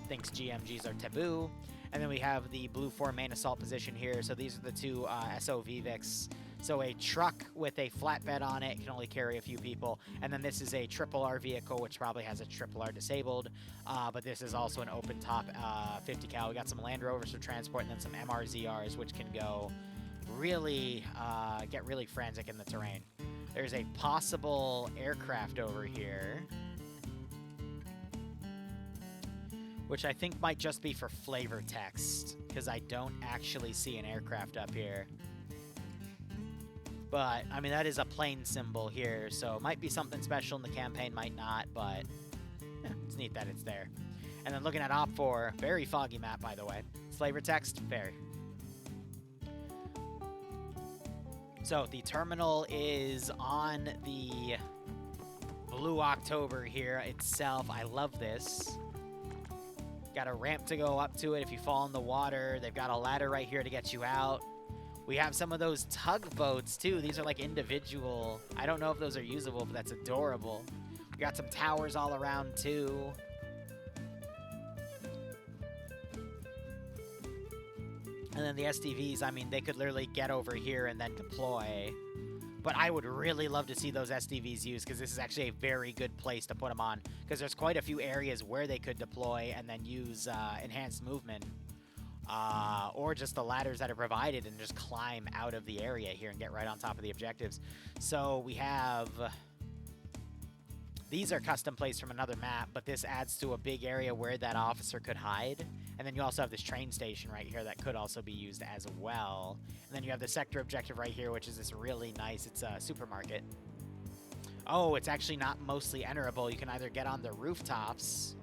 thinks GMGs are taboo. And then we have the Blue 4 main assault position here. So these are the 2 SOV Vics. So a truck with a flatbed on it can only carry a few people. And then this is a triple R vehicle, which probably has a triple R disabled. But this is also an open top 50 cal. We got some Land Rovers for transport and then some MRZRs, which can go really, get really frantic in the terrain. There's a possible aircraft over here, which I think might just be for flavor text, because I don't actually see an aircraft up here. But, I mean, that is a plane symbol here, so it might be something special in the campaign, might not, but yeah, it's neat that it's there. And then looking at Op4, very foggy map, by the way. Flavor text, very. So, the terminal is on the Blue October here itself. I love this. Got a ramp to go up to it if you fall in the water. They've got a ladder right here to get you out. We have some of those tugboats, too. These are like individual. I don't know if those are usable, but that's adorable. We got some towers all around, too. And then the STVs, I mean, they could literally get over here and then deploy. But I would really love to see those STVs used, because this is actually a very good place to put them on. Because there's quite a few areas where they could deploy and then use enhanced movement. Or just the ladders that are provided and just climb out of the area here and get right on top of the objectives. So we have... These are custom placed from another map, but this adds to a big area where that officer could hide. And then you also have this train station right here that could also be used as well. And then you have the sector objective right here, which is this really nice, it's a supermarket. Oh, it's actually not mostly enterable. You can either get on the rooftops,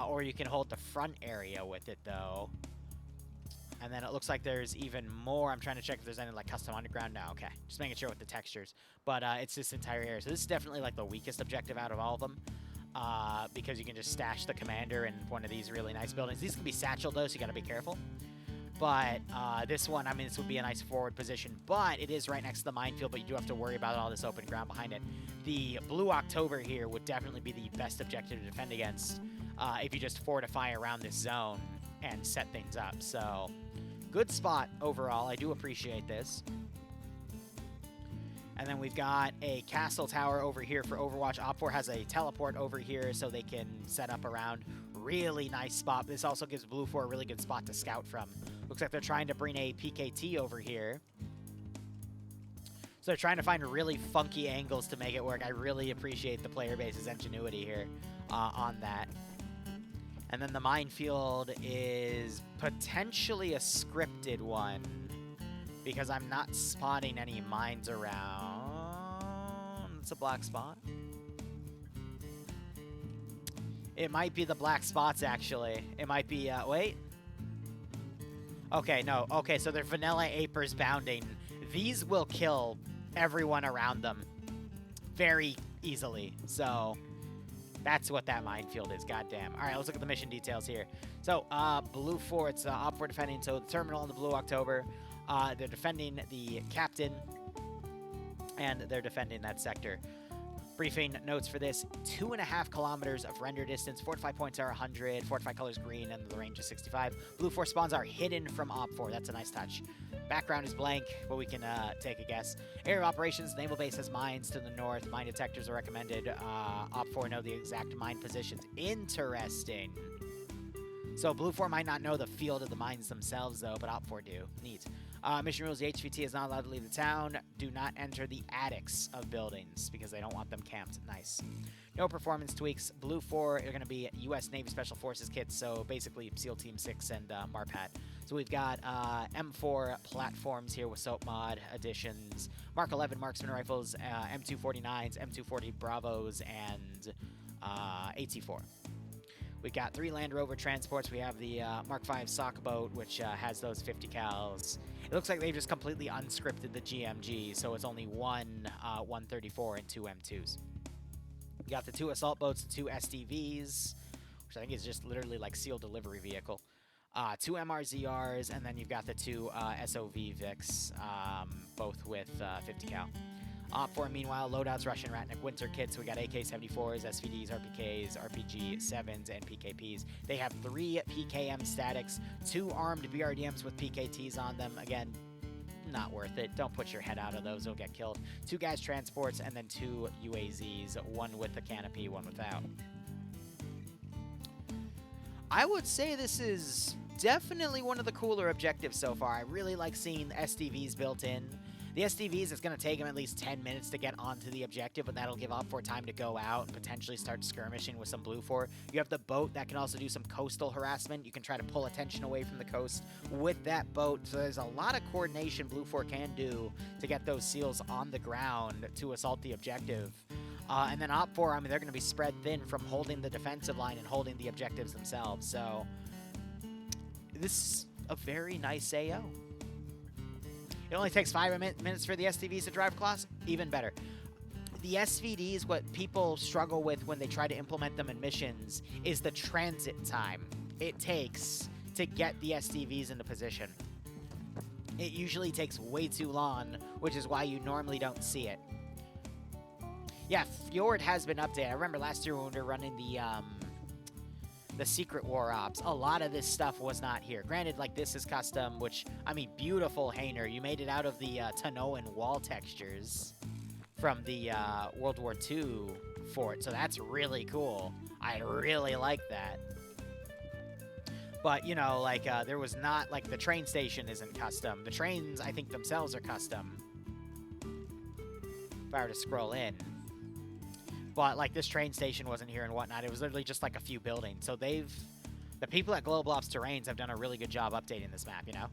or you can hold the front area with it, though. And then it looks like there's even more. I'm trying to check if there's any like custom underground. No, okay. Just making sure with the textures. But it's this entire area. So this is definitely like the weakest objective out of all of them. Because you can just stash the commander in one of these really nice buildings. These can be satcheled though, so you gotta be careful. But this one, I mean, this would be a nice forward position. But it is right next to the minefield, but you do have to worry about all this open ground behind it. The Blue October here would definitely be the best objective to defend against if you just fortify around this zone and set things up. So... good spot overall. I do appreciate this. And then we've got a castle tower over here for Overwatch. Op4 has a teleport over here so they can set up around. Really nice spot. This also gives Blue 4 a really good spot to scout from. Looks like they're trying to bring a PKT over here. So they're trying to find really funky angles to make it work. I really appreciate the player base's ingenuity here on that. And then the minefield is potentially a scripted one because I'm not spotting any mines around. It's a black spot. It might be the black spots, actually. It might be, wait. Okay, no. Okay, so they're vanilla apers bounding. These will kill everyone around them very easily. So that's what that minefield is. Goddamn. All right, let's look at the mission details here. So, Blue Fort's op for defending. So the terminal in the Blue October. They're defending the captain, and they're defending that sector. Briefing notes for this: 2.5 kilometers of render distance. Fortified points are 100. Fortified colors green, and the range is 65. Blue 4 spawns are hidden from Op 4. That's a nice touch. Background is blank, but we can take a guess. Area of operations: naval base has mines to the north. Mine detectors are recommended. Op 4 know the exact mine positions. Interesting. So Blue 4 might not know the field of the mines themselves, though, but Op 4 do. Neat. Mission rules: the HVT is not allowed to leave the town. Do not enter the attics of buildings because they don't want them camped. Nice. No performance tweaks. Blue 4 are going to be U.S. Navy Special Forces kits, so basically SEAL Team 6 and MARPAT. So we've got M4 platforms here with SOAP mod additions, Mark 11 marksman rifles, M249s, M240 Bravos, and AT4. We've got 3 Land Rover transports. We have the Mark 5 sock boat, which has those 50 cals. It looks like they've just completely unscripted the GMG, so it's only one 134 and 2 M2s. We got the 2 assault boats, 2 SDVs, which I think is just literally like SEAL delivery vehicle. 2 MRZRs, and then you've got the 2 SOV Vics, both with 50 cal. Op 4, meanwhile, loadouts, Russian Ratnik winter kits. We got AK-74s, SVDs, RPKs, RPG-7s, and PKPs. They have 3 PKM statics, 2 armed BRDMs with PKTs on them. Again, not worth it. Don't put your head out of those. You'll get killed. 2 guys transports, and then 2 UAZs, 1 with the canopy, 1 without. I would say this is definitely one of the cooler objectives so far. I really like seeing SDVs built in. The SDVs, it's going to take them at least 10 minutes to get onto the objective, but that'll give Op 4 time to go out and potentially start skirmishing with some Blue 4. You have the boat that can also do some coastal harassment. You can try to pull attention away from the coast with that boat. So there's a lot of coordination Blue 4 can do to get those SEALs on the ground to assault the objective. And then Op 4, I mean, they're going to be spread thin from holding the defensive line and holding the objectives themselves. So this is a very nice AO. It only takes 5 minutes for the SDVs to drive across. Even better. The SVDs, what people struggle with when they try to implement them in missions, is the transit time it takes to get the SDVs into position. It usually takes way too long, which is why you normally don't see it. Yeah, Fjord has been updated. I remember last year when we were running the Secret War Ops, a lot of this stuff was not here. Granted, like, this is custom, which, I mean, beautiful Hainer. You made it out of the Tanoan wall textures from the World War II fort, so that's really cool. I really like that. But, you know, like, there was not, like, the train station isn't custom. The trains, I think, themselves are custom. If I were to scroll in. But, like, this train station wasn't here and whatnot. It was literally just, like, a few buildings. So the people at Global Ops Terrains have done a really good job updating this map, you know?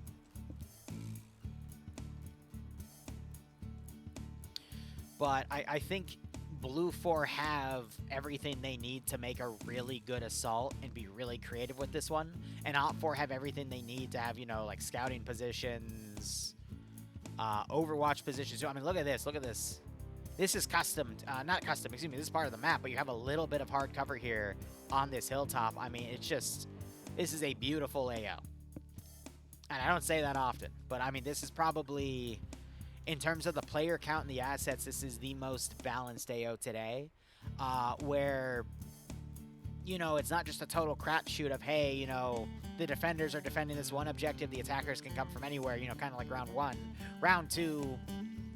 But I think Blue 4 have everything they need to make a really good assault and be really creative with this one. And Op 4 have everything they need to have, you know, like, scouting positions, Overwatch positions. I mean, look at this. Look at this. This is custom, not custom, excuse me, this is part of the map, but you have a little bit of hard cover here on this hilltop. I mean, it's just, this is a beautiful AO. And I don't say that often, but I mean, this is probably, in terms of the player count and the assets, this is the most balanced AO today, where, you know, it's not just a total crapshoot of, hey, you know, the defenders are defending this one objective, the attackers can come from anywhere, you know, kind of like round 1. Round 2,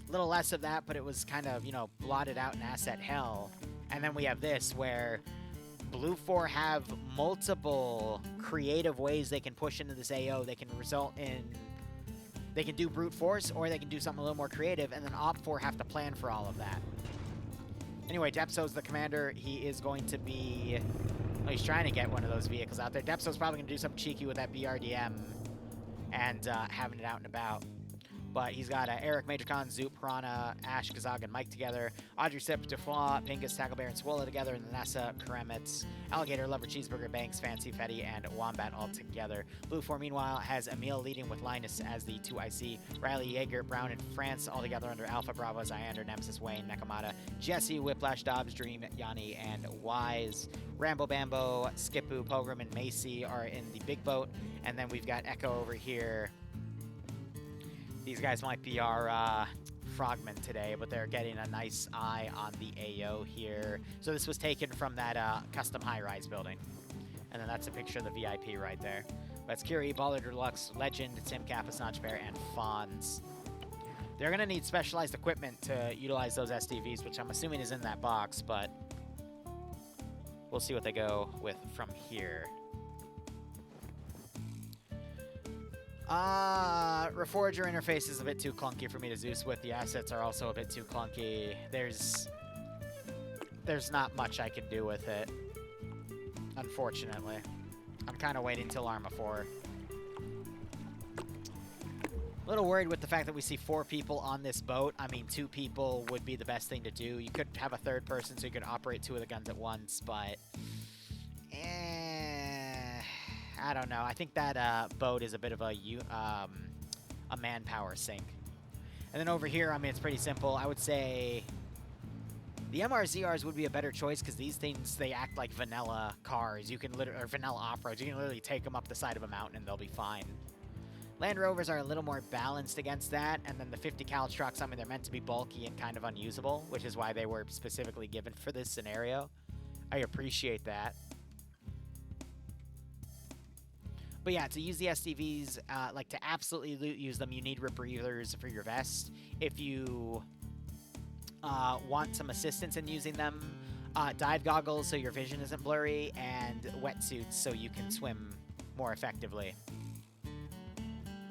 little less of that, but it was kind of, you know, blotted out in asset hell. And then we have this where Blue 4 have multiple creative ways they can push into this AO. They can result in, they can do brute force, or they can do something a little more creative, and then Op 4 have to plan for all of that. Anyway, Depso's the commander. He is going to be Oh, he's trying to get one of those vehicles out there. Depso's probably going to do something cheeky with that BRDM and having it out and about. But he's got Eric, Majorcon, Zoop, Piranha, Ash, Kazag, and Mike together. Audrey, Sip, Deflaw, Pingus, Tacklebear, and Swallow together. And Nessa, Karemitz, Alligator, Lover, Cheeseburger, Banks, Fancy, Fetty, and Wombat all together. Blue 4, meanwhile, has Emil leading with Linus as the 2IC. Riley, Jaeger, Brown, and France all together under Alpha, Bravo, Zyander, Nemesis, Wayne, Nakamata, Jesse, Whiplash, Dobbs, Dream, Yanni, and Wise. Rambo, Bambo, Skipu, Pogrom, and Macy are in the big boat. And then we've got Echo over here. These guys might be our frogmen today, but they're getting a nice eye on the AO here. So this was taken from that custom high-rise building. And then that's a picture of the VIP right there. That's Kiri, Baller Deluxe, Legend, Tim Kappa, Snatch Bear, and Fonz. They're going to need specialized equipment to utilize those STVs, which I'm assuming is in that box, but we'll see what they go with from here. Reforger interface is a bit too clunky for me to Zeus with. The assets are also a bit too clunky. There's not much I can do with it, unfortunately. I'm kind of waiting till Arma 4. A little worried with the fact that we see 4 people on this boat. I mean, 2 people would be the best thing to do. You could have a third person so you could operate 2 of the guns at once, but I don't know. I think that boat is a bit of a manpower sink. And then over here, I mean, it's pretty simple. I would say the MRZRs would be a better choice because these things, they act like vanilla cars. You can literally, or vanilla off-roads. You can literally take them up the side of a mountain and they'll be fine. Land Rovers are a little more balanced against that. And then the 50 cal trucks, I mean, they're meant to be bulky and kind of unusable, which is why they were specifically given for this scenario. I appreciate that. But yeah, to use the STVs, like to absolutely use them, you need rip breathers for your vest. If you want some assistance in using them, dive goggles so your vision isn't blurry, and wetsuits so you can swim more effectively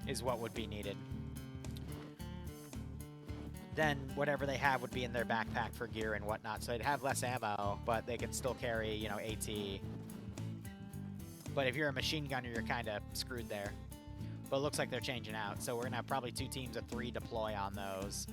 is what would be needed. Then whatever they have would be in their backpack for gear and whatnot. So they'd have less ammo, but they can still carry, you know, AT. But if you're a machine gunner, you're kind of screwed there. But it looks like they're changing out. So we're going to have probably 2 teams of 3 deploy on those.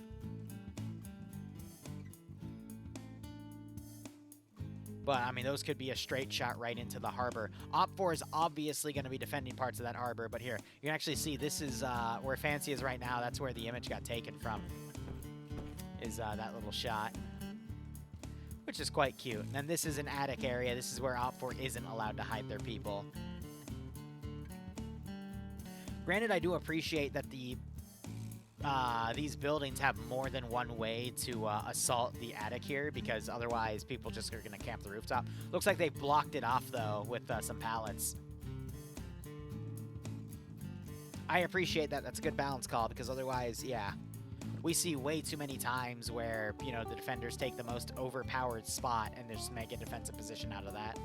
But, I mean, those could be a straight shot right into the harbor. Op 4 is obviously going to be defending parts of that harbor. But here, you can actually see this is where Fancy is right now. That's where the image got taken from, is that little shot, which is quite cute. And then this is an attic area. This is where Op 4 isn't allowed to hide their people. Granted, I do appreciate that these buildings have more than one way to assault the attic here, because otherwise people just are going to camp the rooftop. Looks like they blocked it off, though, with some pallets. I appreciate that. That's a good balance call, because otherwise, yeah, we see way too many times where, you know, the defenders take the most overpowered spot and just make a defensive position out of that.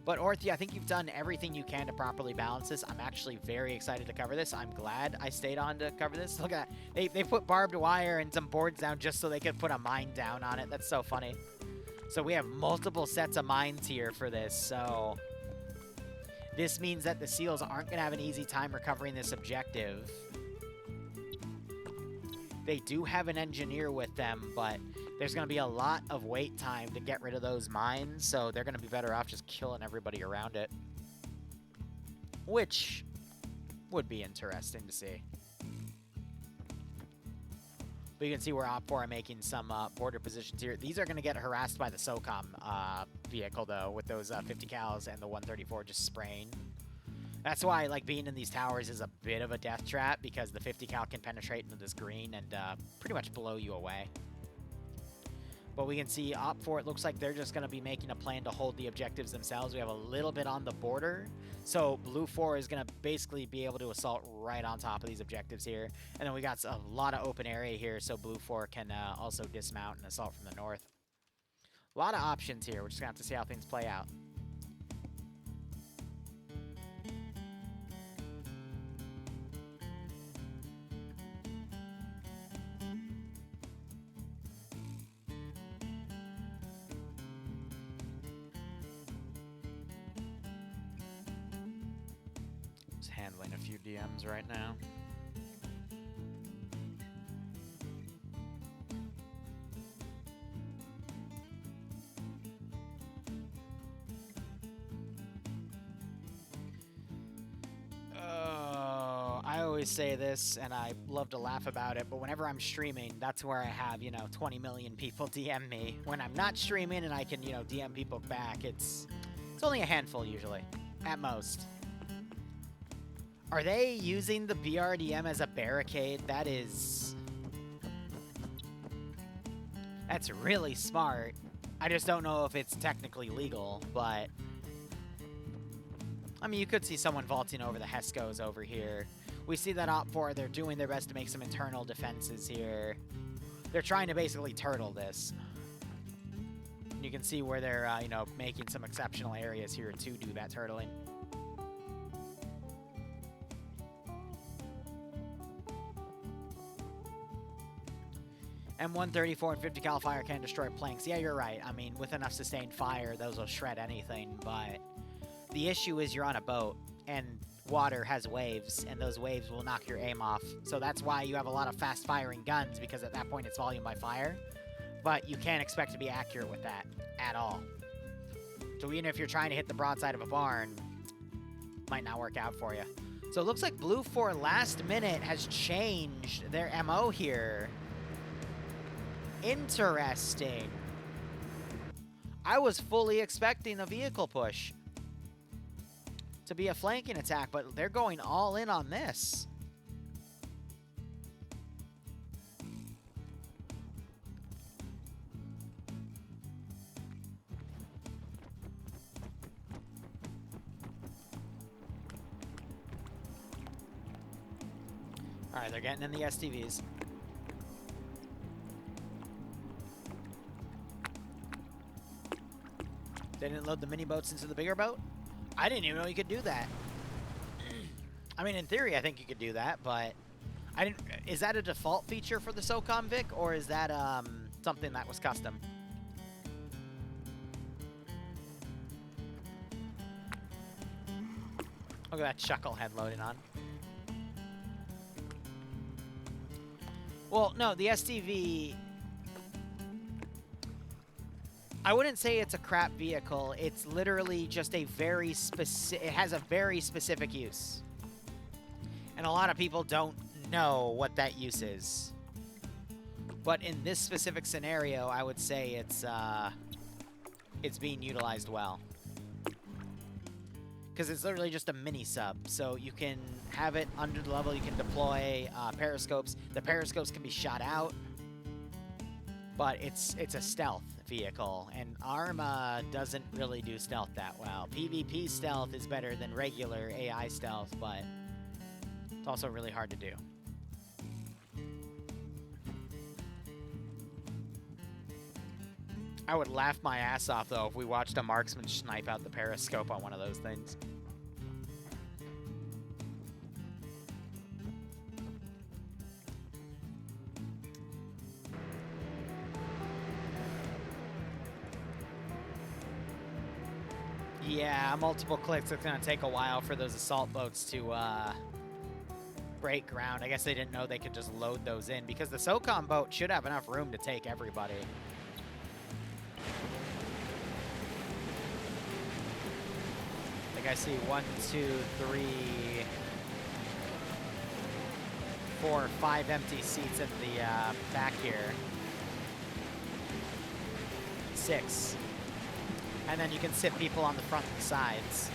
But Orthia, I think you've done everything you can to properly balance this. I'm actually very excited to cover this. I'm glad I stayed on to cover this. Look at that. They put barbed wire and some boards down just so they could put a mine down on it. That's so funny. So we have multiple sets of mines here for this. So this means that the SEALs aren't going to have an easy time recovering this objective. They do have an engineer with them, but there's going to be a lot of wait time to get rid of those mines, so they're going to be better off just killing everybody around it, which would be interesting to see. But you can see where Op 4 are making some border positions here. These are going to get harassed by the SOCOM vehicle, though, with those 50 cals and the 134 just spraying. That's why, like, being in these towers is a bit of a death trap, because the 50 cal can penetrate into this green and pretty much blow you away. But we can see Op 4, it looks like they're just going to be making a plan to hold the objectives themselves. We have a little bit on the border. So Blue 4 is going to basically be able to assault right on top of these objectives here. And then we got a lot of open area here, so Blue 4 can also dismount and assault from the north. A lot of options here. We're just going to have to see how things play out. handling a few DMs right now. I always say this, and I love to laugh about it, but whenever I'm streaming, that's where I have, 20 million people DM me. When I'm not streaming and I can, DM people back, it's only a handful usually, at most. Are they using the BRDM as a barricade? That's really smart. I just don't know if it's technically legal, but I mean, you could see someone vaulting over the Heskos over here. We see that Op4, they're doing their best to make some internal defenses here. They're trying to basically turtle this. You can see where they're, making some exceptional areas here to do that turtling. M134 and 50 cal fire can destroy planks. Yeah, you're right. I mean, with enough sustained fire, those will shred anything, but the issue is you're on a boat, and water has waves, and those waves will knock your aim off. So that's why you have a lot of fast-firing guns, because at that point it's volume by fire. But you can't expect to be accurate with that at all. So even if you're trying to hit the broadside of a barn, might not work out for you. So it looks like Blue 4 last minute has changed their MO here. Interesting. I was fully expecting a vehicle push to be a flanking attack, but they're going all in on this. All right, they're getting in the STVs. They didn't load the mini boats into the bigger boat? I didn't even know you could do that. I mean, in theory, I think you could do that, but I didn't. Is that a default feature for the SOCOM Vic, or is that something that was custom? Look at that chucklehead loading on. Well, no, the STV. I wouldn't say it's a crap vehicle. It's literally just a very specific... It has a very specific use. And a lot of people don't know what that use is. But in this specific scenario, I would say it's being utilized well. Because it's literally just a mini-sub. So you can have it under the level. You can deploy periscopes. The periscopes can be shot out. But it's a stealth vehicle, and ARMA doesn't really do stealth that well. PvP stealth is better than regular AI stealth, but it's also really hard to do. I would laugh my ass off, though, if we watched a marksman snipe out the periscope on one of those things. Yeah, multiple clicks. It's going to take a while for those assault boats to break ground. I guess they didn't know they could just load those in, because the SOCOM boat should have enough room to take everybody. I think I see 1, 2, 3, 4, 5 empty seats at the back here. 6. And then you can sit people on the front and sides.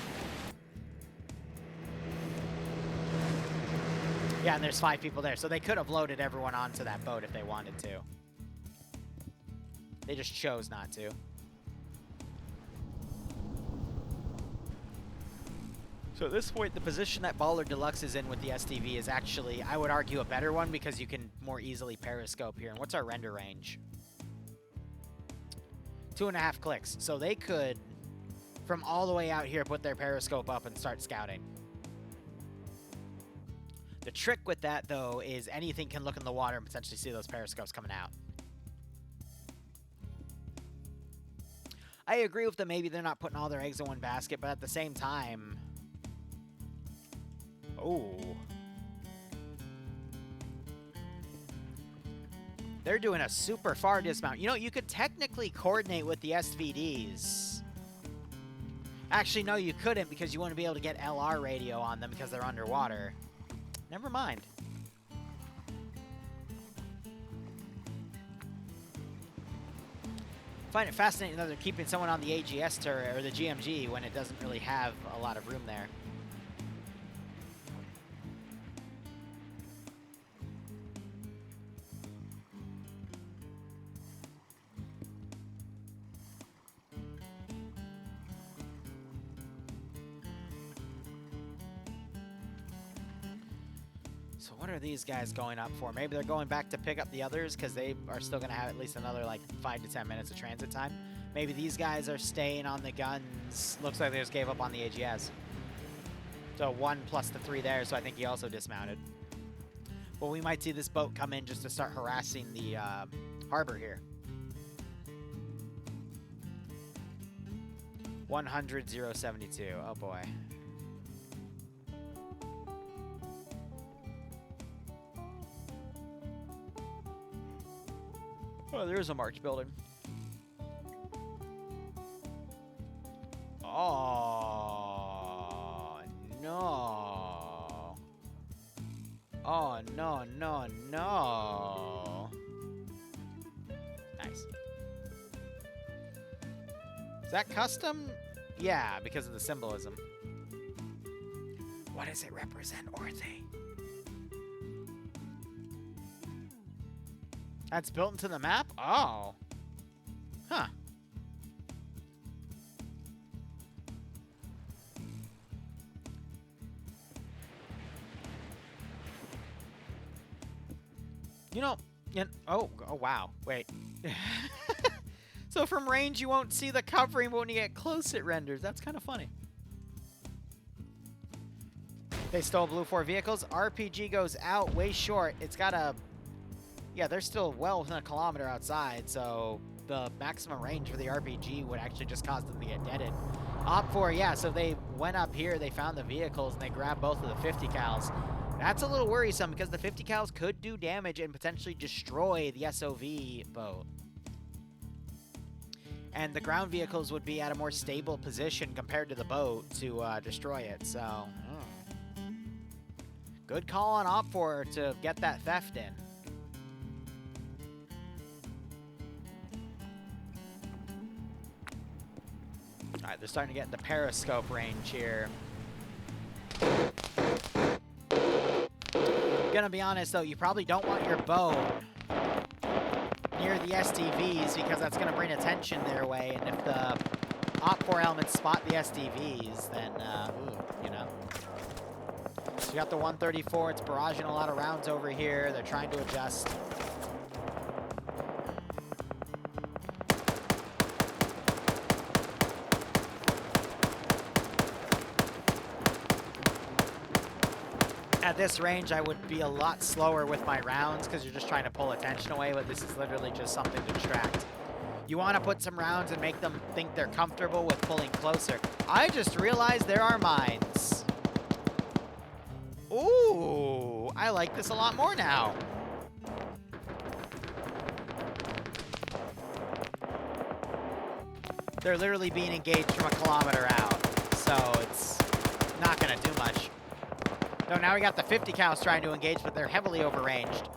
Yeah, and there's 5 people there. So they could have loaded everyone onto that boat if they wanted to. They just chose not to. So at this point, the position that Baller Deluxe is in with the STV is actually, I would argue, a better one, because you can more easily periscope here. And what's our render range? 2.5 clicks. So they could, from all the way out here, put their periscope up and start scouting. The trick with that, though, is anything can look in the water and potentially see those periscopes coming out. I agree with them. Maybe they're not putting all their eggs in one basket, but at the same time... Oh. They're doing a super far dismount. You know, you could technically coordinate with the SVDs. Actually, no, you couldn't because you wouldn't be able to get LR radio on them because they're underwater. Never mind. I find it fascinating that they're keeping someone on the AGS turret or the GMG when it doesn't really have a lot of room there. So what are these guys going up for? Maybe they're going back to pick up the others because they are still going to have at least another like 5 to 10 minutes of transit time. Maybe these guys are staying on the guns. Looks like they just gave up on the AGS. So 1 plus the 3 there, so I think he also dismounted. Well, we might see this boat come in just to start harassing the harbor here. 100,072. Oh boy. Oh, there is a marked building. Oh, no. Oh, no, no, no. Nice. Is that custom? Yeah, because of the symbolism. What does it represent, Orthe? That's built into the map? Oh. Huh. You know, oh wow. Wait. So from range you won't see the covering, but when you get close it renders. That's kind of funny. They stole blue 4 vehicles. RPG goes out way short. It's got a... Yeah, they're still well within a kilometer outside, so the maximum range for the RPG would actually just cause them to get deaded. Op 4, yeah, so they went up here, they found the vehicles, and they grabbed both of the 50 cals. That's a little worrisome because the 50 cals could do damage and potentially destroy the SOV boat. And the ground vehicles would be at a more stable position compared to the boat to destroy it, so... Good call on Op 4 to get that theft in. Alright, they're starting to get into periscope range here. Gonna be honest though, you probably don't want your bow near the STVs because that's gonna bring attention their way, and if the Op 4 elements spot the STVs, then, you know. So you got the 134, it's barraging a lot of rounds over here, they're trying to adjust. At this range, I would be a lot slower with my rounds because you're just trying to pull attention away, but this is literally just something to distract. You want to put some rounds and make them think they're comfortable with pulling closer. I just realized there are mines. Ooh, I like this a lot more now. They're literally being engaged from a kilometer out, so it's not going to do much. So now we got the 50 cals trying to engage, but they're heavily overranged.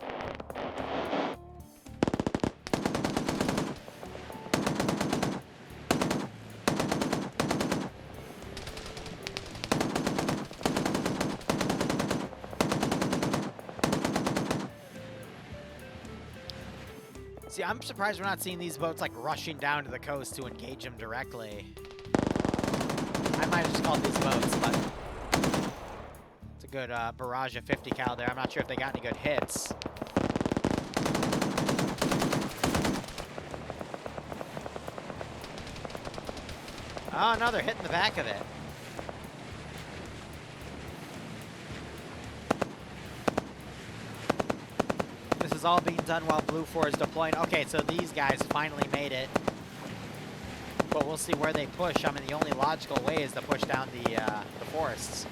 See, I'm surprised we're not seeing these boats like rushing down to the coast to engage them directly. I might have just called these boats, but it's a good barrage of 50 cal there. I'm not sure if they got any good hits. Oh, no, they're hitting the back of it. This is all being done while Blue 4 is deploying. Okay, so these guys finally made it. But we'll see where they push. I mean, the only logical way is to push down the forests.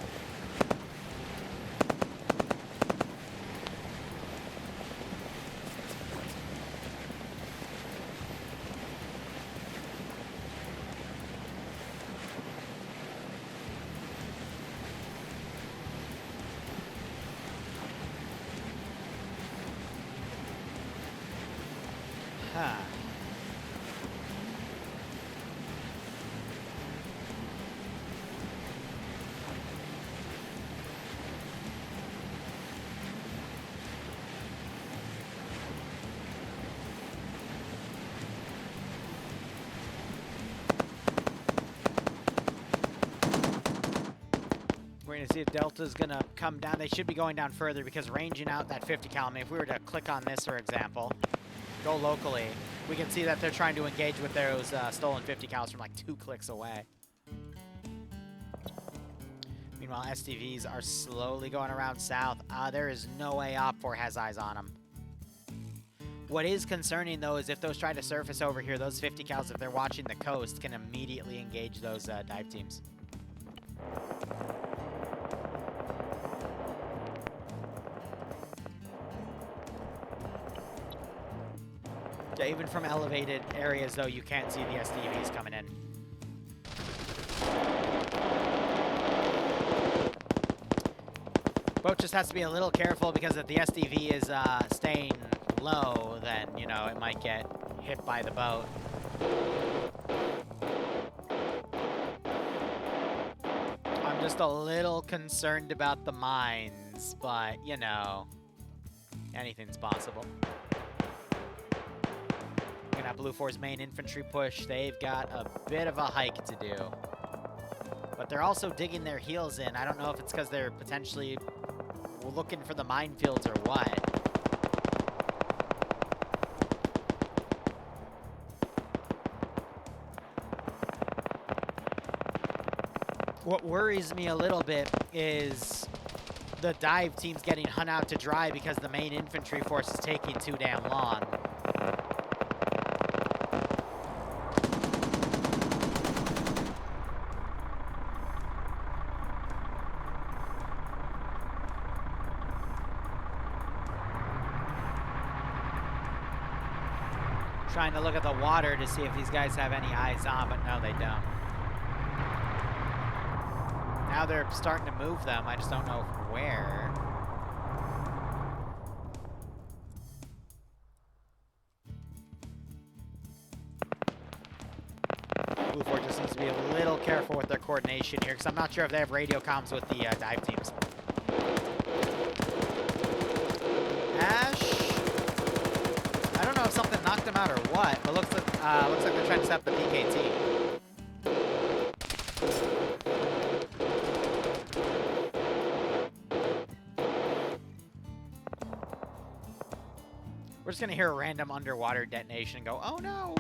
Huh. We're going to see if Delta's going to come down. They should be going down further because ranging out that 50 cal. I mean, if we were to click on this, for example, go locally, we can see that they're trying to engage with those stolen 50 cals from like 2 clicks away. Meanwhile, STVs are slowly going around south. There is no way Op4 has eyes on them. What is concerning, though, is if those try to surface over here, those 50 cals, if they're watching the coast, can immediately engage those dive teams. Yeah, even from elevated areas, though, you can't see the STVs coming in. Boat just has to be a little careful because if the STV is staying low, then, you know, it might get hit by the boat. I'm just a little concerned about the mines, but, you know, anything's possible. We're gonna have Blue 4's main infantry push. They've got a bit of a hike to do. But they're also digging their heels in. I don't know if it's because they're potentially looking for the minefields or what. What worries me a little bit is the dive team's getting hung out to dry because the main infantry force is taking too damn long. Trying to look at the water to see if these guys have any eyes on, but no, they don't. Now they're starting to move them. I just don't know where. Blue 4 just needs to be a little careful with their coordination here, because I'm not sure if they have radio comms with the dive teams. Ash? I don't know if something knocked them out or what, but looks like they're trying to set up the PKT. We're just gonna hear a random underwater detonation and go, oh no!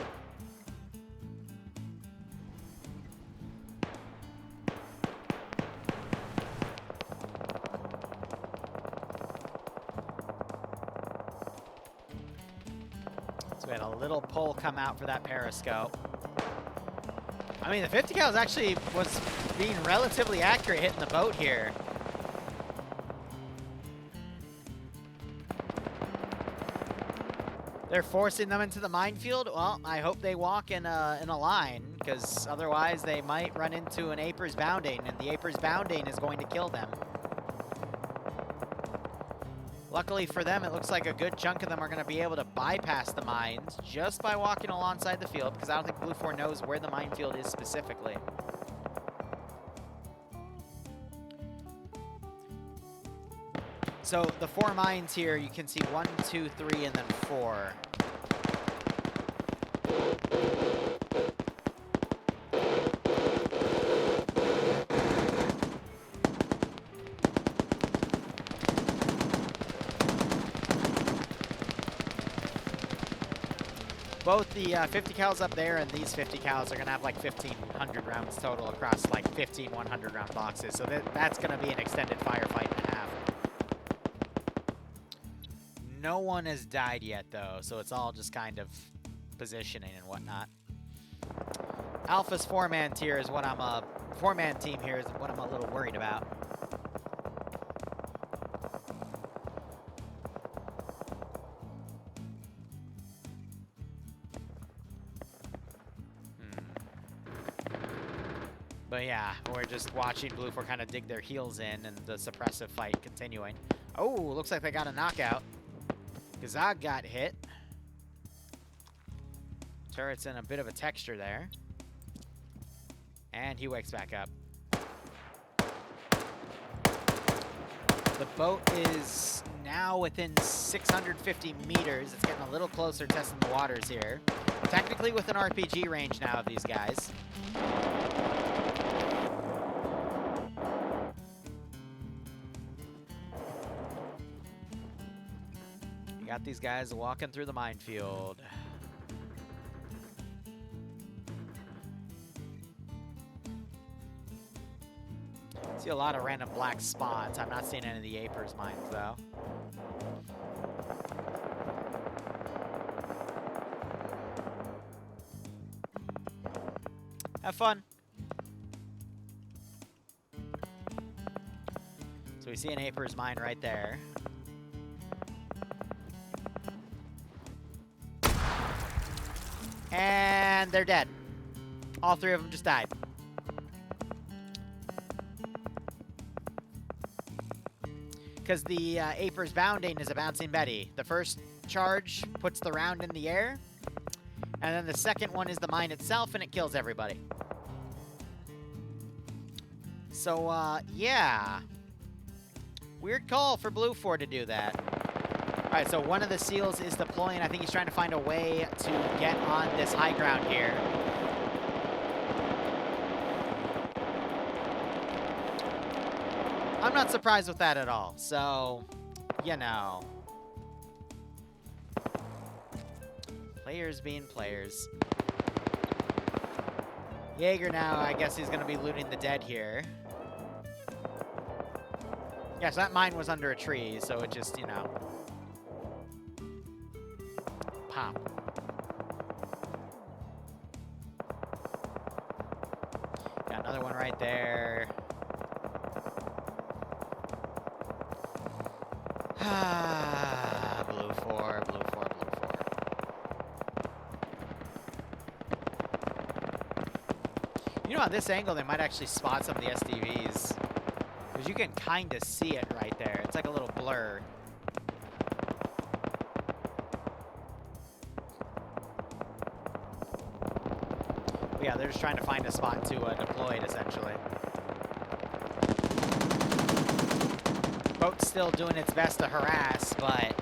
So we had a little pull come out for that periscope. I mean, the 50 cal actually was being relatively accurate hitting the boat here. They're forcing them into the minefield. Well, I hope they walk in a line, because otherwise they might run into an Aper's Bounding, and the Aper's Bounding is going to kill them. Luckily for them, it looks like a good chunk of them are going to be able to bypass the mines just by walking alongside the field, because I don't think Blue 4 knows where the minefield is specifically. So the 4 mines here, you can see 1, 2, 3, and then 4. Both the 50 cals up there and these 50 cals are going to have like 1,500 rounds total across like 15 100 round boxes. So that's going to be an extended firefight and a half. No one has died yet, though, so it's all just kind of positioning and whatnot. Alpha's 4-man tier is what I'm a 4-man team here is what I'm a little worried about. But yeah, we're just watching Blue 4 kind of dig their heels in and the suppressive fight continuing. Oh, looks like they got a knockout. Gazag got hit. Turret's in a bit of a texture there. And he wakes back up. The boat is now within 650 meters. It's getting a little closer, testing the waters here. Technically within RPG range now of these guys. You got these guys walking through the minefield. See a lot of random black spots. I'm not seeing any of the Apers mines though. Have fun. So we see an Aper's mine right there. And they're dead. All three of them just died. Because the Aper's bounding is a bouncing Betty. The first charge puts the round in the air, and then the second one is the mine itself, and it kills everybody. So, yeah. Weird call for Blue 4 to do that. All right, so one of the SEALs is deploying. I think he's trying to find a way to get on this high ground here. I'm not surprised with that at all, so, you know. Players being players. Jaeger now, I guess he's going to be looting the dead here. Yeah, so that mine was under a tree, so it just, you know. Pop. Got another one right there. Blue 4, blue 4, blue 4. You know, on this angle, they might actually spot some of the SDVs. Because you can kind of see it right there. It's like a little blur. But yeah, they're just trying to find a spot to deploy it, essentially. Boat's still doing its best to harass, but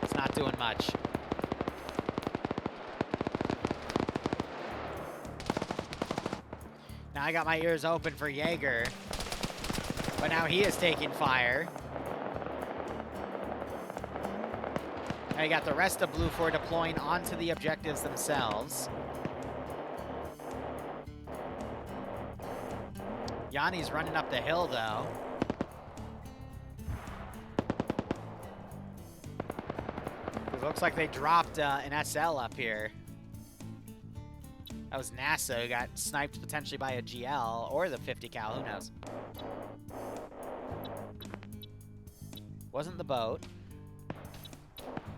it's not doing much. Now I got my ears open for Jaeger, but now he is taking fire. Now you got the rest of Blue 4 deploying onto the objectives themselves. Yanni's running up the hill, though. It looks like they dropped an SL up here. That was NASA who got sniped potentially by a GL or the 50 cal, who knows. Wasn't the boat.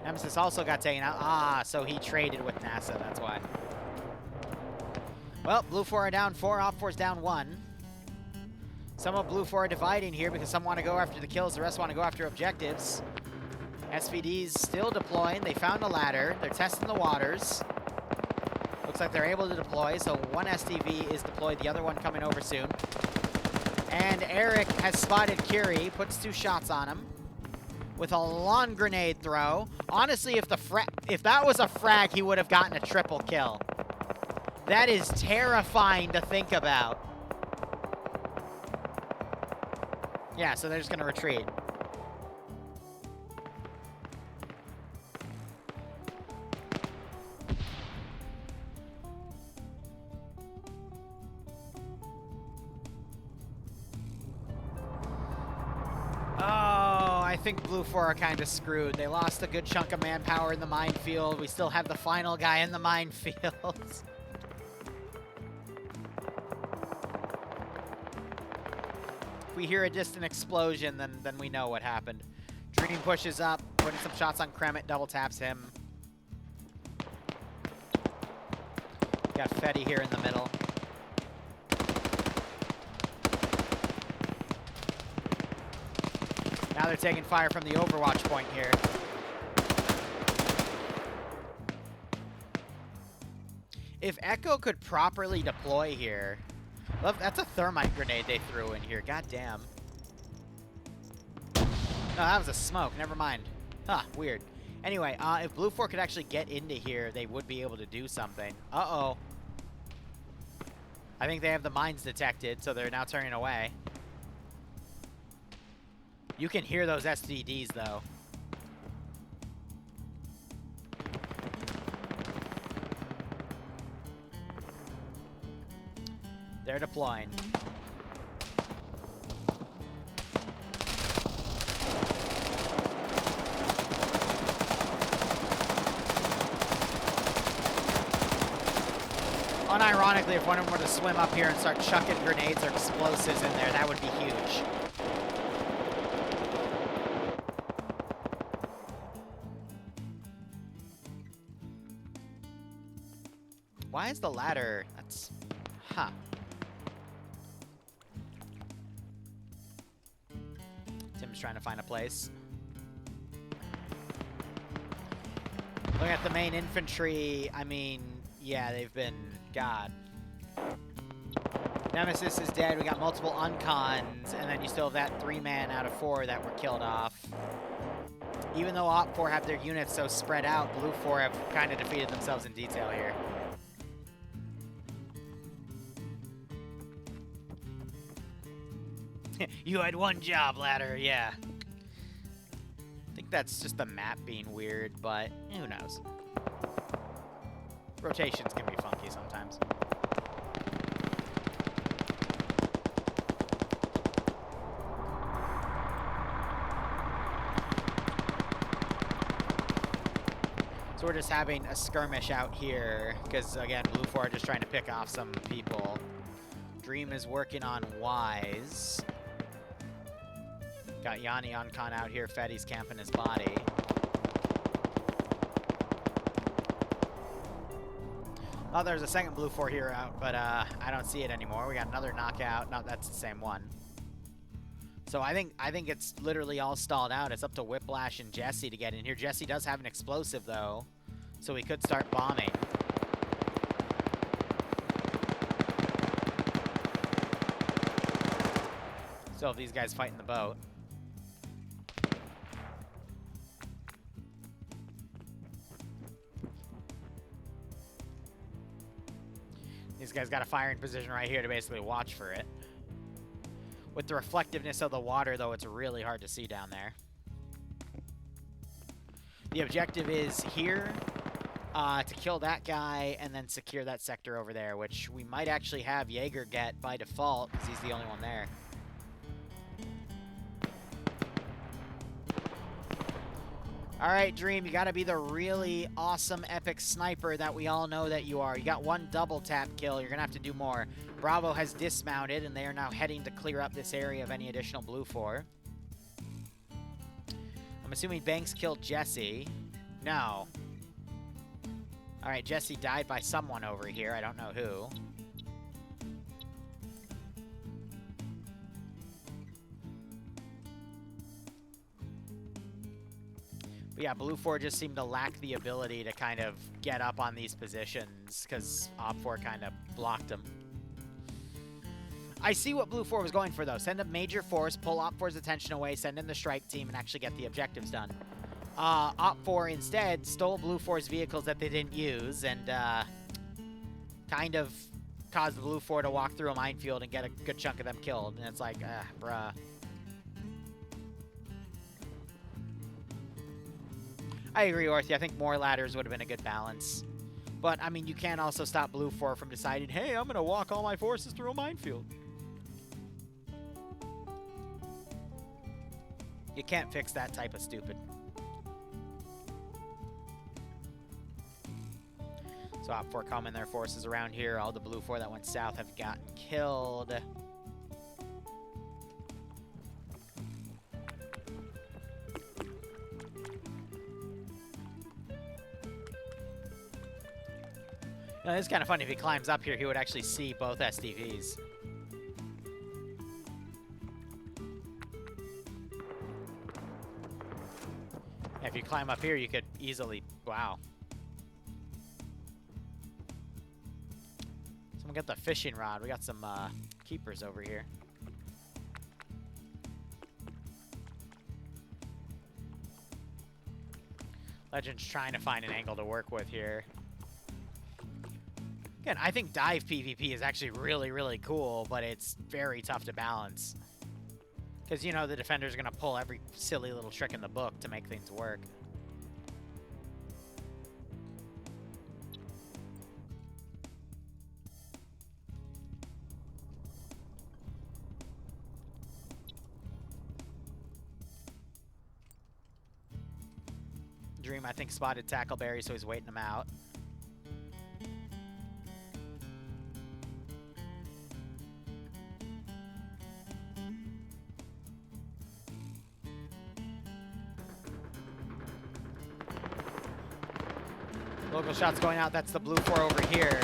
Nemesis also got taken out. Ah, so he traded with NASA, that's why. Well, Blue 4 are down 4, Op 4's down 1. Some of Blue 4 are dividing here because some want to go after the kills, the rest want to go after objectives. SVD's still deploying. They found a ladder. They're testing the waters. Looks like they're able to deploy, so one SDV is deployed, the other one coming over soon. And Eric has spotted Curie, puts 2 shots on him with a lawn grenade throw. Honestly, if that was a frag, he would have gotten a triple kill. That is terrifying to think about. Yeah, so they're just going to retreat. I think Blue 4 are kind of screwed. They lost a good chunk of manpower in the minefield. We still have the final guy in the minefield. If we hear a distant explosion, then we know what happened. Dream pushes up, putting some shots on Kremet, double taps him. Got Fetty here in the middle. Now they're taking fire from the Overwatch point here. If Echo could properly deploy here... Well, that's a thermite grenade they threw in here. God damn. No, that was a smoke. Never mind. Huh, weird. Anyway, if Blue 4 could actually get into here, they would be able to do something. Uh-oh. I think they have the mines detected, so they're now turning away. You can hear those SVDs, though. They're deploying. Unironically, if one of them were to swim up here and start chucking grenades or explosives in there, that would be huge. Why is the ladder? That's... Huh. Tim's trying to find a place. Looking at the main infantry, I mean, yeah, they've been... God. Nemesis is dead. We got multiple uncons, and then you still have that 3-man out of 4 that were killed off. Even though Op 4 have their units so spread out, Blue 4 have kind of defeated themselves in detail here. You had one job, ladder, yeah. I think that's just the map being weird, but who knows. Rotations can be funky sometimes. So we're just having a skirmish out here, because again, Blue 4 are just trying to pick off some people. Dream is working on Wise. Got Yanni on con out here, Fetty's camping his body. Oh, there's a second Blue 4 here out, but I don't see it anymore. We got another knockout. No, that's the same one. So I think it's literally all stalled out. It's up to Whiplash and Jesse to get in here. Jesse does have an explosive, though, so we could start bombing. Still have these guys fighting the boat. These guys got a firing position right here to basically watch for it. With the reflectiveness of the water, though, it's really hard to see down there. The objective is here to kill that guy and then secure that sector over there, which we might actually have Jaeger get by default because he's the only one there. All right, Dream, you got to be the really awesome, epic sniper that we all know that you are. You got one double tap kill. You're going to have to do more. Bravo has dismounted, and they are now heading to clear up this area of any additional Blue 4. I'm assuming Banks killed Jesse. No. All right, Jesse died by someone over here. I don't know who. But yeah, Blue 4 just seemed to lack the ability to kind of get up on these positions because Op 4 kind of blocked them. I see what Blue 4 was going for, though. Send a major force, pull Op 4's attention away, send in the strike team, and actually get the objectives done. Op 4 instead stole Blue 4's vehicles that they didn't use and kind of caused Blue 4 to walk through a minefield and get a good chunk of them killed. And it's like, bruh. I agree, Orthy. I think more ladders would have been a good balance. But, I mean, you can't also stop Blue 4 from deciding, hey, I'm going to walk all my forces through a minefield. You can't fix that type of stupid. So Op 4 common their forces around here. All the Blue 4 that went south have gotten killed. You know, it's kind of funny. If he climbs up here, he would actually see both SDVs. If you climb up here, you could easily... Wow. We'll get the fishing rod. We got some keepers over here. Legend's trying to find an angle to work with here. Again, I think dive PvP is actually really, really cool, but it's very tough to balance. Because, you know, the defender's going to pull every silly little trick in the book to make things work. Dream, I think, spotted Tackleberry, so he's waiting him out. Local shots going out. That's the blue 4 over here.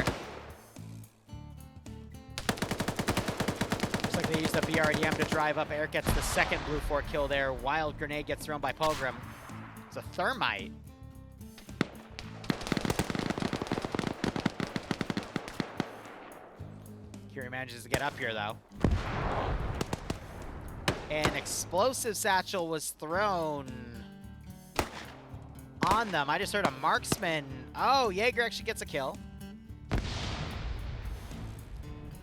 Looks like they used a BRDM to drive up. Eric gets the second blue 4 kill there. Wild grenade gets thrown by Pilgrim. It's a thermite. Curie manages to get up here, though. An explosive satchel was thrown on them. I just heard a marksman. Oh, Jaeger actually gets a kill.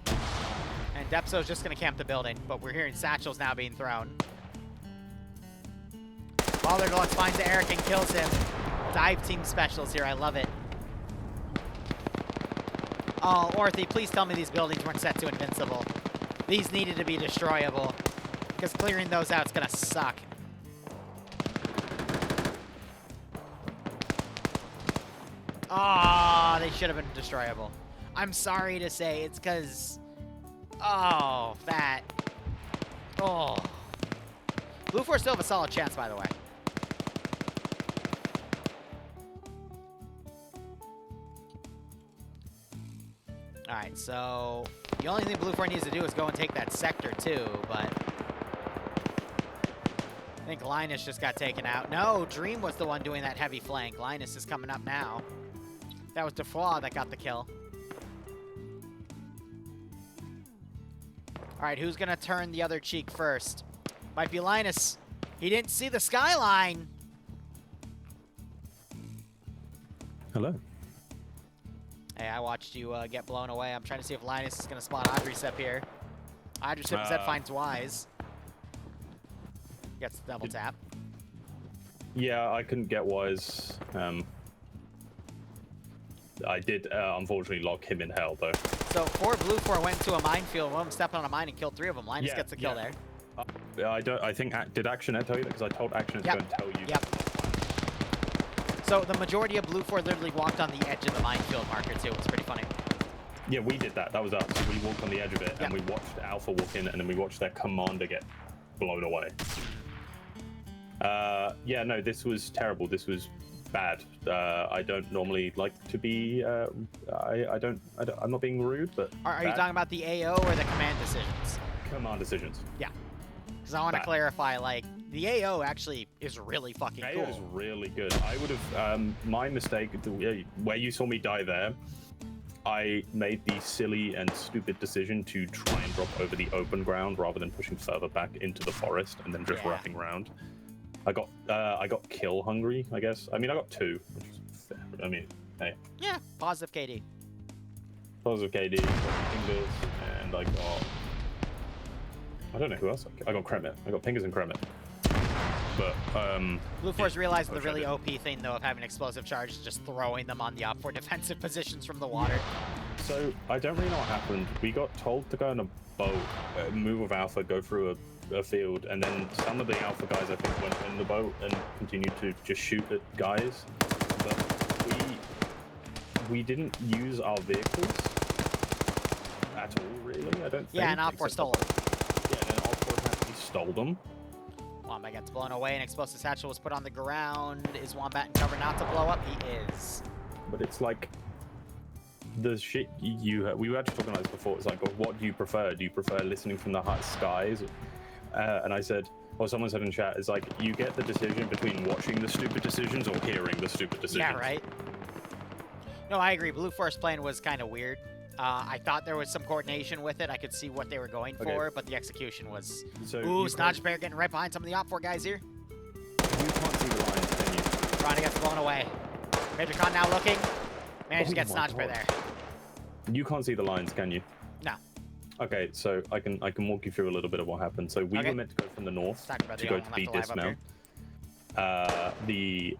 And Depso's just going to camp the building, but we're hearing satchels now being thrown. Baller Deluxe finds Eric and kills him. Dive team specials here. I love it. Oh, Orthy, please tell me these buildings weren't set to invincible. These needed to be destroyable, because clearing those out is going to suck. Oh, they should have been destroyable. I'm sorry to say, it's because... Oh, that... Oh. Blue 4 still have a solid chance, by the way. Alright, so... The only thing Blue 4 needs to do is go and take that sector, too, but... I think Linus just got taken out. No, Dream was the one doing that heavy flank. Linus is coming up now. That was Defoy that got the kill. Alright, who's going to turn the other cheek first? Might be Linus. He didn't see the skyline. Hello. Hey, I watched you get blown away. I'm trying to see if Linus is going to spot Adricep here. Adricep Z finds Wise. Gets the double tap. Yeah, I couldn't get Wise. I did, unfortunately, lock him in hell, though. So, 4 Blue 4 went to a minefield. One of them stepped on a mine and killed 3 of them. Linus gets the kill there. I think, did ActionNet tell you that? Because I told ActionNet to go and tell you. Yep. So, the majority of Blue 4 literally walked on the edge of the minefield marker, too. It's pretty funny. Yeah, we did that. That was us. We walked on the edge of it, and we watched Alpha walk in, and then we watched their commander get blown away. Yeah, no, this was terrible. This was bad. I don't normally like to be. I'm not being rude, but. Are you talking about the AO or the command decisions? Command decisions. Yeah. Because I want to clarify, like, the AO actually is really fucking cool. AO is really good. I would have. My mistake, where you saw me die there, I made the silly and stupid decision to try and drop over the open ground rather than pushing further back into the forest and then just wrapping around. I got kill hungry, I guess. I mean, I got 2. Which is fair. I mean, hey. Yeah, positive KD. Positive KD, Pingers, and I got... I don't know who else. I got Kremit. I got Pingers and Kremit. But, Blue 4's realized the really OP thing, though, of having explosive charges, just throwing them on the op for defensive positions from the water. So, I don't really know what happened. We got told to go in a boat, move with Alpha, go through a field, and then some of the Alpha guys, I think, went in the boat and continued to just shoot at guys. But we didn't use our vehicles at all, really, I don't think. Yeah, and Op4 stole them. Yeah, and Op4 actually stole them. Wombat gets blown away, and explosive satchel was put on the ground. Is Wombat in cover not to blow up? He is. But it's like the shit we were actually talking about this before. It's like, oh, what do you prefer? Do you prefer listening from the high skies? And I said, or someone said in chat, it's like you get the decision between watching the stupid decisions or hearing the stupid decisions. Yeah, right. No, I agree. Blue Force plan was kind of weird. I thought there was some coordination with it. I could see what they were going Okay. for, but the execution was... So Ooh, you Snodge can't, Bear getting right behind some of the Op 4 guys here. you can't see the lines, can you? Trying to get blown away. Major Con now looking. Managed to Oh get my Snodge Bear God. there. You can't see the lines, can you? No. Okay, so I can walk you through a little bit of what happened. So we Okay. were meant to go from the north Talk about to the go only to one the left alive up dismount.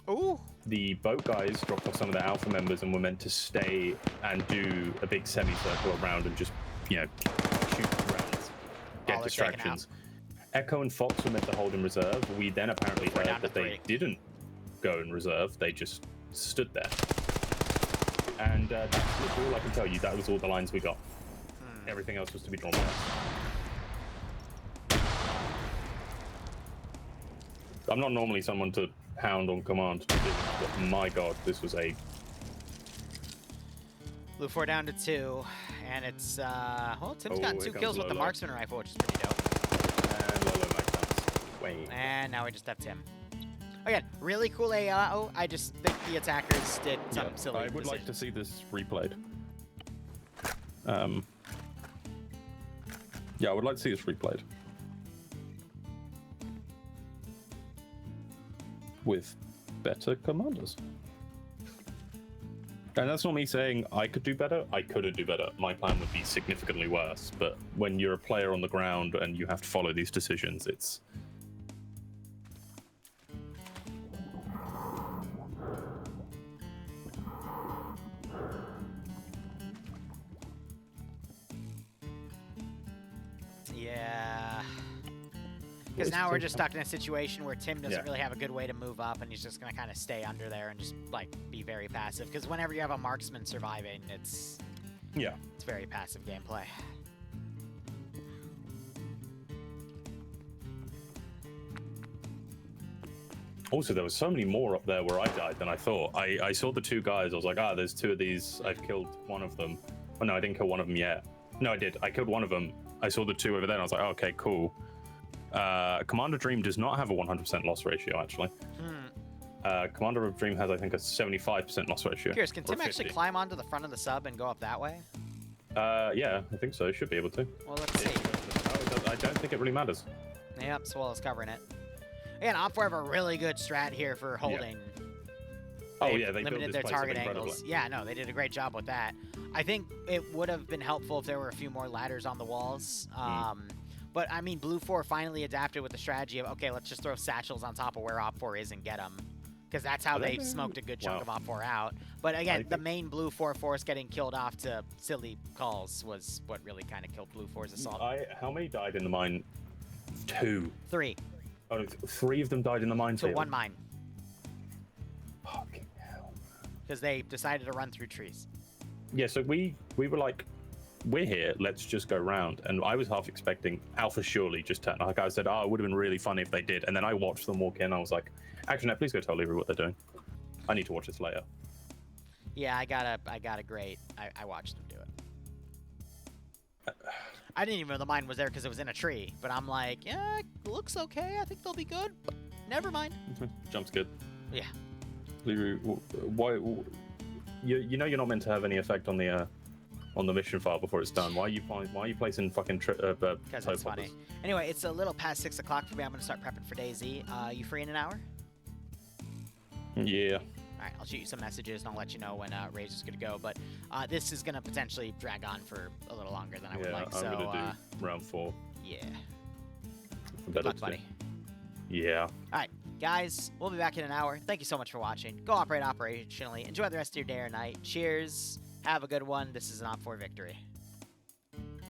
Ooh. The boat guys dropped off some of the alpha members and were meant to stay and do a big semicircle around and just, you know, shoot rounds, get While they're taken distractions. Echo and Fox were meant to hold in reserve. We then apparently We're down heard to that they 3. didn't go in reserve. They just stood there. And that's all I can tell you. That was all the lines we got. Everything else was to be drawn by us. I'm not normally someone to hound on command, but my God, this was a... Blue 4 down to 2. And it's, well, Tim's Oh, gotten here 2 comes kills with the Lolo. marksman rifle, which is pretty dope. And Lolo Magnums. Wait. And now we just have Tim. Again, really cool AO. I just think the attackers did some silly I would like to see this replayed. Yeah, I would like to see this replayed. With better commanders. And that's not me saying I could do better. I couldn't do better. My plan would be significantly worse. But when you're a player on the ground and you have to follow these decisions, it's... Yeah. Because now we're just stuck in a situation where Tim doesn't really have a good way to move up, and he's just going to kind of stay under there and just, like, be very passive. Because whenever you have a marksman surviving, it's very passive gameplay. Also, there was so many more up there where I died than I thought. I saw the 2 guys. I was like, there's 2 of these. I've killed one of them. Oh, no, I didn't kill one of them yet. No, I did. I killed one of them. I saw the 2 over there, and I was like, okay, cool. Commander Dream does not have a 100% loss ratio, actually. Commander of Dream has, I think, a 75% loss ratio. Curious, can or Tim actually 50. climb onto the front of the sub and go up that way? Yeah, I think so. Should be able to. Well, let's see. I don't think it really matters. Yep, Swallow's covering it. Again, Op4 have a really good strat here for holding. Oh, yeah, they built limited this their place up target incredibly. angles. Yeah, no, they did a great job with that. I think it would have been helpful if there were a few more ladders on the walls. But, I mean, Blue 4 finally adapted with the strategy of, okay, let's just throw satchels on top of where Op 4 is and get them. Because that's how they smoked a good chunk of Op 4 out. But, again, the main Blue 4 force getting killed off to silly calls was what really kind of killed Blue 4's assault. How many died in the mine? 2. 3 Oh, 3 of them died in the to minefield. 1 mine. Fucking hell. Because they decided to run through trees. Yeah, so we were like, we're here, let's just go round. And I was half expecting Alpha surely just turn. Like I said, it would have been really funny if they did. And then I watched them walk in. I was like, actually, no, please go tell Liru what they're doing. I need to watch this later. Yeah, I got a great. I watched them do it. I didn't even know the mine was there because it was in a tree. But I'm like, yeah, it looks okay. I think they'll be good. But never mind. Jump's good. Yeah. Liru, why? You know you're not meant to have any effect on the mission file before it's done. Why are you placing fucking Because it's funny. Anyway, it's a little past 6 o'clock for me. I'm gonna start prepping for DayZ. You free in an hour? Yeah. All right, I'll shoot you some messages and I'll let you know when Rage is gonna go. But this is gonna potentially drag on for a little longer than I would like. I'm So gonna do round 4. yeah. Good luck, buddy. Yeah. All right, guys, we'll be back in an hour. Thank you so much for watching. Go operate operationally. Enjoy the rest of your day or night. Cheers. Have a good one. This is an Op 4 victory.